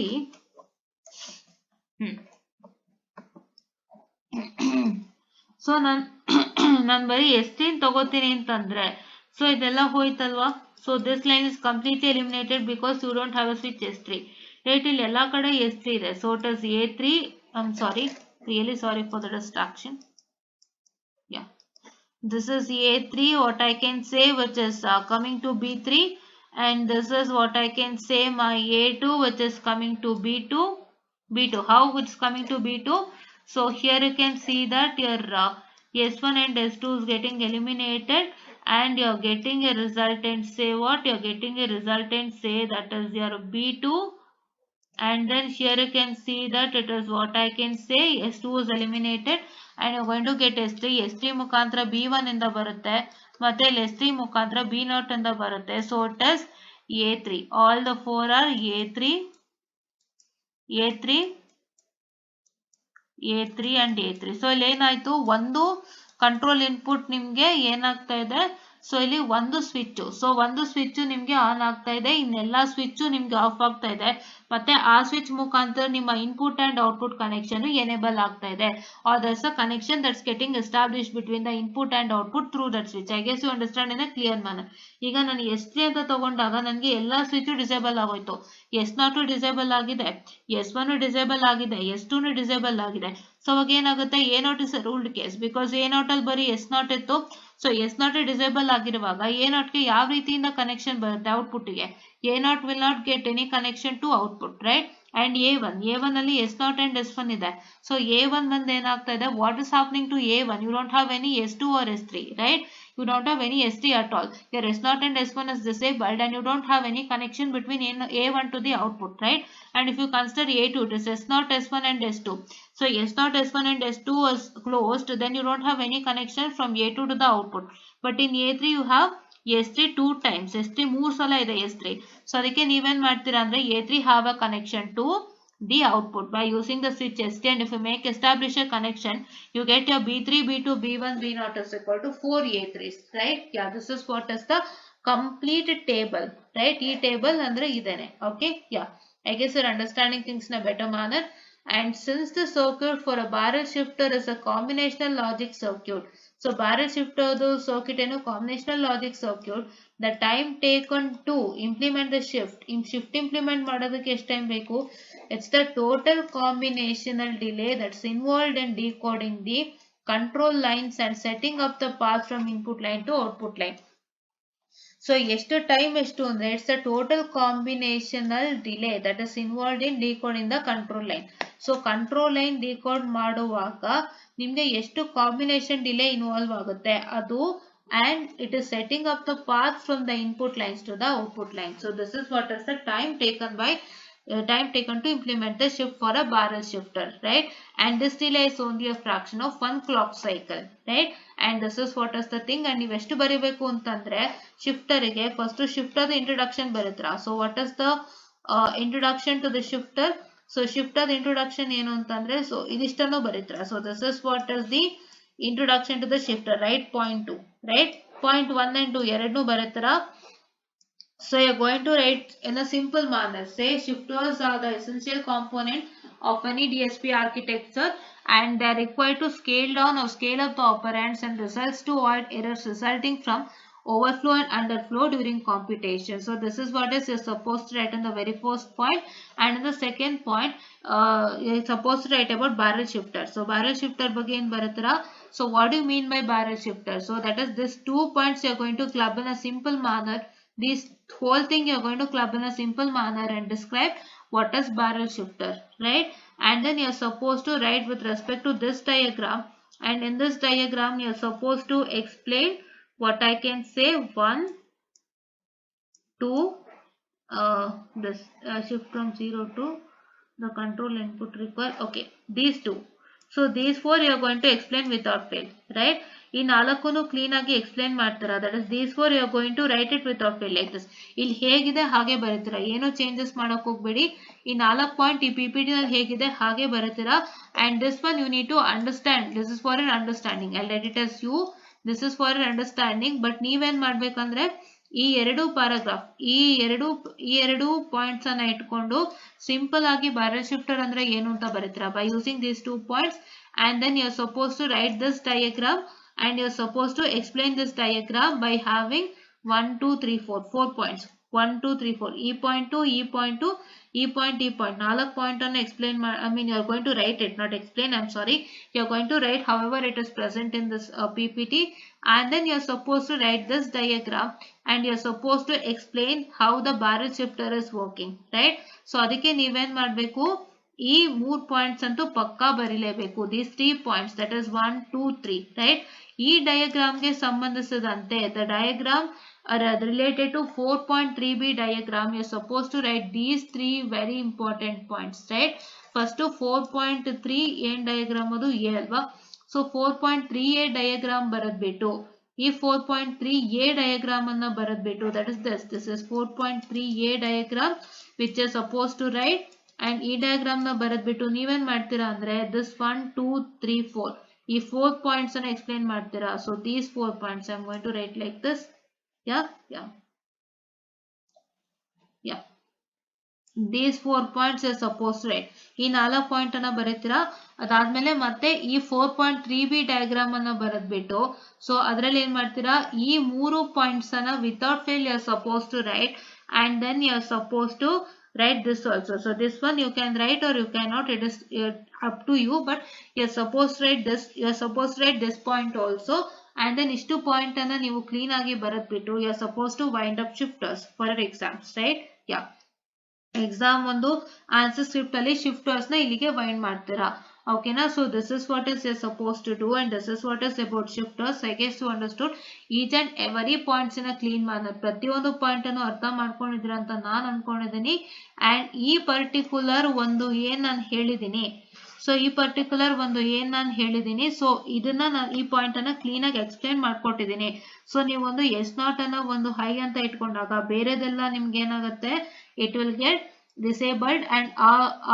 so ನಾನು ಬರೀ S3 ತಗೋತೀನಿ ಅಂತಂದ್ರೆ, so ಇದೆಲ್ಲ ಹೋಯ್ತಲ್ವಾ? So this line is completely eliminated because you don't have a switch S3. Right, ಇಲ್ಲಿ ಎಲ್ಲಾ ಕಡೆ S3 ಇದೆ. So it is A3, I'm sorry, really sorry for the distraction. Yeah, this is A3, what I can say, which is coming to B3, and this is what I can say my A2, which is coming to B2. How it's coming to B2? So here you can see that your S1 and S2 is getting eliminated, and you're getting a resultant, say what? You're getting a resultant, say that is your B2. And then here you can see that it is what I can say, S2 is eliminated, and you're going to get S3. S3 ಮುಖಾಂತರ B1 ಇಂದ ಬರುತ್ತೆ, ಮತ್ತೆ ಇಲ್ಲಿ S3 ಮುಖಾಂತರ B0 ಅಂತ ಬರುತ್ತೆ. So it is A3. All the 4 are A3, A3, A3 and A3. So ಇಲ್ಲಿ ಏನಾಯ್ತು, ಒಂದು ಕಂಟ್ರೋಲ್ ಇನ್ಪುಟ್ ನಿಮ್ಗೆ ಏನಾಗ್ತಾ ಇದೆ, ಸೊ ಇಲ್ಲಿ ಒಂದು ಸ್ವಿಚ್, ಸೊ ಒಂದು ಸ್ವಿಚ್ ನಿಮ್ಗೆ ಆನ್ ಆಗ್ತಾ ಇದೆ, ಇನ್ನೆಲ್ಲಾ ಸ್ವಿಚ್ ನಿಮ್ಗೆ ಆಫ್ ಆಗ್ತಾ ಇದೆ. ಮತ್ತೆ ಆ ಸ್ವಿಚ್ ಮುಖಾಂತರ ನಿಮ್ಮ input and output connection enable ಆಗ್ತಾ ಇದೆ. Or there's a connection that's getting establish between the input and output through that switch. I guess you understand in a clear manner. ಈಗ ನಾನು S3 ಅಂತ ತಗೊಂಡಾಗ ನನಗೆ ಎಲ್ಲಾ ಸ್ವಿಚ್ ಡಿಸೇಬಲ್ ಆಗೋಯ್ತು. S0 ಡಿಸೇಬಲ್ ಆಗಿದೆ, S1 ಡಿಸೇಬಲ್ ಆಗಿದೆ, S2 ಡಿಸೇಬಲ್ ಆಗಿದೆ. ಸೊ ಅವಾಗ ಏನಾಗುತ್ತೆ, A0 is ruled case because A0 ಅಲ್ಲಿ ಬರೀ S0 ಇತ್ತು. ಸೊ S0 ಡಿಸೇಬಲ್ ಆಗಿರುವಾಗ A0 ಗೆ ಯಾವ ರೀತಿಯಿಂದ ಕನೆಕ್ಷನ್ ಬರುತ್ತೆ ಔಟ್ಪುಟ್ ಗೆ? A0 will not get any connection to output, right? And A1 ಅಲ್ಲಿ S0 and S1 ಇದೆ. ಸೊ A1 ಬಂದು ಏನಾಗ್ತಾ ಇದೆ, what is happening to A1? You don't have any S2 or S3, right? You don't have any S3 at all. Your S0 and S1 is disabled and you don't have any connection between A1 to the output, right? And if you consider A2, it is S0, S1 and S2. So S0, S1 and S2 is closed, then you don't have any connection from A2 to the output. But in A3 you have S3 two times, S3 ಮೂರು ಸಲ ಇದೆ S3. ಸೊ ಅದಕ್ಕೆ ನೀವೇನ್ ಮಾಡ್ತೀರಾ ಅಂದ್ರೆ A3 have a connection to the output by using the switch S3, and if you make establish a connection, you get your B3, B2, B1, B0 is equal to 4 A3s, right? Yeah, this is what is the complete table, right? Ee table andre idene. Okay, yeah, I guess you're understanding things in a better manner. And since the circuit for a barrel shifter is a combinational logic circuit, so barrel shifter circuit ಏನು combinational logic circuit, the time taken to implement the shift implement ಮಾಡೋದಕ್ಕೆ ಎಷ್ಟು ಟೈಮ್ ಬೇಕು? It's the total combinational delay that's involved in decoding the control lines and setting up the path from input line to output line. So ಎಷ್ಟು ಟೈಮ್ ಎಷ್ಟು ಅಂದ್ರೆ it's the total combinational delay that is involved in decoding the control line. So control line decode ಮಾಡುವಾಗ ನಿಮ್ಗೆ ಎಷ್ಟು ಕಾಂಬಿನೇಷನ್ ಡಿಲೇ ಇನ್ವಾಲ್ವ್ ಆಗುತ್ತೆ ಅದು, and it is setting up the path from the input lines to the output line. So this is what is the time taken to implement the shift for a barrel shifter, right? And this delay is only a fraction of one clock cycle, right? And this is what is the thing. And ನೀವು ಎಷ್ಟು ಬರಿಬೇಕು ಅಂತಂದ್ರೆ shifter ಗೆ first shifter introduction ಬರುತ್ತಾ. So what is the introduction to the shifter? So shifter introduction ಏನು ಅಂತಂದ್ರೆ so ಇದಿಷ್ಟನ್ನು ಬರೀತೀರಾ. So this is what is the introduction to the shifter, right? Point 2, right? Point 1 and 2 ಎರಡನ್ನೂ ಬರೀತೀರಾ. So you're going to write in a simple manner. Say shifters are the essential component of any DSP architecture and they are required to scale down or scale up the operands and results to avoid errors resulting from overflow and underflow during computation. So this is what is you're supposed to write in the very first point, and in the second point you're supposed to write about barrel shifter. So barrel shifter ಬಗ್ಗೆ ಏನು ಬರುತ್ತಾ? So what do you mean by barrel shifter? So that is this 2 points you're going to club in a simple manner. This whole thing you're going to club in a simple manner and describe what is barrel shifter, right? And then you're supposed to write with respect to this diagram, and in this diagram you're supposed to explain what I can say 1, 2, this shift from 0 to the control input require, okay, these 2. So these 4 you are going to explain without fail, right? ಈ ನಾಲ್ಕನ್ನು ಕ್ಲೀನ್ ಆಗಿ ಎಕ್ಸ್ಪ್ಲೇನ್ ಮಾಡ್ತೀರಾ. That is these 4 you are going to write it without fail like this. ಇಲ್ಲಿ ಹೇಗಿದೆ ಹಾಗೆ ಬರೀತೀರಾ, ಏನು ಚೇಂಜಸ್ ಮಾಡಕ್ ಹೋಗ್ಬೇಡಿ. ಈ 4 ಪಾಯಿಂಟ್ ಈ PPT ನಲ್ಲಿ ಹೇಗಿದೆ ಹಾಗೆ ಬರೀತೀರಾ. And this one you need to understand. This is for your understanding. I let it as you. This is for your understanding. But ನೀವೇನ್ ಮಾಡ್ಬೇಕಂದ್ರೆ ಈ ಎರಡು ಪ್ಯಾರಾಗ್ರಾಫ್ ಈ ಎರಡು ಪಾಯಿಂಟ್ಸ್ ಅನ್ನ ಇಟ್ಕೊಂಡು ಸಿಂಪಲ್ ಆಗಿ barrel shifter ಅಂದ್ರೆ ಏನು ಅಂತ ಬರೀತೀರಾ by using these 2 points, and then you are supposed to write this diagram and you are supposed to explain this diagram by having 1, 2, 3, 4 points. 1, 2, 3, 4 e point 2, e point 2, e point, e point. 4 point ಅನ್ನು explain I mean you are going to write it, not explain, I'm sorry. You are going to write however it is present in this PPT, and then you are supposed to write this diagram and you are supposed to explain how the barrel shifter is working, right? So ಅದಕ್ಕೆ ನೀವೇನ್ ಮಾಡಬೇಕು, ಈ 3 ಪಾಯಿಂಟ್ಸ್ ಅಂತೂ ಪಕ್ಕಾ ಬರೀಲೇಬೇಕು. These 3 points, that is 1, 2, 3, right? ಈ ಡಯಾಗ್ರಾಮ್ಗೆ ಸಂಬಂಧಿಸಿದಂತೆ the diagram related to 4.3b diagram, you are supposed to write these 3 very important points, right? First 4.3 ಏನ್ ಡಯಾಗ್ರಾಮ್ ಅದು A ಅಲ್ವಾ. ಸೊ 4.3a ಡಯಾಗ್ರಾಮ್ ಬರದ್ಬಿಟ್ಟು ಈ 4.3 A diagram ಅನ್ನ ಬರೆದ್ಬಿಟ್ಟು, that is this is 4.3 A diagram which is supposed to write, and ಈ diagram ನ ಬರೆದ್ಬಿಟ್ಟು ನೀವೇನ್ ಮಾಡ್ತೀರಾ ಅಂದ್ರೆ this 1 2 3 4 ಈ 4 points ಅನ್ನ explain ಮಾಡ್ತೀರಾ. So these 4 points I'm going to write like this. Yeah. These 4 points are supposed to write. ಈ 4 ಪಾಯಿಂಟ್ ಅನ್ನ ಬರೀತೀರಾ. ಅದಾದ್ಮೇಲೆ ಮತ್ತೆ ಈ 4.3b ಡಯಾಗ್ರಾಮ್ ಅನ್ನ ಬರೆದ್ಬಿಟ್ಟು, ಸೊ ಅದರಲ್ಲಿ ಏನ್ ಮಾಡ್ತೀರಾ, ಈ 3 ಪಾಯಿಂಟ್ಸ್ ಅನ್ನ without fail you are suppose to write, and then you are supposed to write this also. So this one you can write or you cannot, it is up to you, but you are supposed to write this, you are supposed to write this point also, and then ಇಷ್ಟು ಪಾಯಿಂಟ್ ಅನ್ನ ನೀವು ಕ್ಲೀನ್ ಆಗಿ ಬರೆದ್ಬಿಟ್ಟು you are supposed to wind up shifters for your exams, right? Exam ಒಂದು ಆನ್ಸರ್ ಸ್ಕ್ರಿಪ್ಟ್ ಅಲ್ಲಿ ಶಿಫ್ಟರ್ಸ್ ನ ಇಲ್ಲಿಗೆ ವೈಂಡ್ ಮಾಡ್ತೀರಾ. ಓಕೆನಾ? So this is what is suppose to do, and this is what is about shifters. I guess you understood each and every points ನ ಕ್ಲೀನ್ ಮಾಡಿ ಪ್ರತಿಯೊಂದು ಪಾಯಿಂಟ್ ಅನ್ನು ಅರ್ಥ ಮಾಡ್ಕೊಂಡಿದ್ದೀರಾ ಅಂತ ನಾನು ಅನ್ಕೊಂಡಿದ್ದೀನಿ. ಅಂಡ್ ಈ ಪರ್ಟಿಕ್ಯುಲರ್ ಒಂದು ಏನ್ ನಾನು ಹೇಳಿದ್ದೀನಿ, ಸೊ ಈ ಪರ್ಟಿಕ್ಯುಲರ್ ಒಂದು ಏನ್ ನಾನು ಹೇಳಿದ್ದೀನಿ, ಸೊ ಇದನ್ನ ನಾನು ಈ ಪಾಯಿಂಟ್ ಅನ್ನ ಕ್ಲೀನ್ ಆಗಿ ಎಕ್ಸ್ಪ್ಲೈನ್ ಮಾಡ್ಕೊಟ್ಟಿದ್ದೀನಿ. ಸೊ ನೀವು ಒಂದು S0 ಅನ್ನ ಒಂದು ಹೈ ಅಂತ ಇಟ್ಕೊಂಡಾಗ ಬೇರೆದೆಲ್ಲ ನಿಮ್ಗೆ ಏನಾಗುತ್ತೆ, it will get disabled, and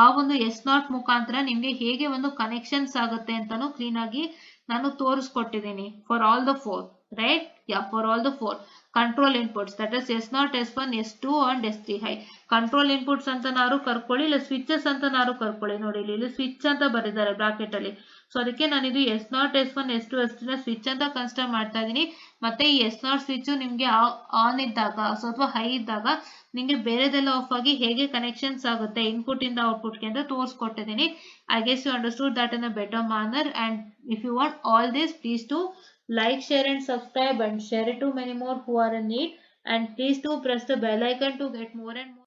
ಆ ಒಂದು S0 ಮುಖಾಂತರ ನಿಮ್ಗೆ ಹೇಗೆ ಒಂದು ಕನೆಕ್ಷನ್ಸ್ ಆಗುತ್ತೆ ಅಂತಾನು ಕ್ಲೀನ್ ಆಗಿ ನಾನು ತೋರಿಸ್ಕೊಟ್ಟಿದ್ದೀನಿ for all the 4, right? For all the 4 control inputs, that is S0, S1, S2 and S3 high. Control inputs ಅಂತ ನಾರು ಕರ್ಕೊಳ್ಳಿ, ಇಲ್ಲ ಸ್ವಿಚಸ್ ಅಂತ ನಾರು ಕರ್ಕೊಳ್ಳಿ. ನೋಡಿ ಇಲ್ಲಿ ಸ್ವಿಚ್ ಅಂತ ಬರೆದಿದ್ದಾರೆ ಬ್ರಾಕೆಟ್ ಅಲ್ಲಿ. ಸೊ ಅದಕ್ಕೆ ನಾನು ಇದು S0, S1, S2, S3 ನ ಸ್ವಿಚ್ ಅಂತ ಕನ್ಸಿಡರ್ ಮಾಡ್ತಾ ಇದೀನಿ. ಮತ್ತೆ ಈ S0 ಸ್ವಿಚ್ ನಿಮ್ಗೆ ಆನ್ ಇದ್ದಾಗ ಅಥವಾ ಹೈ ಇದ್ದಾಗ ನಿಮ್ಗೆ ಬೇರೆದೆಲ್ಲ ಆಫ್ ಆಗಿ ಹೇಗೆ ಕನೆಕ್ಷನ್ಸ್ ಆಗುತ್ತೆ ಇನ್ಪುಟ್ ಇಂದ ಔಟ್ಪುಟ್ ಗೆ ಅಂತ ತೋರಿಸ್ಕೊಟ್ಟಿದ್ದೀನಿ. I guess you understood that in a better manner. And if you want all this, please to like, share and subscribe, and share it to many more who are in need, and please do press the bell icon to get more and more